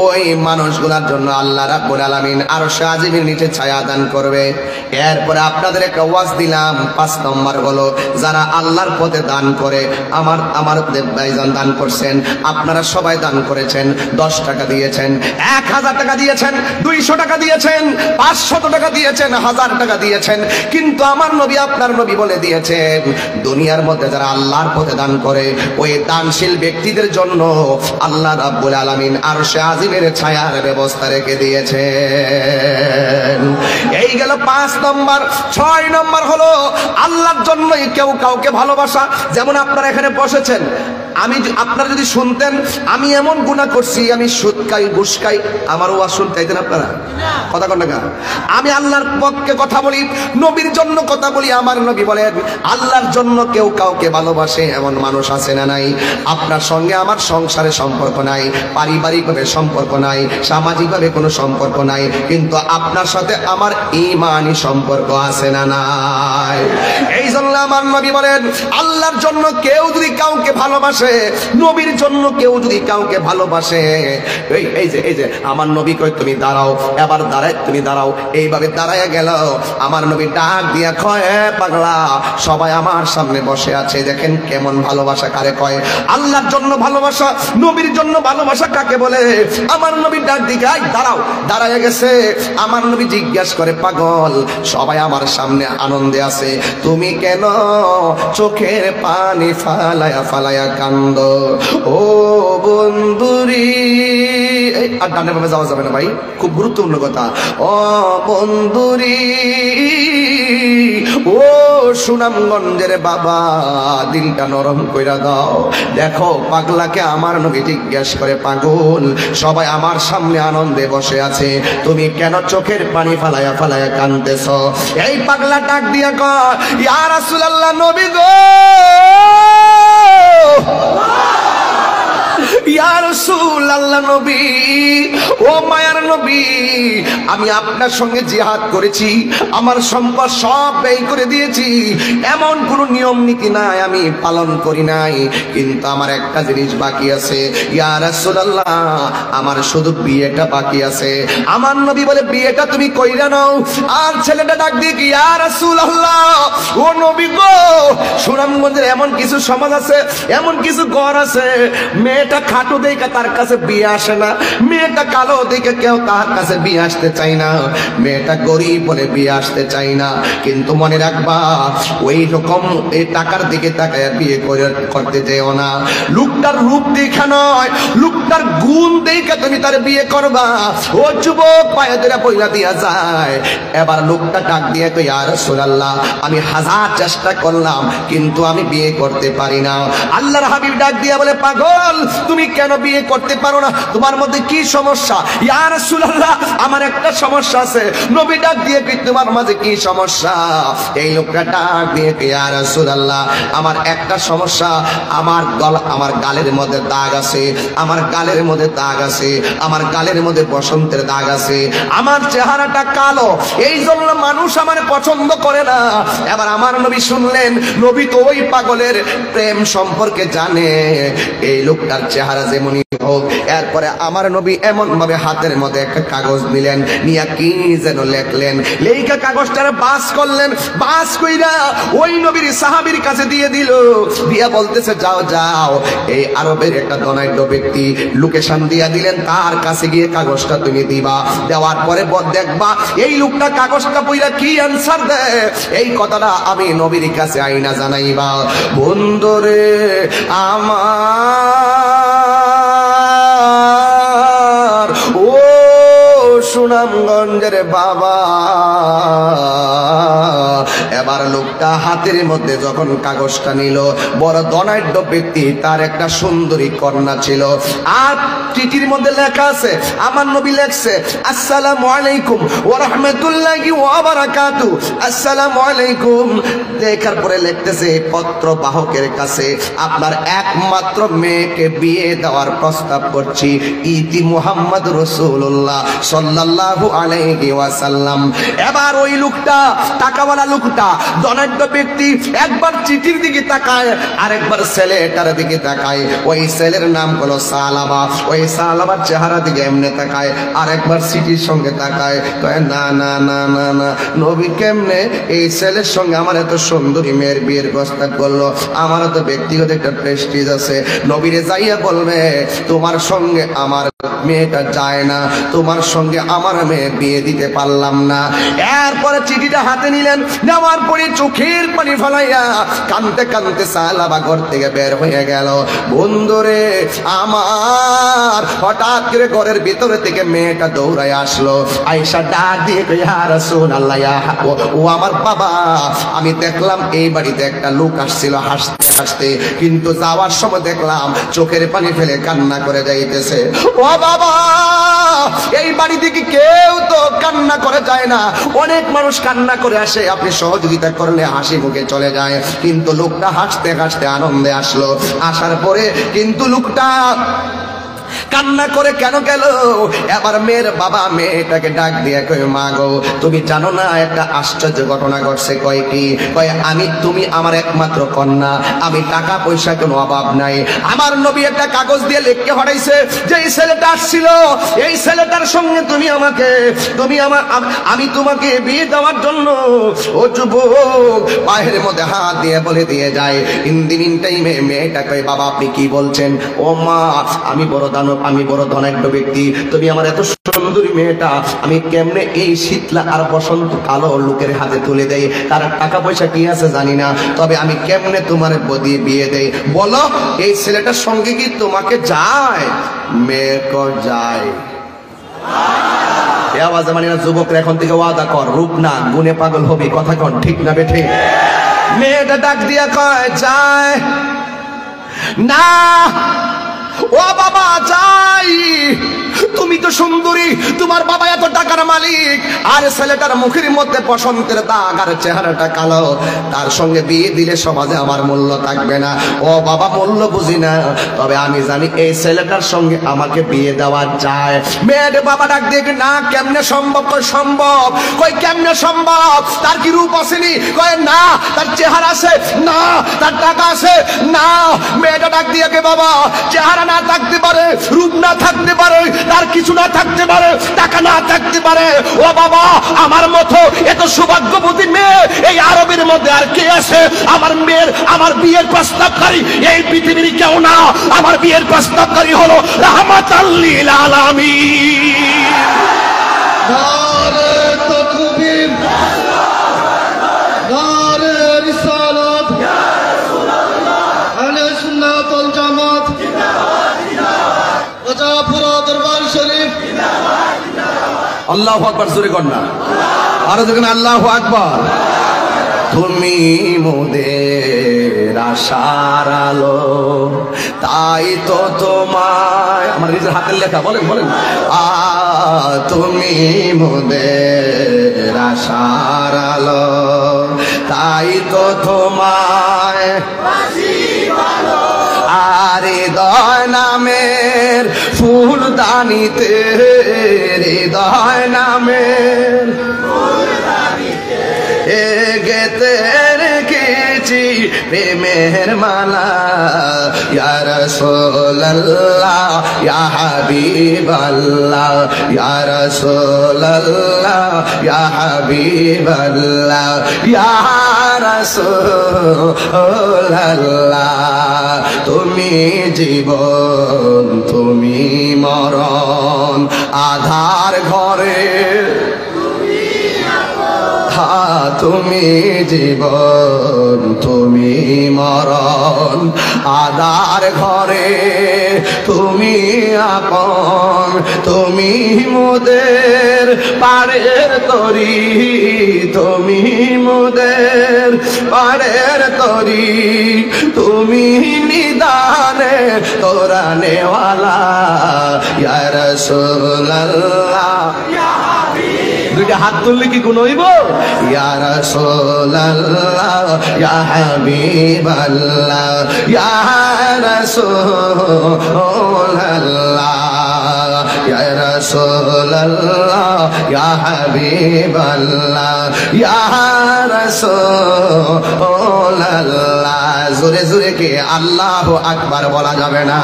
ওই মানুষগুলোর জন্য আল্লাহ রাব্বুল আলামিন আরশে আজিমের নিচে ছায়া দান করবে। এরপরে আপনাদের একটা ওয়াজ দিলাম, 5 নম্বর হলো যারা আল্লাহর পথে দান করে। আমার ভাইজান দান করছেন, আপনারা সবাই দান করেছেন, 10 টাকা দিয়েছেন, 1000 টাকা দিয়েছেন, 200 টাকা দিয়েছেন, 500 টাকা দিয়েছেন, 1000 টাকা দিয়েছেন, কিন্তু আমার নবী, আপনার নবী বলে দিয়েছেন, দুনিয়ার মধ্যে যারা আল্লাহর পথে দান করে, ওই দানশীল ব্যক্তিদের জন্য আল্লাহ রাব্বুল আলামিন আরশে আজিমের ছায়ার ব্যবস্থা রেখে দিয়েছেন। এই গেল 5 নম্বর। 6 নম্বর হলো আল্লাহর জন্যই কেউ কাউকে ভালোবাসা। যেমন আপনারা এখানে বসেছেন, আপনারা যদি শুনতেন আমি এমন গুনাহ করছি, আমি সুদ খাই, ঘুষ খাই, আমার ওয়াজ শুনতেন আপনারা? কথা কন না। আমি আল্লাহর পক্ষে কথা বলি, নবীর জন্য কথা বলি। আমার নবী বলেন আল্লাহর জন্য কেউ কাউকে ভালোবাসে এমন মানুষ আছে না নাই? আপনার সঙ্গে আমার সংসারে সম্পর্ক নাই, পারিবারিকভাবে সম্পর্ক নাই, সামাজিকভাবে কোনো সম্পর্ক নাই, কিন্তু আপনার সাথে আমার ঈমানি সম্পর্ক আছে না নাই? এই জন্য আমার নবী বলেন আল্লাহর জন্য কেউ যদি কাউকে ভালোবাসে, নবীর জন্য কেউ যদি কাউকে ভালোবাসে, এই যে আমার নবী কয় তুমি দাঁড়াও, এবার দাঁড়ায়, তুমি দাঁড়াও, এইভাবে দাঁড়ায় গেল। আমার নবী ডাক দিয়া কয় পাগলা, সবাই আমার সামনে বসে আছে, দেখেন কেমন ভালোবাসা কারে কয়। আল্লাহর জন্য ভালোবাসা, নবীর জন্য ভালোবাসা কাকে বলে? আমার নবী ডাক দিকে দাঁড়াও, দাঁড়ায় গেছে। আমার নবী জিজ্ঞাসা করে পাগল, সবাই আমার সামনে আনন্দে আছে, তুমি কেন চোখের পানি ফালায়া ফালায়া কান্দ? ও বন্ধুরি, আর ডানে বামে যাওয়া যাবে না ভাই, খুব গুরুত্বপূর্ণ কথা। ও বন্ধুরি, ও সুনামগঞ্জের বাবা, দিলটা নরম কইরা দাও। দেখো পাগলাকে আমার নবী জিজ্ঞাসা করে পাগল, সবাই আমার সামনে আনন্দে বসে আছে, তুমি কেন চোখের পানি ফালায়া ফালায়া কাঁদতেছ? এই পাগলা ডাক দিয়া কয় ইয়া রাসূলুল্লাহ, নবী গো, ইয়া রাসূলুল্লাহ নবী, ও মায়ার নবী, আমি আপনার সঙ্গে জিহাদ করেছি, আমার সম্পদ সব ব্যয় করে দিয়েছি, এমন কোনো নিয়ম নীতি নাই আমি পালন করি নাই, কিন্তু আমার একটা জিনিস বাকি আছে। ইয়া রাসূলুল্লাহ, আমার শুধু বিয়েটা বাকি আছে। আমার নবী বলে বিয়েটা তুমি কইরা নাও। আর ছেলেটা ডাক দিয়ে কি ইয়া রাসূলুল্লাহ, ও নবী গো, সুনামগঞ্জের এমন কিছু সমাজ আছে, এমন কিছু ঘর আছে, মেয়েটা খাটো দেখে দেখে তার কাছে বিয়ে আসে না, মেয়েটা কালো দেখে কেউ তার কাছে বিয়ে আসতে চায় না, মেয়েটা গরিব বলে বিয়ে আসতে চায় না। কিন্তু মনে রাখবা, ওই রকম এই টাকার দিকে তাকায় বিয়ে করতে যেও না। লোকটার রূপ দেখা নয়, লোকটার গুণ দেখে তুমি তার বিয়ে করবা। ও যুবক, পায়ে ধরে পয়লা দিয়া যায়। এবার লোকটা ডাক দিয়ে কই, ইয়া রাসূলুল্লাহ, আমি হাজার চেষ্টা করলাম কিন্তু আমি বিয়ে করতে পারি না। আল্লাহর হাবিব ডাক দিয়ে বলে, পাগল, তুমি কেন বিয়ে করতে পারো না? তোমার মধ্যে কি সমস্যা? ইয়া রাসূলুল্লাহ, আমার একটা সমস্যা আছে। নবী ডাক দিয়ে কই, তোমার মাঝে কি সমস্যা? এই লোকটা ডাক দিয়ে কই, ইয়া রাসূলুল্লাহ, আমার একটা সমস্যা, আমার গালের মধ্যে দাগ আছে, আমার গালের মধ্যে দাগ আছে, আমার গালের মধ্যে বসন্তের দাগ আছে, আমার চেহারাটা কালো, এই জন্য মানুষ আমার পছন্দ করে না। এবার আমার নবী শুনলেন, নবী তো ওই পাগলের প্রেম সম্পর্কে জানে, এই লোকটার চেহারা যেমনই হোক। এরপরে আমার নবী এমন ভাবে হাতের মধ্যে একটা কাগজ নিলেন, নিয়া কি যেন লেখলেন, লেখা কাগজটার বাস করলেন, বাস কইরা ওই নবীর সাহাবীর কাছে দিয়ে দিল, দিয়া বলতেছে, যাও যাও, এই আরবের একটা ধনাঢ্য ব্যক্তি লোকেশন দিয়া দিলেন, তার কাছে গিয়ে কাগজটা তুমি দিবা। দেওয়ার পরে দেখবা এই লোকটা কাগজটা পইরা কি অ্যানসার দেয়, এই কথাটা আমি নবীর কাছে আইনা জানাইবা। বন্ধুরে আমার, ও সুনামগঞ্জের বাবা, এবার লোকটা হাতের মধ্যে যখন কাগজটা নিল, বড় ধনাঢ্য ব্যক্তি, তার একটা সুন্দরী কন্যা ছিল, আর চিঠির মধ্যে লেখা আছে, আমার নবী লেখছে, আসসালামু আলাইকুম ওয়া রাহমাতুল্লাহি ওয়া বারাকাতু, আসসালামু আলাইকুম। দেখার পরে লিখতেছে, পত্র বাহকের কাছে আপনার একমাত্র মেয়েকে বিয়ে দেওয়ার প্রস্তাব করছি, ইতি মুহাম্মদ রাসূলুল্লাহ সাল্লাল্লাহু আলাইহি ওয়াসাল্লাম। এবার ওই লোকটা, টাকাওয়ালা লোকটা, ধনাঢ্য ব্যক্তি, একবার চিঠির দিকে তাকায়, আরেকবার ছেলেটার দিকে তাকায়। ওই ছেলের নাম হলো সালাবা, ওই সালাবার চেহারা দিকে এমনি তাকায়, আরেকবার চিঠির সঙ্গে তাকায়, কয় না না না না না, নবী কেমনে এই ছেলের সঙ্গে আমার এত সুন্দরী মেয়ের বিয়ের প্রস্তাব করলো? আমারও তো ব্যক্তিগত একটা প্রেস্টিজ আছে, নবীরে যাইয়া বলবে তোমার সঙ্গে আমার মেয়েটা যায় না, তোমার সঙ্গে আমার মেয়ে বিয়ে দিতে পারলাম না। এরপরে চিঠিটা হাতে নিলেন, নেওয়ার পরে চোখের পানি ফেলাইয়া কাঁদতে কাঁদতে সালাবা ঘর থেকে বের হয়ে গেল। বন্ধুরে আমার, হঠাৎ করে ঘরের ভিতরে থেকে মেয়েটা দৌড়ায় আসলো, আয়েশা ডাক দিয়ে কই, ইয়া রাসূলুল্লাহ, ও আমার বাবা, আমি দেখলাম এই বাড়িতে একটা লোক আসছিল হাসতে হাসতে, কিন্তু যাওয়ার সময় দেখলাম চোখের পানি ফেলে কান্না করে যাইতেছে। ও বাবা, এই বাড়ি থেকে কেউ তো কান্না করে যায় না, অনেক মানুষ কান্না করে আসে, আপনি সহযোগিতা করলে হাসি মুখে চলে যায়, কিন্তু লোকটা হাসতে হাসতে আনন্দে আসলো। আসার পরে কিন্তু লোকটা কান্না করে কেন গেল? এবার মেয়ের বাবা মেয়েটাকে ডাক দিয়ে কই, মা গো, তুমি জানো না একটা আশ্চর্য ঘটনা ঘটছে? কয় কি? কয়, তুমি আমার একমাত্র কন্যা, আমি টাকা পয়সা কোনো অভাব নাই। আমার নবী একটা কাগজ দিয়ে লিখে হটাইছে যে এই ছেলেটা আসছিল, এই ছেলেটার সঙ্গে আমি তোমাকে বিয়ে দেওয়ার জন্য। ও যুবক, পায়ের মধ্যে হাত দিয়ে বলে দিয়ে যায়। ইন দি মিন টাইমে মেয়েটা কয়, বাবা আপনি কি বলছেন? ও মা, আমি বড় ধনাঢ্য ব্যক্তি, তুমি আমার এত সুন্দরী মেয়েটা আমি কেমনে এই শীতলা আর বসন্ত কালো লোকের হাতে তুলে দেই? তার টাকা পয়সা কি আছে জানি না, তবে আমি কেমনে তোমার বদি বিয়ে দেই? বলো, এই ছেলেটার সঙ্গে কি তোমাকে যায়? মেয়ে কো যায়। আওয়াজে মানে না, যুবকরা এখন থেকে ওয়াদা কর, রূপ না গুণে পাগল হবি, কথা কন ঠিক না বেঠে? মেয়েটা ডাক দিয়া কয়, যায় না। ও বাবা, যাই, তুমি তো সুন্দরী, তোমার বাবা এত টাকার মালিক, আর ছেলেটার মুখের মধ্যে বসন্তের দাগ আর চেহারাটা কালো, তার সঙ্গে বিয়ে দিলে সমাজে আমার মূল্য থাকবে না। ও বাবা, মূল্য বুঝি না, তবে আমি জানি এই ছেলেটার সঙ্গে আমাকে বিয়ে দেওয়া যায়। মেয়ের বাবা ডাক দিয়ে, না কেমনে সম্ভব? কই সম্ভব। কই কেমনে সম্ভব? তার কি রূপ আসেনি? কয় না। তার চেহারা আছে? না। তার টাকা আছে? না। মেয়েটা ডাক দিয়ে, বাবা চেহারা না থাকতে পারে, রূপ না থাকতে পারে, তার কিছু না থাকতে পারে, টাকা না থাকতে পারে। ও বাবা, আমার মতো এত সৌভাগ্যবতী মেয়ে এই আরবের মধ্যে আর কে আছে? আমার বিয়ের প্রস্তাবকারী এই পৃথিবীর কেউ না। আমার বিয়ের প্রস্তাবকারী হলো রাহমাতাল লিল আলামিন। নারে তাকবীর, নারে রিসালাত, আহলে সুন্নাত ওয়াল জামাত জিন্দাবাদ, রাজাপুরা দরবার শরীফ জিন্দাবাদ। আল্লাহু আকবার, জোরে কর না, আরো দেখেন আল্লাহু আকবার। তুমি মোদের আশার আলো, তাই তো তোমায়, আমার নিজের হাতের লেখা, বলেন বলেন। তুমি মোদের আশার আলো, তাই তো তোমায় আর হৃদয় নামের ফুলদানিতে, হৃদয় নামের গেতে রেখেছি প্রেমের মালা। ইয়া রাসূলুল্লাহ, ইয়া হাবিবাল্লাহ, ইয়া রাসূলুল্লাহ, ইয়া হাবিবাল্লাহ, ইয়া রাসূলুল্লাহ। তুমি জীবন, তুমি মরণ, আধার ঘরে তুমি জীবন, তুমি মরণ, আধার ঘরে তুমি আপন। তুমি মোদের পাড়ের তরি, তুমি মোদের পাড়ের তরি, তুমি নিদানে তোরা নেওয়ালা। ইয়া রাসূলুল্লাহ, দুইটা হাত তুললে কি গুণ হইব? ইয়া রাসূলুল্লাহ, ইয়া হাবিবাল্লাহ, ইয়া রাসূলুল্লাহ, ইয়া রাসূলুল্লাহ, ইয়া হাবিবাল্লাহ, ইয়া রাসূলুল্লাহ। জোরে জোরে কে আল্লাহু আকবার বলা যাবে না?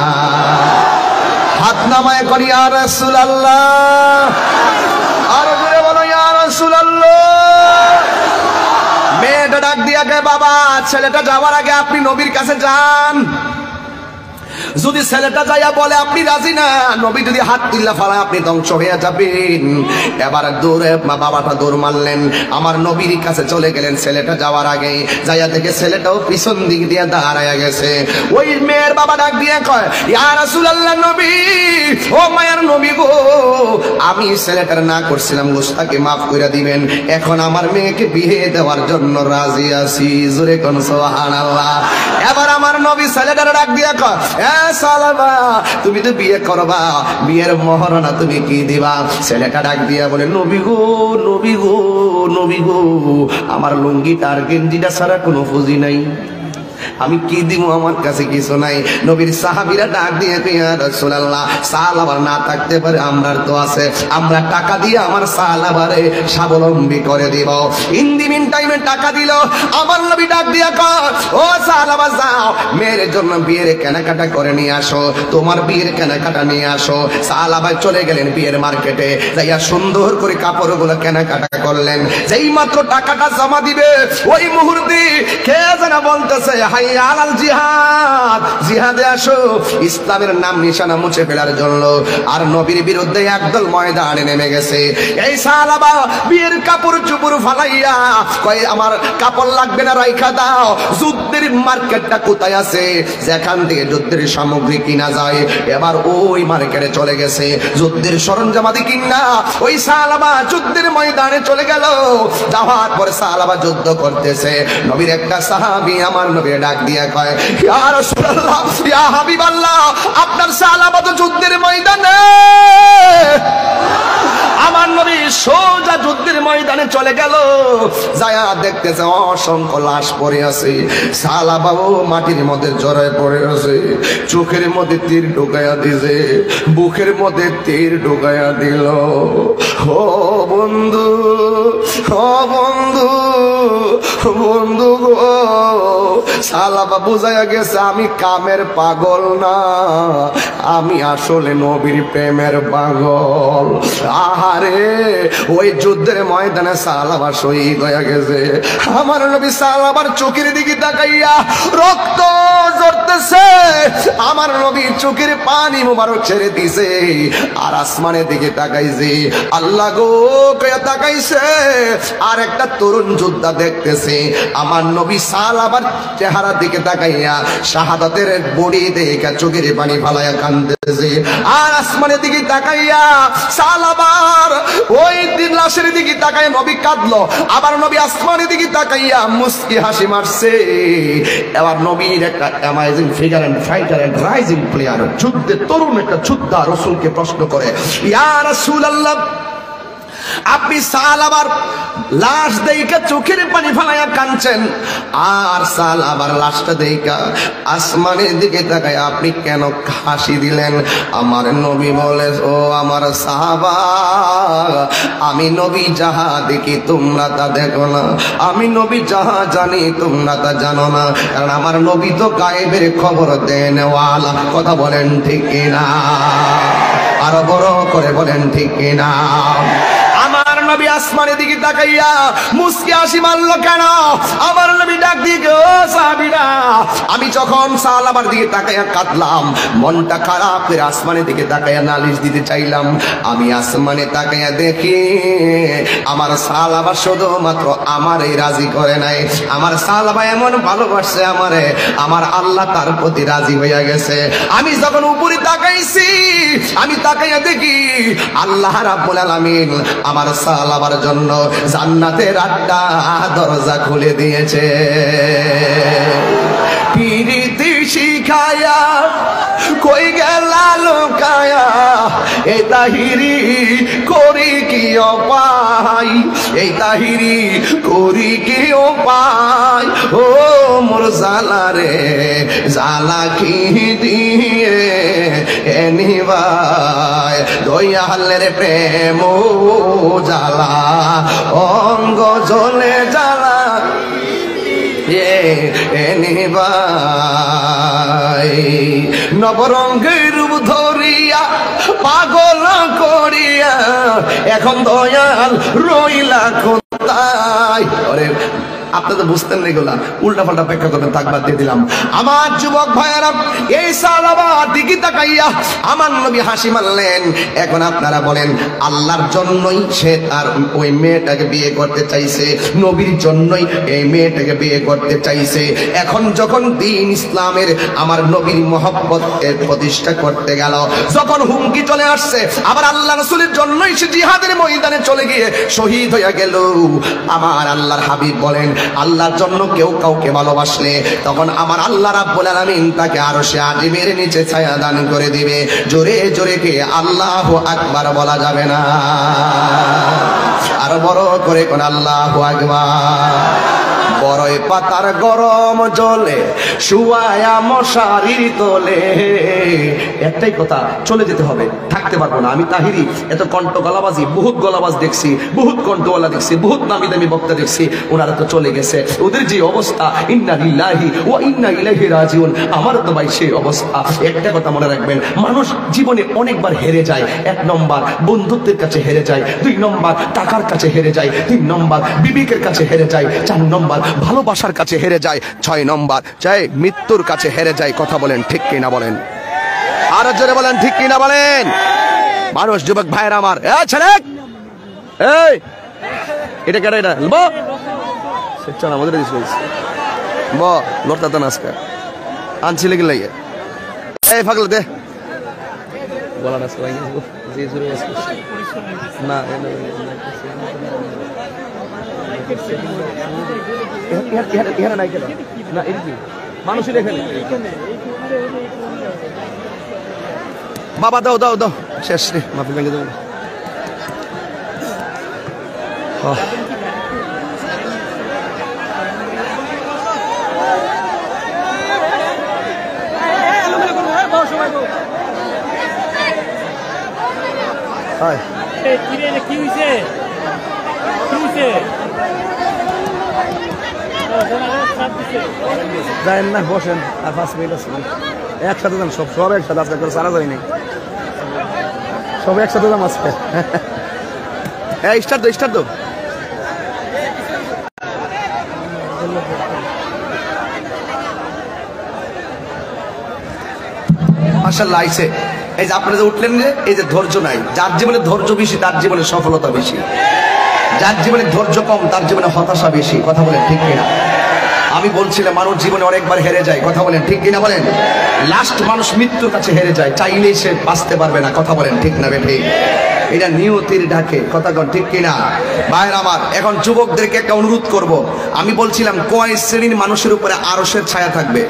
হাত নামায় করি ইয়া রাসূলুল্লাহ, আর জোরে বলো ইয়া রাসূলুল্লাহ। মেয়েটা ডাক দিয়া কে, বাবা ছেলেটা যাওয়ার আগে আপনি নবীর কাছে যান। যদি ছেলেটা যাইয়া বলে আপনি রাজি না, নবী যদি হাত তুল্লা ফালায় আপনি ধ্বংস হয়ে যাবেন। এবার দৌড়ে বাবাটা দৌড় মারলেন, আমার নবীর কাছে চলে গেলেন। ছেলেটা যাওয়ার আগে যাইয়া থেকে ছেলেটাও পিছন দিক দিয়ে দাঁড়ায়া গেছে। ওই মেয়ের বাবা ডাক দিয়ে কয়, ইয়া রাসূলুল্লাহ, নবী, ও মায়ের নবী গো, আমি ছেলেটার না করছিলাম, গোস্তাকে মাফ করে দিবেন। এখন আমার মেয়েকে বিয়ে দেওয়ার জন্য রাজি আছি। জোরে কোন সুবহানাল্লাহ। এবার আমার নবী ছেলেটার ডাক দিয়ে কয়, সালামা, তুমি তো বিয়ে করবা, বিয়ের মহারণা তুমি কি দিবা? ছেলেটা ডাক দিয়া বলে, নবী গো, নবী গো, নবী গো, আমার লুঙ্গিটা আর গেঞ্জিটা ছাড়া কোনো পুঁজি নাই, আমি কি দিব? আমার কাছে কিছু নাই। নবীর সাহাবীরা ডাক দিয়ে, ইয়া রাসূলুল্লাহ, সালাবার না থাকতে পারে, আমরার তো আছে, আমরা টাকা দিয়ে আমার সালাবারে স্বাবলম্বী করে দিব। ইন দি মিন টাইমে টাকা দিল। আমার নবী ডাক দিয়া কয়, ও সালাবা, যাও মেয়ের জন্য বিয়ের কেনাকাটা করে নিয়ে আসো, তোমার বিয়ের কেনাকাটা নিয়ে আসো। সালাবা চলে গেলেন বিয়ের মার্কেটে, যাইয়া সুন্দর করে কাপড়গুলো কেনাকাটা করলেন। যেই মাত্র টাকাটা জমা দিবে, ওই মুহূর্তে কে যেন বলতেছে, হাইয়া আলাল জিহাদ, জিহাদে আসো, ইসলামের নাম নিশানা মুছে ফেলার জন্য। আর নবীর বিরুদ্ধে একদল ময়দানে নেমে গেছে। এই সাহাবা বিয়ের কাপড় চুপড় ফালাইয়া কয়, আমার কাপড় লাগবে না, রাইখা দাও। যুদ্ধের মার্কেটটা কোথায় আছে, যেখান থেকে যুদ্ধের সামগ্রী কিনা যায়, এবার ওই মার্কেটে চলে গেছে। যুদ্ধের সরঞ্জামাদি কিনা ওই সাহাবা যুদ্ধের ময়দানে চলে গেল। যাওয়ার পরে সাহাবা যুদ্ধ করতেছে। নবীর একটা সাহাবী আমার নবীর ডাক দিয়া কয়, ইয়া রাসূলুল্লাহ, ইয়া হাবিবাল্লাহ, আপনার সাহাবা তো যুদ্ধের ময়দানে, আমার নবী সোজা যুদ্ধের ময়দানে চলে গেল, যায়া দেখতেছে অসংখ্য লাশ পড়ে আছে। সালাবাও মাটির মধ্যে জড়ায় পড়ে আছে, চোখের মধ্যে তীর ঢুকাইয়া দিছে, বুকের মধ্যে তীর ঢুকাইয়া দিল। ও বন্ধু, ও বন্ধু, বন্ধু গো, সালাবা বুঝাইয়া গেছে আমি কামের পাগল না, আমি আসলে নবীর প্রেমের পাগল। আহারে ওই যুদ্ধের ময়দানে সালাবা শহীদ হয়ে গেছে। আমার নবী সালাবার চোখের দিকে তাকাইয়া রক্ত ঝরতেছে, আমার নবী চোখের পানি মুবারক ছেড়ে দিছে, আর আসমানের দিকে তাকাইছে। আল্লাহ গো কয়া তাকাইছে, আর একটা তরুণ যোদ্ধা দেখতেছে আমার নবী সালাবার চেহারা দিকে তাকাইয়া শাহাদাতের বডি দেখে চোখের পানি ফালাইয়া কাঁদতেছে। আর আসমানের দিকে তাকাইয়া সালাবার ওই দিন লাশের দিকে তাকাইয়া নবী কাঁদলো। আবার নবী আসমানের দিকে তাকাইয়া মুস্কি হাসি মারছে। এবার নবীর একটা amazing figure and fighter and rising player, যুদ্ধে তরুণ একটা যোদ্ধা রাসূলকে প্রশ্ন করে, ইয়া রাসূলুল্লাহ, আপনি সালাবার লাশ দেইকা চোখের পানি ফালাইয়া কাঁদছেন, আর সালাবার লাশটা দেইকা আসমানের দিকে তাকায় আপনি কেন হাসি দিলেন? আমার নবী বলে, ও আমার সাহাবা, আমি নবী যাহা দেখি তোমরা তা দেখো না, আমি নবী যাহা জানি তোমরা তা জানো না, কারণ আমার নবী তো গায়েবের খবর দেন ওয়ালা। কথা বলেন ঠিক কিনা? আরো বড় করে বলেন ঠিক কিনা? আমার নবী আসমানের দিকে তাকাইয়া মুস্কি হাসি মারলো কেন? আমার নবী ডাক দিয়ে, ও সাহাবীরা, আমি যখন সালাবার দিকে তাকাইয়া কাঁদলাম, মনটা খারাপ করে আসমানের দিকে তাকাইয়া নালিশ দিতে চাইলাম, আমি আসমানে তাকাইয়া দেখি আমার সালাবা শুধুমাত্র আমারই রাজি করে নাই, আমার সালাবা এমন ভালোবাসছে আমারে, আমার আল্লাহ তার প্রতি রাজি হইয়া গেছে। আমি যখন উপরে তাকাইছি, আমি তাকাইয়া দেখি আল্লাহ রাব্বুল আলামিন আমার সালাবার জন্য জান্নাতের 8টা দরজা খুলে দিয়েছে। পিরিতি শিখায়া কই গেলা লোকায়া, এই তাহিরি করি কি উপায়, এই তাহিরি করি কি উপায়, ও মোর জালা রে জালা কি দিয়ে এনিবাই, দয়ালের প্রেম জালা অঙ্গ জ্বলে জ্বালা এনিবাই, নবরঙ্গের রূপ ধরিয়া পাগল করিয়া এখন দয়াল রইলা কোথায়? ওরে আপনারা বুঝতেন না এগুলা, উল্টা পাল্টা ব্যাখ্যা করবেন, তাকবার দিয়ে দিলাম। আমার যুবক ভাইয়েরা, এই সালাবার দিকে তাকাইয়া আমার নবী হাসি মারলেন। এখন আপনারা বলেন, আল্লাহর জন্যই সে তার ওই মেয়েটাকে বিয়ে করতে চাইছে, নবীর জন্যই এই মেয়েটাকে বিয়ে করতে চাইছে। এখন যখন দ্বীন ইসলামের আমার নবীর মহব্বতের প্রতিষ্ঠা করতে গেল, যখন হুমকি চলে আসছে, আবার আল্লাহ রাসূলের জন্যই সে জিহাদের ময়দানে চলে গিয়ে শহীদ হয়ে গেল। আমার আল্লাহর হাবিব বলেন, আল্লাহর জন্য কেউ কাউকে ভালোবাসলে তখন আমার আল্লাহ রাব্বুল আলামিন তাকে আরশে আজিমের নিচে ছায়া দান করে দিবে। জোরে জোরে কে আল্লাহু আকবার বলা যাবে না? আর বড় করে কোন আল্লাহু আকবার। বড়ই পাতার গরম জলে শুয়ায়া মশারির তোলে, একটাই কথা, চলে যেতে হবে, থাকতে পারবো না। আমি তাহিরি এত কণ্ঠ গলাবাজি, বহুত গলাবাজ দেখছি, বহুত কণ্ঠওয়ালা দেখছি, বহুত নামি দামি বক্তা দেখছি, ওনারা তো চলে গেছে। ওদের যে অবস্থা, ইন্না লিল্লাহি ওয়া ইন্না ইলাইহি রাজিউন, আমার তো ভাই সেই অবস্থা। একটা কথা মনে রাখবেন, মানুষ জীবনে অনেকবার হেরে যায়। 1 নম্বর বন্ধুত্বের কাছে হেরে যায়, 2 নম্বর টাকার কাছে হেরে যায়, 3 নম্বর বিবেকের কাছে হেরে যায়, 4 নম্বর ভালোবাসার কাছে হেরে যায়, 6 নম্বর চাই মৃত্যুর কাছে হেরে যায়। কথা বলেন ঠিক কিনা বলেন? আরো জোরে বলেন ঠিক কিনা বলেন? মানুষ, যুবক ভাইরা আমার, ছেলে এই এটা কেটে এটা বো চল আমাদের ব লড়তা তো নাচকা আনছিলে কি লাগে, এই ফাগলে দে বলা নাচ না না এদিকে মানুষই এখানে। বাবা দাও দাও দাও, শেষ রে, মাফি ভেঙে দেবো। যায়েন না, বসেন আর 5 মিনিট আছে একসাথে যান, সব একসাথে আজকে করে সারা যায়নি, সব একসাথে যাম আজকে। হ্যাঁ স্টার্ট দো মাশাআল্লাহ আইছে। এই যে আপনারা যে উঠলেন যে এই যে ধৈর্য নাই, যার জীবনে ধৈর্য বেশি তার জীবনে সফলতা বেশি, যার জীবনে ধৈর্য কম তার জীবনে হতাশা বেশি। কথা বলেন ঠিক কিনা? আমি বলছিলাম মানুষ জীবনে অনেকবার হেরে যায়। কথা বলেন ঠিক কিনা? বলেন লাস্ট মানুষ মৃত্যুর কাছে হেরে যায়, চাইলেই সে বাঁচতে পারবে না। কথা বলেন ঠিক না বেঠিক? এটা নিয়তির ডাকে। কথা বলেন ঠিক কিনা? ভাইয়ের আমার, এখন যুবকদেরকে একটা অনুরোধ করব। আমি বলছিলাম কয় শ্রেণীর মানুষের উপরে আরশের ছায়া থাকবে?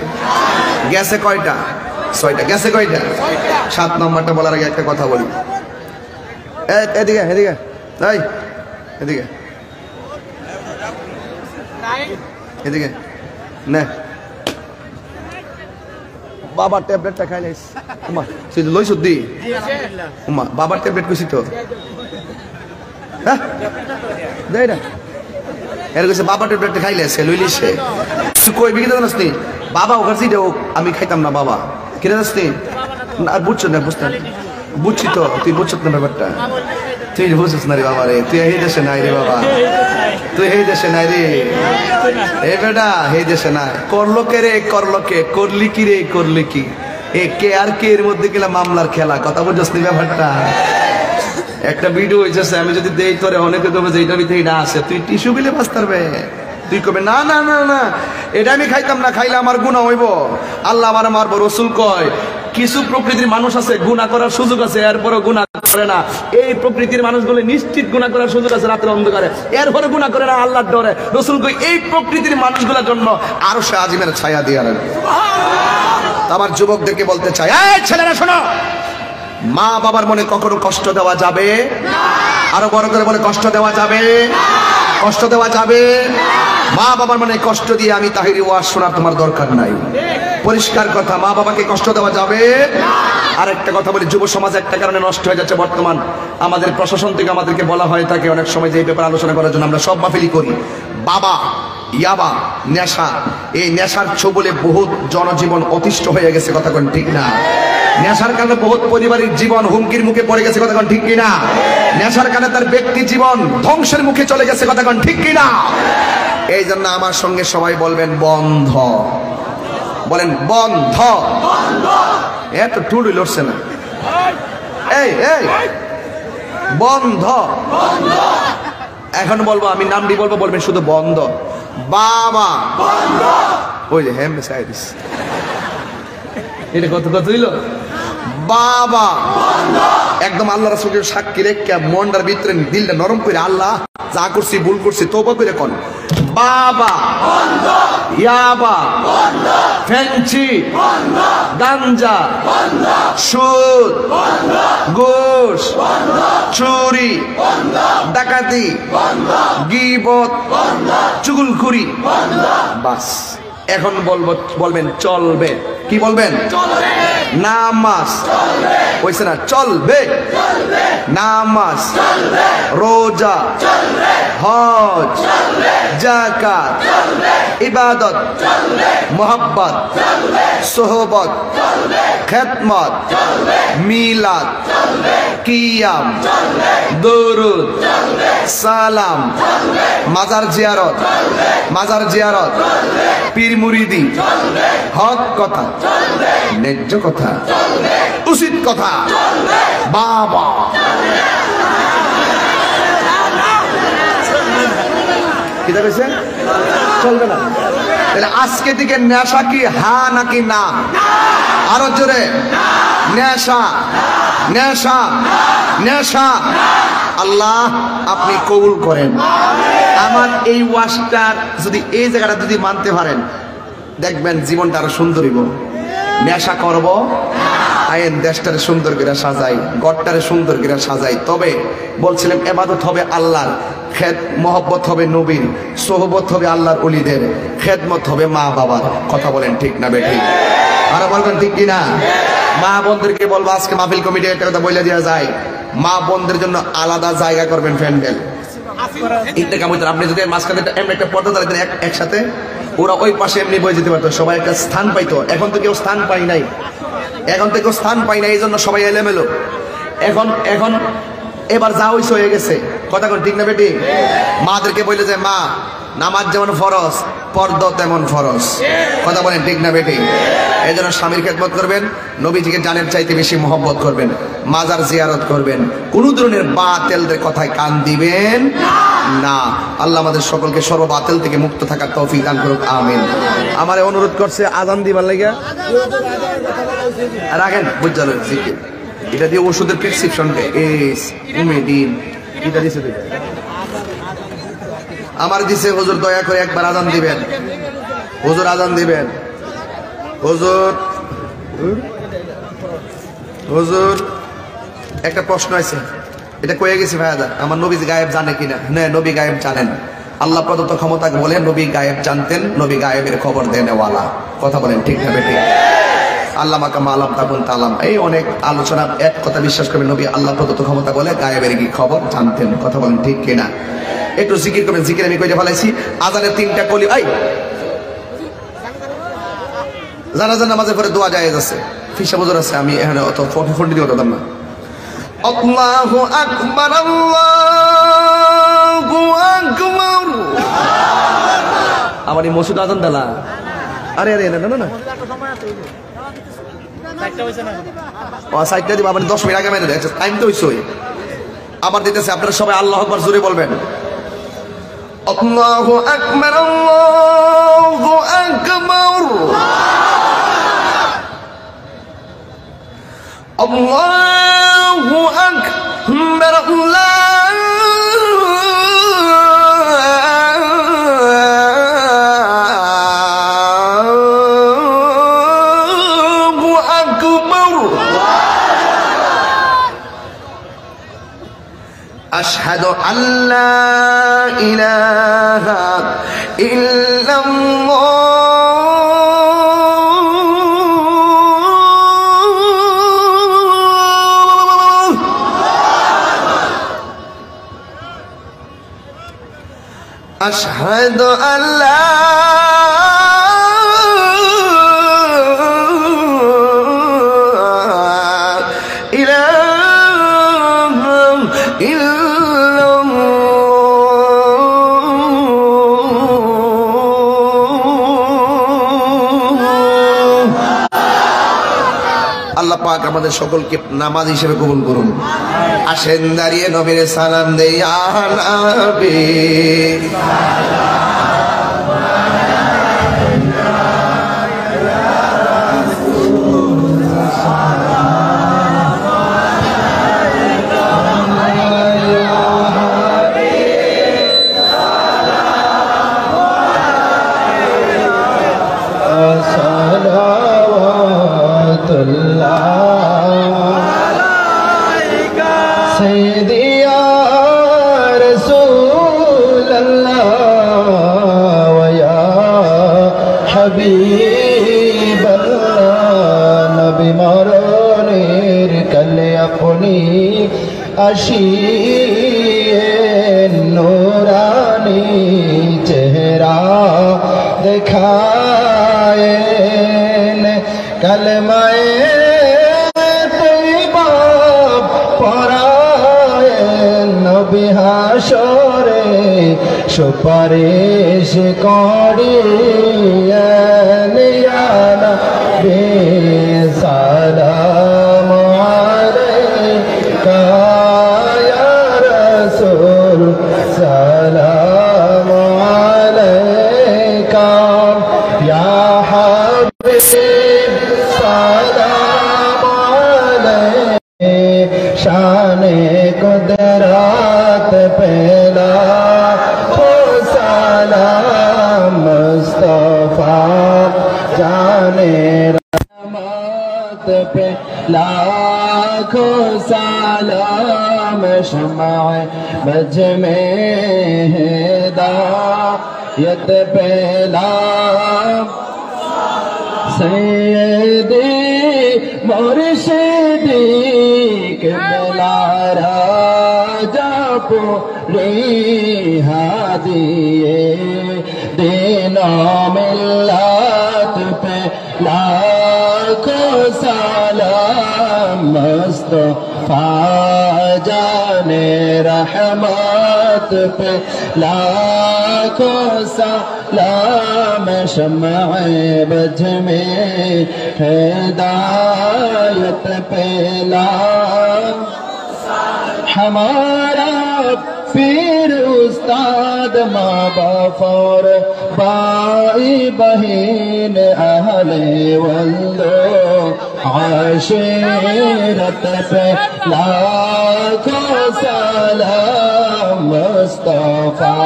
গেছে কয়টা? 6টা। গেছে কয়টা? 7 নম্বরটা বলার আগে একটা কথা বলি। এদিকে এদিকে এই এদিকে এদিকে নে বাবার ট্যাবলেটটা খাই লাইস। উমা তুই লইছ দি? উমা বাবার ট্যাবলেট কইছি তো। হ্যাঁ দেই না এর কইছে বাবার ট্যাবলেটটা খাই লাইছে লইলিছে। তুই কই বিকে জানাস নি? বাবা ওখানে দিও আমি খাইতাম না। বাবা কিনে যাস নি? আর বুঝছো না? বুঝছি তো, তুই বুঝছ না ব্যাপারটা। তুই বুঝছিস না রে বাবা রে, তুই এই দেশে নাই রে বাবা, তুই এই দেশে নাই রে। এ বেটা এই দেশে নাই। করলো কে রে? করলো কে? করলি কি রে? করলি কি? এ কে আর কে এর মধ্যে গেলা মামলার খেলা। কথা বুঝছিস না ব্যাপারটা? একটা ভিডিও হয়েছে, আমি যদি দেই তোরে অনেকে কবে যে এটা ভিতরে না আছে, তুই টিস্যু গেলে বাঁচতে পারবে। তুই কবে না না না না এটা আমি খাইতাম না, খাইলে আমার গুনাহ হইব, আল্লাহ আমার মারবো। রসুল কয় কিছু প্রকৃতির মানুষ আছে গুনাহ করার সুযোগ আছে, এরপরও গুনাহ করে না। এই প্রকৃতির মানুষগুলো নিশ্চিত গুনাহ করার সুযোগ আছে রাতের অন্ধকারে, এরপরে গুনাহ করে না আল্লাহর ডরে। রসুল কয় এই প্রকৃতির মানুষগুলোর জন্য আরশে আজিমের ছায়া দিয়ে রাখবে। আমার যুবকদেরকে বলতে চাই, এই ছেলেরা শোনো, মা বাবার মনে কখনো কষ্ট দেওয়া যাবে না। আরো বড় করে বলে কষ্ট দেওয়া যাবে না, কষ্ট দেওয়া যাবে না। মা বাবার মনে কষ্ট দিয়ে আমি তাহিরি ওয়াজ শোনার তোমার দরকার নাই। পরিষ্কার কথা, মা বাবাকে কষ্ট দেওয়া যাবে না। আর একটা কথা বলি, যুব সমাজ একটা কারণে নষ্ট হয়ে যাচ্ছে বর্তমান। আমাদের প্রশাসন থেকে আমাদেরকে বলা হয় থাকে অনেক সময় যে এই ব্যাপারে আলোচনা করার জন্য, আমরা সব মাহফিলই করি। বাবা ইয়াবা নেশা, এই নেশার ছোবলে বহুত জনজীবন অতিষ্ঠ হয়ে গেছে। কথা কোন ঠিক না? নেশার কারণে বহুত পারিবারিক জীবন হুমকির মুখে পড়ে গেছে। কথা কোন ঠিক কিনা? নেশার কারণে তার ব্যক্তি জীবন ধ্বংসের মুখে চলে গেছে। কথা কোন ঠিক কিনা? এই জন্য আমার সঙ্গে সবাই বলবেন বন্ধ। বলেন বন্ধ। এত টুডি লড়ছে না। এই এই বন্ধ। এখন বলবো, আমি নামটি বলবো, বলবেন শুধু বন্ধ। বাবা ওই যে হ্যাঁ সাইদিস এটা কত কথা হইল। বাবা একদম আল্লাহ রাসূলের সাক্ষী রেখে মনটার ভিতরে দিলটা নরম করে, আল্লাহ যা করছি ভুল করছি তওবা করে কোন। বাবা ইয়াবা ফেঞ্চি গাঞ্জা সুদ ঘুষ চুরি ডাকাতি গীবত চুগলখড়ি। বাস এখন বলবেন চলবে। কি বলবেন? নামাজ হইছে না? চলবে নামাজ, রোজা, হজ, যাকাত, ইবাদত, মোহাব্বত, সোহবত, খেদমত, মিলাদ, কিয়াম, দরুদ, সালাম, মাজার জিয়ারত, পীর মুরিদি, হক কথা, ন্যায্য কথা, উচিত কথা। বাবা কি দেখেছে? চলবে না। তাহলে আজকে দিকে নেশা কি হা নাকি না? আরো জোরে, নেশা নেশা নেশা। আল্লাহ আপনি কবুল করেন। আমার এই ওয়াজটার যদি এই জায়গাটা যদি মানতে পারেন, দেখবেন জীবনটা আরো সুন্দর হইব। নেশা করব আইন দেশটারে সুন্দর করে সাজাই, গড়টারে সুন্দর করে সাজাই। তবে বলছিলাম ইবাদত হবে আল্লাহর, খেদ মহব্বত হবে নবীর, সোহবত হবে আল্লাহর ওলিদের, খেদমত হবে মা বাবার। কথা বলেন ঠিক না বেঠিক? আর বলবেন ঠিক কিনা? মা বোনদেরকে বলবো আজকে মাহফিল কমিটি একটা কথা বলে দেওয়া যায়, মা বোনদের জন্য আলাদা জায়গা করবেন প্যান্ডেল। আপনি যদি মাঝখানে এমনি একটা পর্দা দাঁড়াতেন একসাথে, ওরা ওই পাশে এমনি বয়ে যেতে পারতো, সবাই একটা স্থান পাইতো। এখন তো কেউ স্থান পাই নাই, এখন তো কেউ স্থান পাই নাই, এই জন্য সবাই এলোমেলো। এখন এবার যা হইছে হয়ে গেছে। কথা কোন ঠিক না বেটি? মাদেরকে বললে যে মা, নামাজ যেমন ফরজ, পর্দা তেমন ফরজ। কথা বলেন ঠিক না বেটি? এই জন্য স্বামীর খেদমত করবেন, নবীজিকে জানের চাইতে বেশি মহব্বত করবেন, মাজার জিয়ারত করবেন, কোন ধরনের বাতিলদের কথায় কান দিবেন না। আল্লাহ আমাদের সকলকে সর্ব বাতিল থেকে মুক্ত থাকার তৌফিক দান করুক, আমিন। আমারে অনুরোধ করছে আজান দিবার লাগা, রাখেন বুঝালো জিকির। এটা দিয়ে ওষুধের প্রেসক্রিপশন এটা দিছে, আমার দিছে। হুজুর দয়া করে একবার আজান দিবেন, হুজুর আজান দিবেন। হুজুর হুজুর একটা প্রশ্ন আছে, এটা কয়ে গেছি ভাইয়া, আমার নবী গায়েব জানে কিনা? হ্যাঁ, নবী গায়েব জানেন। আল্লাহ প্রদত্ত ক্ষমতা বলে নবী গায়েব জানতেন, নবী গায়েবের খবর দেনেওয়ালা। কথা বলেন ঠিক না বেঠিক? আল্লাহ মাকা মালাম তাকুন তালাম, এই অনেক আলোচনা। এক কথা বিশ্বাস করবেন, নবী আল্লাহ প্রদত্ত ক্ষমতা বলে গায়েবের কি খবর জানতেন। কথা বলেন ঠিক কিনা? একটু জিকির করবেন। জিকির আমি কইতে ফেলাইছি, আজানের 3টা কলি। জানাজার নামাজের পরে দোয়া জায়েজ আছে, ফিসা বুজুর আছে, আমি এখানে অত ফন্ডি দিয়ে দিতাম না। আল্লাহু আকবার, আল্লাহু আকবার। আমার এই মসজিদ আজান দালা। আরে আরে না না না, সাইডটা দিব। আবার 10 মিনিট আগে মেরে দেয়, টাইম তো হইছই। আবার দিতেছে, আপনারা সবাই আল্লাহু আকবার জোরে বলবেন। আল্লাহু আকবার, আল্লাহু আকবার, আল্লাহু আকবার, আল্লাহু আকবার। আশহাদু আল্লা ইলাহা ইল্লাল্লাহ, আশহাদু আল্লা ইলাহা ইল্লাল্লাহ। আল্লাহ পাক আমাদের সকলকে নামাজ হিসেবে কবুল করুন। আসেন দাঁড়িয়ে নবীর সালাম দেই, ইয়া নবী নবী মরণের কালে আপনি আসিয়ে নূরানি চেহারা দেখায়েন, কালেমায়ে তৈবা পড়ায়েন, নবী হাসরে সুপারিশ করিয়েন। ইয়া নবী সালাম আলাইকা, ইয়া রাসূল সালাম আলাইকা, ইয়া হাবিব সালাম আলাইকা। শানে কুদরত পেলা মুস্তফা জানে রহমত पे लाखों सलाम शमाए बज में हिदायत पे लाम सैयदी मुर्शिदी क़िबला राजा पूरी हादिए दीनो मिल्लत पे लाखों सलाम मुस्तफा जाने रहमत पे लाखों सलाम शम्अए बज में हिदायत पे लाम हमारा पीर उस्ताद माँ बाप और भाई बहन अहले वल्दो आशिरत पे लाखों सलाम मुस्तफा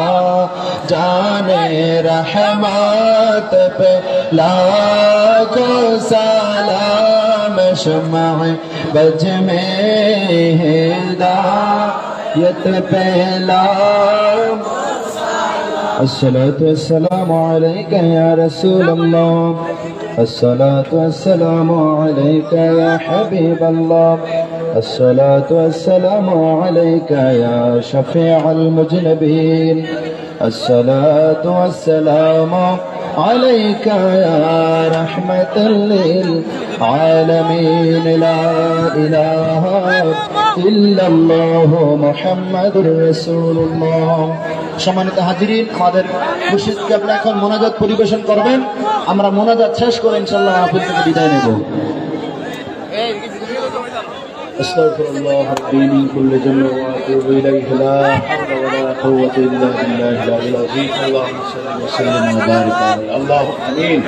जाने रहमत पे लाखों सलाम शम्अए बज में हिदायत पे लाम अस्सलातु वस्सलामु अलैका या रसूल अल्लाह अस्सलातु वस्सलामु अलैका या हबीब अल्लाह अस्सलातु वस्सलामु अलैका या शफीअल मुज़निबीन अस्सलातु वस्सलामु अलैका या रहमतल लिल आलमीन ला इलाहा इल्लल्लाहु मुहम्मदुर রাসূলুল্লাহ। সম্মানিত হাজিরিন, আমাদের মুর্শিদ কেবলা এখন মোনাজাত পরিবেশন করবেন। আমরা মোনাজাত শেষ করে ইনশাআল্লাহ মাহফিল থেকে বিদায় নেব। আস্তাগফিরুল্লাহ রাব্বি মিন কুল্লি যামবি ওয়া আতুবু ইলাইহি লা হাওলা ওয়া লা কুওয়াতা ইল্লা বিল্লাহিল আলিয়্যিল আযীম। আল্লাহুম্মা সাল্লি ওয়া সাল্লিম ওয়া বারিক আলাইহি। আল্লাহুম্মা আমিন।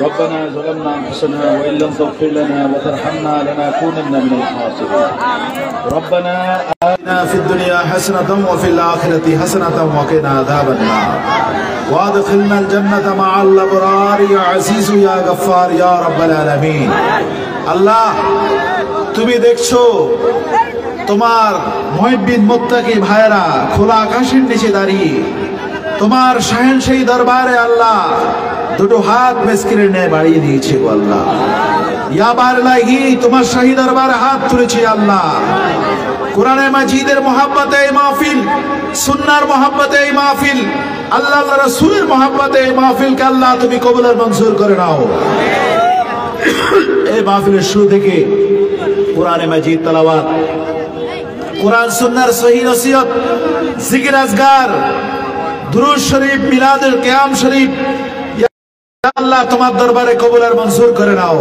ربنا ظلمنا أنفسنا وإن لم تغفر لنا وترحمنا لنكونن من الخاسرين. ربنا آتنا في الدنيا حسنة وفي الآخرة حسنة وقنا عذاب النار وادخلنا الجنة مع الأبرار يا عزيز يا غفار يا رب العالمين. আল্লাহ, তুমি দেখছো তোমার মুহিব্বিন মুত্তাকি ভাইরা খোলা আকাশের নিচে দাঁড়িয়ে তোমার শাহেনশাহী দরবারে আল্লাহ দুটো হাত মেসকিনের ন্যায় বাড়িয়ে দিয়েছে গো আল্লাহ। ইয়া বারলাহি, তোমার শাহী দরবারে হাত তুলেছি আল্লাহ। কোরআনে মাজিদের মহব্বতে এই মাহফিল, সুন্নাহর মহব্বতে এই মাহফিল, আল্লাহ আল্লাহ রাসূলের মহব্বতে এই মাহফিলকে আল্লাহ তুমি কবুল আর মঞ্জুর করে নাও। এই মাহফিলের শুরু থেকে কোরআনে মাজিদ তেলাওয়াত, কোরআন সুন্নাহর সহিহ নসিহত, জিকির আজগার, দুরূদ শরীফ, মিলাদুল কিয়াম শরীফ আল্লাহ তোমার দরবারে কবুল আর মঞ্জুর করে নাও।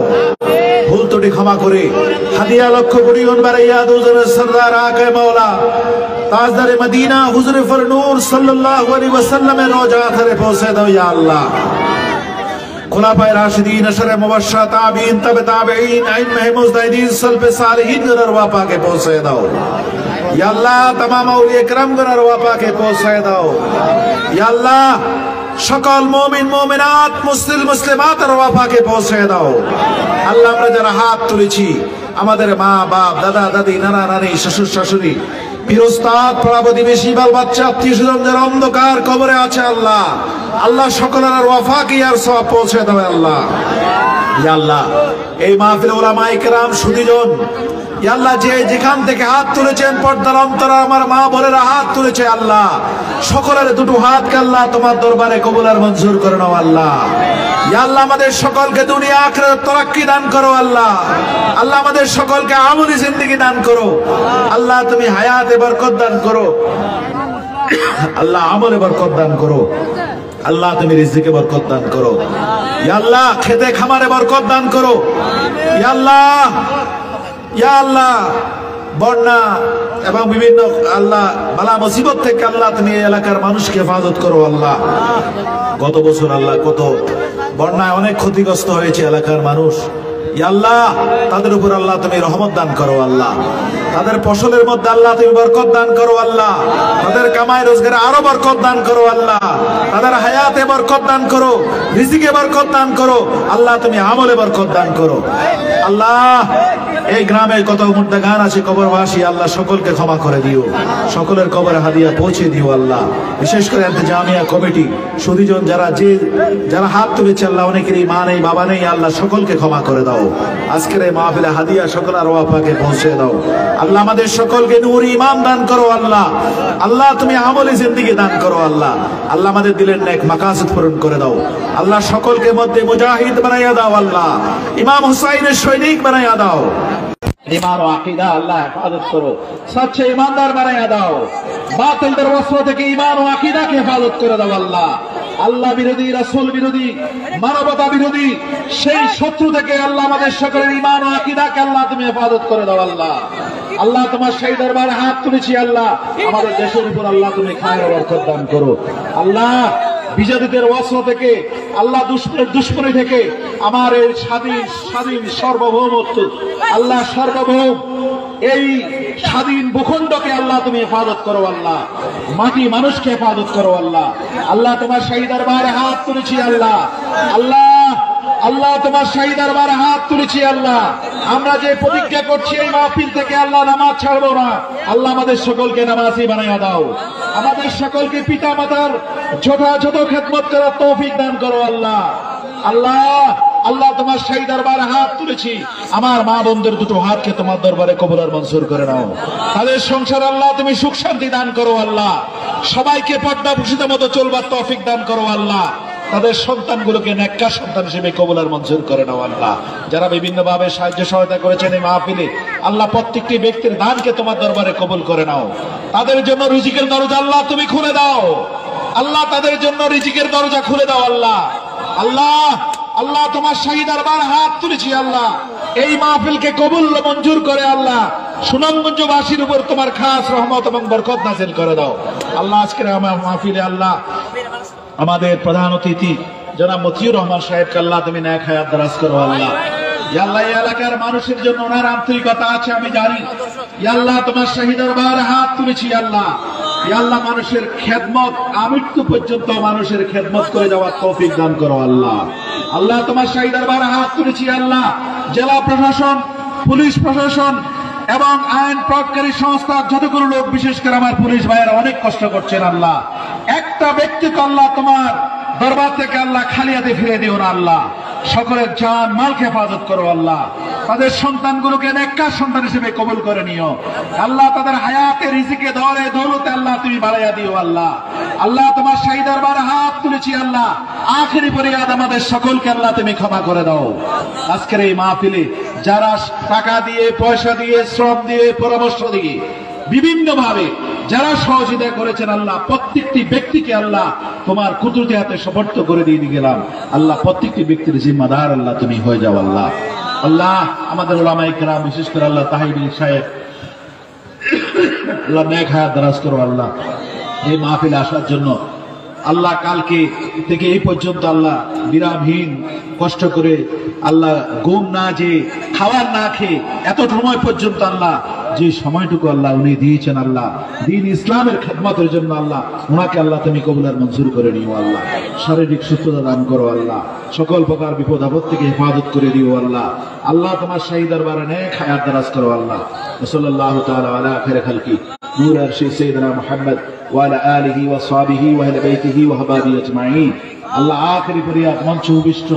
ভুল ত্রুটি ক্ষমা করে হাদিয়া লক্ষ কোটি গুণবারে ইয়াদ হুজুরের সরদার আকা মাওলা তাজদারে মদিনা হুজুরে ফর নূর সাল্লাল্লাহু আলাইহি ওয়াসাল্লামের রওজা আথারে পৌঁছে দাও ইয়া আল্লাহ। খুলাফায়ে রাশিদিন, আশরে মুবাশশিরা, তাবিঈন, তাবে তাবিঈন, আইম্মায়ে মুজতাহিদিন, সালফে সালিহিন এর ওয়া পাকে পৌঁছে দাও ইয়া আল্লাহ। तमाम আউলিয়া کرام এর ওয়া পাকে পৌঁছে দাও ইয়া আল্লাহ। সকল মুমিন মুমিনাত, মুসলিম মুসলিমাতের ওয়া পাকে পৌঁছে দাও আল্লাহ। আমরা যারা হাত তুলেছি, আমাদের মা বাপ, দাদা দাদি, নানা নানি, শ্বশুর শাশুড়ি, পীর উস্তাদ, পাড়া প্রতিবেশী, বাল বাচ্চা, আত্মীয় স্বজন যারা অন্ধকার কবরে আছে আল্লাহ, আল্লাহ সকলের ওয়াফাকে আর সওয়াব পৌঁছে দাও আল্লাহ। ইয়া আল্লাহ, এই মাহফিলে উলামায়ে কেরাম, সুধীজন, ইয়া আল্লাহ যে যেখান থেকে হাত তুলেছেন, পর্দার অন্তরে আমার মা বোনেরা হাত তুলেছে আল্লাহ, সকলের দুটো হাতকে আল্লাহ তোমার দরবারে কবুল আর মঞ্জুর করে নাও আল্লাহ। ইয়া আল্লাহ, আমাদের সকলকে দুনিয়া আখিরাত তারাক্কি দান করো আল্লাহ। আল্লাহ, আমাদের সকলকে আমলি জিন্দেগি দান করো আল্লাহ। তুমি হায়াতে বরকত দান করো আল্লাহ, আমলে বরকত দান করো আল্লাহ। তুমি রিজকে বরকত দান করো ইয়া আল্লাহ। খেতে খামারে বরকত দান করো ইয়া আল্লাহ। ইয়া আল্লাহ, বন্যা এবং বিভিন্ন আল্লাহ বালা মুসিবত থেকে আল্লাহ তুমি এই এলাকার মানুষকে হেফাজত করো আল্লাহ। গত বছর আল্লাহ কত বন্যায় অনেক ক্ষতিগ্রস্ত হয়েছে এলাকার মানুষ। ইয়া আল্লাহ তাদের উপর আল্লাহ তুমি রহমত দান করো আল্লাহ, তাদের ফসলের মধ্যে আল্লাহ তুমি বরকত দান করো আল্লাহ, তাদের কামাই রোজগারে আরো বরকত দান করো আল্লাহ, তাদের হায়াতে বরকত দান করো, রিজিকে বরকত দান করো আল্লাহ, তুমি আমলে বরকত দান করো আল্লাহ। এই গ্রামে কত মুর্দাগান আছে কবরবাসী আল্লাহ, সকলকে ক্ষমা করে দিও, সকলের কবরে হাদিয়া পৌঁছে দিও আল্লাহ। বিশেষ করে জামিয়া কমিটি সুদীজন যারা হাত তুলেছে আল্লাহ, অনেকেরই মা নেই বাবা নেই আল্লাহ, সকলকে ক্ষমা করে দাও। আজকের এই মাহফিলে হাদিয়া সকল আরওয়াহ পাকে পৌঁছে দাও আল্লাহ। আমাদের সকলকে নূর ঈমান দান করো আল্লাহ, আল্লাহ তুমি আমলে জিন্দেগি দান করো আল্লাহ। আল্লাহ আমাদের দিলের নেক মাকাসিদ পূরণ করে দাও আল্লাহ, সকলকে মধ্যে মুজাহিদ বানাইয়া দাও আল্লাহ, ইমাম হুসাইনের সৈনিক বানাইয়া দাও। ईमान और अकीदा अल्लाह हिफाजत करो, सच्चे ईमानदार बनाया दाओ, बातिलদের वस्त्र থেকে ईमान और अकीदा के हिफाजत করে দাও আল্লাহ। আল্লাহ বিরোধী, রাসূল বিরোধী, মানবতা বিরোধী সেই শত্রু থেকে আল্লাহ আমাদের সকলের ঈমান ও আকীদাকে আল্লাহ তুমি হেফাজত করে দাও আল্লাহ। আল্লাহ তোমার সেই দরবারে হাত তুলেছি আল্লাহ, আমাদের দেশের উপর আল্লাহ তুমি খায়ের ও বরকত দান করো আল্লাহ। বিজাতিদের ওয়াসনা থেকে আল্লাহ, দুশ্মনী থেকে আমার এই স্বাধীন সার্বভৌমত্ব আল্লাহ, সার্বভৌম এই স্বাধীন ভূখণ্ডকে আল্লাহ তুমি হেফাজত করো আল্লাহ, মাটি মানুষকে হেফাজত করো আল্লাহ। আল্লাহ তোমার সেই দরবারে হাত তুলেছি আল্লাহ, আল্লাহ তোমার সেই দরবারে হাত তুলেছি আল্লাহ। আমরা যে প্রতিজ্ঞা করছি এই মাহফিল থেকে আল্লাহ নামাজ ছাড়বো না আল্লাহ, আমাদের সকলকে নামাজি বানাইয়া দাও, আমাদের সকলকে পিতা মাতার যথাযথ খেদমত করার তৌফিক দান করো আল্লাহ। আল্লাহ তোমার সেই দরবারে হাত তুলেছি, আমার মা বোনদের দুটো হাতকে তোমার দরবারে কবুল আর মঞ্জুর করে নাও, তাদের সংসার আল্লাহ তুমি সুখ শান্তি দান করো আল্লাহ, সবাইকে পর্দা ভূষিত মতো চলবার তৌফিক দান করো আল্লাহ, তাদের সন্তানগুলোকে নেককার সন্তান হিসেবে কবুল আর মঞ্জুর করে নাও আল্লাহ। যারা বিভিন্ন ভাবে সাহায্য সহায়তা করেছেন এই মাহফিলে আল্লাহ, প্রত্যেকটি ব্যক্তির দানকে তোমার দরবারে কবুল করে নাও, তাদের জন্য রিজিকের দরজা আল্লাহ তুমি খুলে দাও আল্লাহ, তাদের জন্য রিজিকের দরজা খুলে দাও আল্লাহ। আল্লাহ তোমার শাহী দরবারে হাত তুলেছি আল্লাহ, এই মাহফিলকে কবুল মঞ্জুর করে আল্লাহ, সুনামগঞ্জবাসীর উপর তোমার খাস রহমত এবং বরকত নাযিল করে দাও আল্লাহ। আজকের আমার মাহফিলে আল্লাহ আমাদের প্রধান অতিথি জনাব মতিউর রহমান সাহেবকে আল্লাহ তুমি নেক হায়াত দারাজ করো আল্লাহ। ইয়া আল্লাহ, এই এলাকার মানুষের জন্য ওনার আন্তরিকতা আছে আমি জানি, ইয়া আল্লাহ তোমার শাহী দরবারে হাত তুলেছি আল্লাহ, ইয়া আল্লাহ মানুষের খেদমত আমৃত্যু পর্যন্ত মানুষের খেদমত করে যাওয়ার তৌফিক দান করো আল্লাহ। আল্লাহ তোমার শাহী দরবারে হাত তুলেছি আল্লাহ, জেলা প্রশাসন, পুলিশ প্রশাসন এবং আইন প্রয়োগকারী সংস্থা যতগুলো লোক, বিশেষ করে আমার পুলিশ ভাইয়েরা অনেক কষ্ট করছেন আল্লাহ, একটা ব্যক্তিকে আল্লাহ তোমার দরবার থেকে আল্লাহ খালি হাতে ফিরে দিও না আল্লাহ, সকলের জান মালকে হেফাজত করো আল্লাহ, তাদের সন্তানগুলোকে নেককার সন্তান হিসেবে কবুল করে নিও আল্লাহ, তাদের হায়াতে রিজিকে ধরে দৌলতে আল্লাহ তুমি বাড়াইয়া দিও আল্লাহ। আল্লাহ তোমার শাহী দরবারে হাত তুলেছি আল্লাহ, আখেরি ফরিয়াদ আমাদের সকলকে আল্লাহ তুমি ক্ষমা করে দাও। আজকের এই মাহফিলে যারা টাকা দিয়ে, পয়সা দিয়ে, শ্রম দিয়ে, পরামর্শ দিয়ে বিভিন্ন ভাবে যারা সহযোগিতা করেছেন আল্লাহ, প্রত্যেকটি ব্যক্তিকে আল্লাহ তোমার কুদরতি হাতে সমর্থ করে দিয়ে গেলাম আল্লাহ, প্রত্যেকটি ব্যক্তির জিম্মাদার আল্লাহ তুমি হয়ে যাও আল্লাহ। আল্লাহ আমাদের উলামায়ে কেরাম, বিশেষ করে আল্লাহ তাহির সাহেব আল্লাহ নেক হায়াত দারাজ করো আল্লাহ। এই মাহফিলে আসার জন্য আল্লাহ কালকে থেকে এই পর্যন্ত আল্লাহ বিরামহীন কষ্ট করে আল্লাহ ঘুম না যে খাবার না খেয়ে এত সময় পর্যন্ত আল্লাহ যে সময়টুকু আল্লাহ উনি দিয়েছেন আল্লাহ দিন ইসলামের খেদমতের জন্য আল্লাহ, ওনাকে আল্লাহ তুমি কবুল আর মঞ্জুর করে নিও আল্লাহ, শারীরিক সুস্থতা দান করো আল্লাহ, সকল প্রকার বিপদ আপদ থেকে হেফাজত করে দিও আল্লাহ। আল্লাহ তোমার শাহী দরবারে নেক হায়াত দারাজ করো আল্লাহ। সাল্লাল্লাহু তাআলা আলা খায়রি খালকি নূর আরশি সাইয়্যিদিনা মুহাম্মদ ওয়া আলা আলিহি ওয়া সাহবিহি ওয়া আহলি বাইতিহি ওয়া হাবাবি আজমাইন। আল্লাহ আখেরি ফরিয়াদ মঞ্চ উপবিষ্ট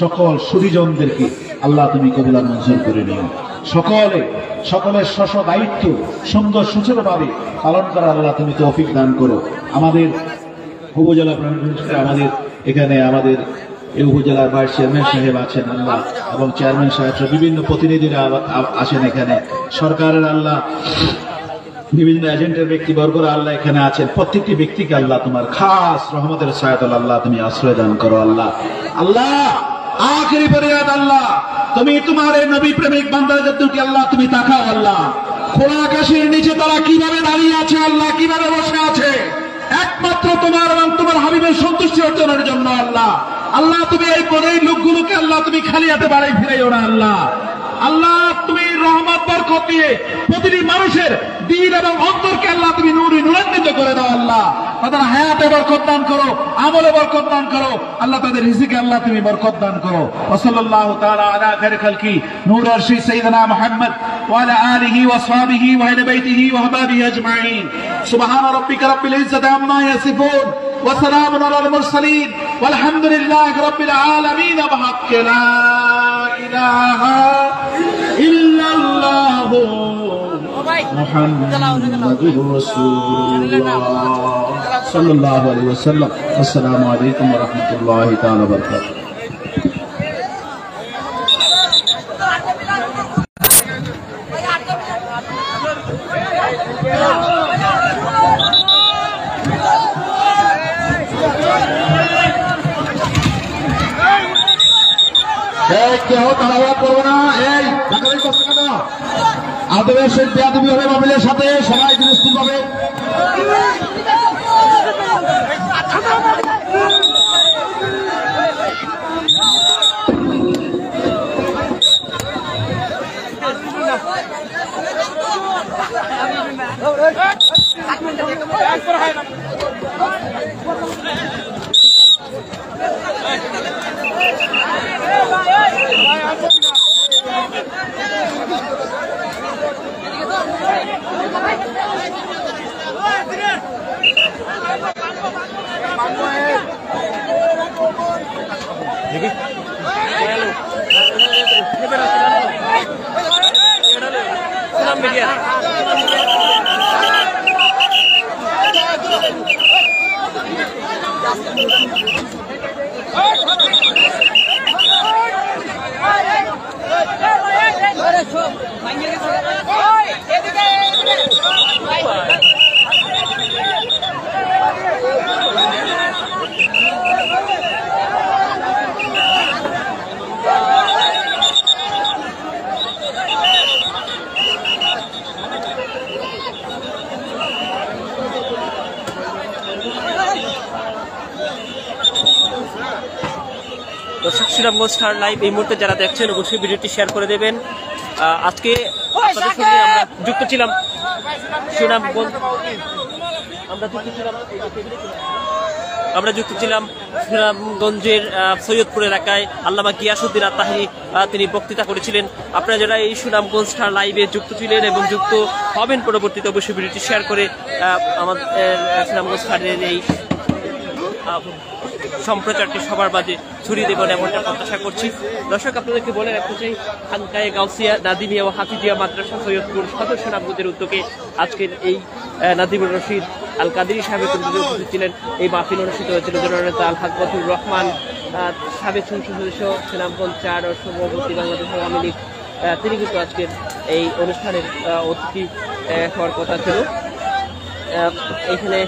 সকল সুদীজনদেরকে আল্লাহ তুমি কবুল আর মঞ্জুর করে নিও, সকলের স্ব দায়িত্ব সুন্দর সুচারুভাবে পালন করার আল্লাহ তুমি তৌফিক দান করো। আমাদের উপজেলা আমাদের এখানে আমাদের এই উপজেলার ভাইস চেয়ারম্যান সাহেব আছেন আল্লাহ, এবং চেয়ারম্যান সাহেব বিভিন্ন প্রতিনিধিরা আছেন এখানে, সরকারের আল্লাহ বিভিন্ন এজেন্টের ব্যক্তিবর্গরা আল্লাহ এখানে আছেন, প্রত্যেকটি ব্যক্তিকে আল্লাহ তোমার খাস রহমতের ছায়াতলে আল্লাহ তুমি আশ্রয় দান করো আল্লাহ। আল্লাহ আখেরি ফরিয়াদ আল্লাহ, তুমি তোমার এই নবী প্রেমিক বান্দাদেরকে আল্লাহ তুমি তাকাও আল্লাহ, খোলা আকাশের নিচে তারা কিভাবে দাঁড়িয়ে আছে আল্লাহ, কিভাবে বসে আছে, একমাত্র তোমার এবং তোমার হাবিবের সন্তুষ্টি অর্জনের জন্য আল্লাহ। আল্লাহ তুমি এই লোকগুলোকে আল্লাহ তুমি খালি হাতে বাড়াই ফিরাইও না আল্লাহ। আল্লাহ তুমি রহমত বরকত দিয়ে প্রতিটি মানুষের দিল এবং অন্তরকে আল্লাহ তুমি নূরান্বিত করে দাও আল্লাহ। তাদের হায়াতে বরকত দান করো, আমলে বরকত দান করো আল্লাহ, তাদের রিজিকে আল্লাহ তুমি বরকত দান করো। ওয়াসাল্লাল্লাহু তাআলা আলা খায়রি খালকি নূর আরশি সাইয়্যিদিনা মুহাম্মদ ওয়া আলা আলিহি ওয়া আসহাবিহি ওয়া আহলি বাইতিহি ওয়া আহবাবিহি আজমাইন। সুবহানা রাব্বিকা রাব্বিল ইজ্জাতি আম্মা ইয়াসিফুন ওয়া সালামুন আলাল মুরসালিন ওয়ালহামদুলিল্লাহি রাব্বিল আলামিন। বিহাক্কি লা ইলাহা ইল্লাল্লাহু মুহাম্মাদুর রাসূলুল্লাহ সাল্লাল্লাহু আলাইহি ওয়াসাল্লাম। আসসালামু আলাইকুম ওয়া রাহমাতুল্লাহি তাআলা ওয়া বারাকাতুহু। কেউ তাড়াহুড়া করবো না, এই ঢাকার কষ্ট কেন আদবের সহিত বেয়াদবি হবে মাহফিলের সাথে, সবাই বিরস্তি পাবে। দর্শক, সুনামগঞ্জ স্টার লাইভ এই মুহূর্তে যারা দেখছেন অবশ্যই ভিডিওটি শেয়ার করে দেবেন। আজকে আপনাদের সঙ্গে আমরা যুক্ত ছিলাম সুনামগঞ্জ, আমরা যুক্ত ছিলাম সুনামগঞ্জের সৈয়দপুর এলাকায় আল্লামা গিয়াসউদ্দিন আত-তাহেরি তিনি বক্তৃতা করেছিলেন। আপনারা যারা এই সুনামগঞ্জ স্টার লাইভে যুক্ত ছিলেন এবং যুক্ত হবেন পরবর্তীতে অবশ্যই ভিডিওটি শেয়ার করে আমাদের সুনামগঞ্জ স্টারের এই সম্প্রচারটি সবার মাঝে ছড়িয়ে দেবেন এমনটা প্রত্যাশা করছি। দর্শক, আপনাদেরকে বলে রাখতে চাই, খানকায়ে গাউসিয়া নাদিমিয়া ও হাফিজিয়া মাদ্রাসা সৈয়দপুর সদর সুনামগঞ্জের উদ্যোগে আজকের এই নাদিমুর রশিদ আল কাদেরী সাহেবের উপস্থিত ছিলেন। এই মাহফিল অনুষ্ঠিত হয়েছিল জননেতা আলহাজ মতিউর রহমান, সাবেক সংসদ সদস্য, সুনামগঞ্জ ৪ ও সভাপতি বাংলাদেশ আওয়ামী লীগ, তিনি কিন্তু আজকের এই অনুষ্ঠানের অতিথি হওয়ার কথা ছিল। এখানে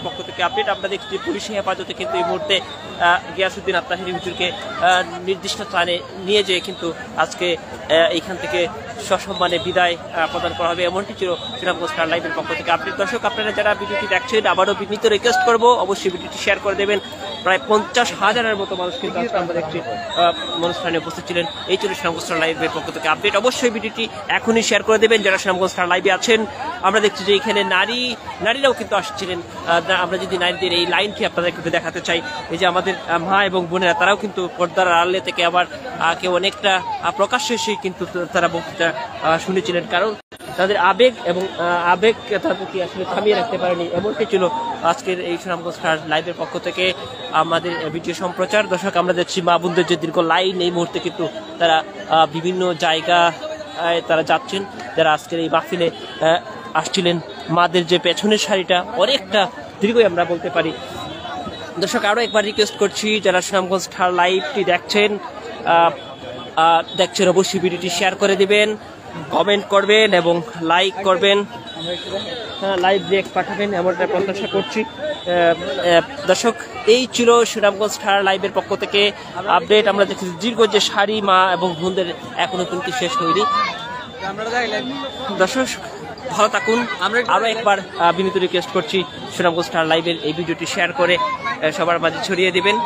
পক্ষ থেকে আপডেট আমরা দেখছি পুলিশি হেফাজতে কিন্তু এই মুহূর্তে গিয়াসউদ্দিন আত-তাহেরি হুজুরকে নির্দিষ্ট স্থানে নিয়ে যেয়ে কিন্তু আজকে এইখান থেকে সসম্মানে বিদায় প্রদান করা হবে, এমনটি ছিল সুনামগঞ্জ স্টার লাইভের পক্ষ থেকে আপডেট। দর্শক, আপনারা যারা ভিডিওটি দেখছেন আবারও বিনীত রিকোয়েস্ট করবো অবশ্যই ভিডিওটি শেয়ার করে দেবেন। প্রায় 50,000-এর মতো মানুষ কিন্তু আজকে আমরা দেখছি অনুষ্ঠানে উপস্থিত ছিলেন। এই ছিল সুনামগঞ্জ স্টার লাইভের পক্ষ থেকে আপডেট। অবশ্যই ভিডিওটি এখনই শেয়ার করে দেবেন যারা সুনামগঞ্জ স্টার লাইভে আছেন। আমরা দেখছি যে এখানে নারীরাও কিন্তু আসছিলেন। আমরা যদি নারীদের এই লাইনটি আপনাদেরকে দেখাতে চাই, এই যে আমাদের মা এবং বোনেরা তারাও কিন্তু পর্দার আড়ালে থেকে আবার কেউ অনেকটা প্রকাশ্যে এসে কিন্তু তারা বক্তৃতা শুনেছিলেন, কারণ তাদের আবেগ এবং আবেগ তাদেরকে আসলে থামিয়ে রাখতে পারেনি, এমনটি ছিল আজকের এই সুনামগঞ্জ স্টার লাইভের পক্ষ থেকে আমাদের ভিডিও সম্প্রচার। দর্শক, আমরা দেখছি মা বোনদের যে দীর্ঘ লাইন, এই মুহূর্তে কিন্তু তারা বিভিন্ন জায়গায় তারা যাচ্ছেন, যারা আজকের এই মাহফিলে আসছিলেন। মাদের যে পেছনের সারিটা অনেকটা দীর্ঘই আমরা বলতে পারি। দর্শক, আরও একবার রিকোয়েস্ট করছি যারা সুনামগঞ্জ স্টার লাইভটি দেখছেন অবশ্যই ভিডিওটি শেয়ার করে দিবেন, কমেন্ট করবেন এবং লাইক করবেন, লাইভ রিঅ্যাক্ট পাঠাবেন, এমনটা প্রত্যাশা করছি। দর্শক, এই ছিল সুনামগঞ্জ স্টার লাইভের পক্ষ থেকে আপডেট। আমরা দেখছি দীর্ঘ যে সারি মা এবং বোনদের এখনো কিন্তু শেষ হয়নি। দর্শক, ভালো থাকুন। আরো একবার বিনীত রিকোয়েস্ট করছি সুনামগঞ্জ স্টার লাইভের এই ভিডিওটি শেয়ার করে সবার মাঝে ছড়িয়ে দিবেন।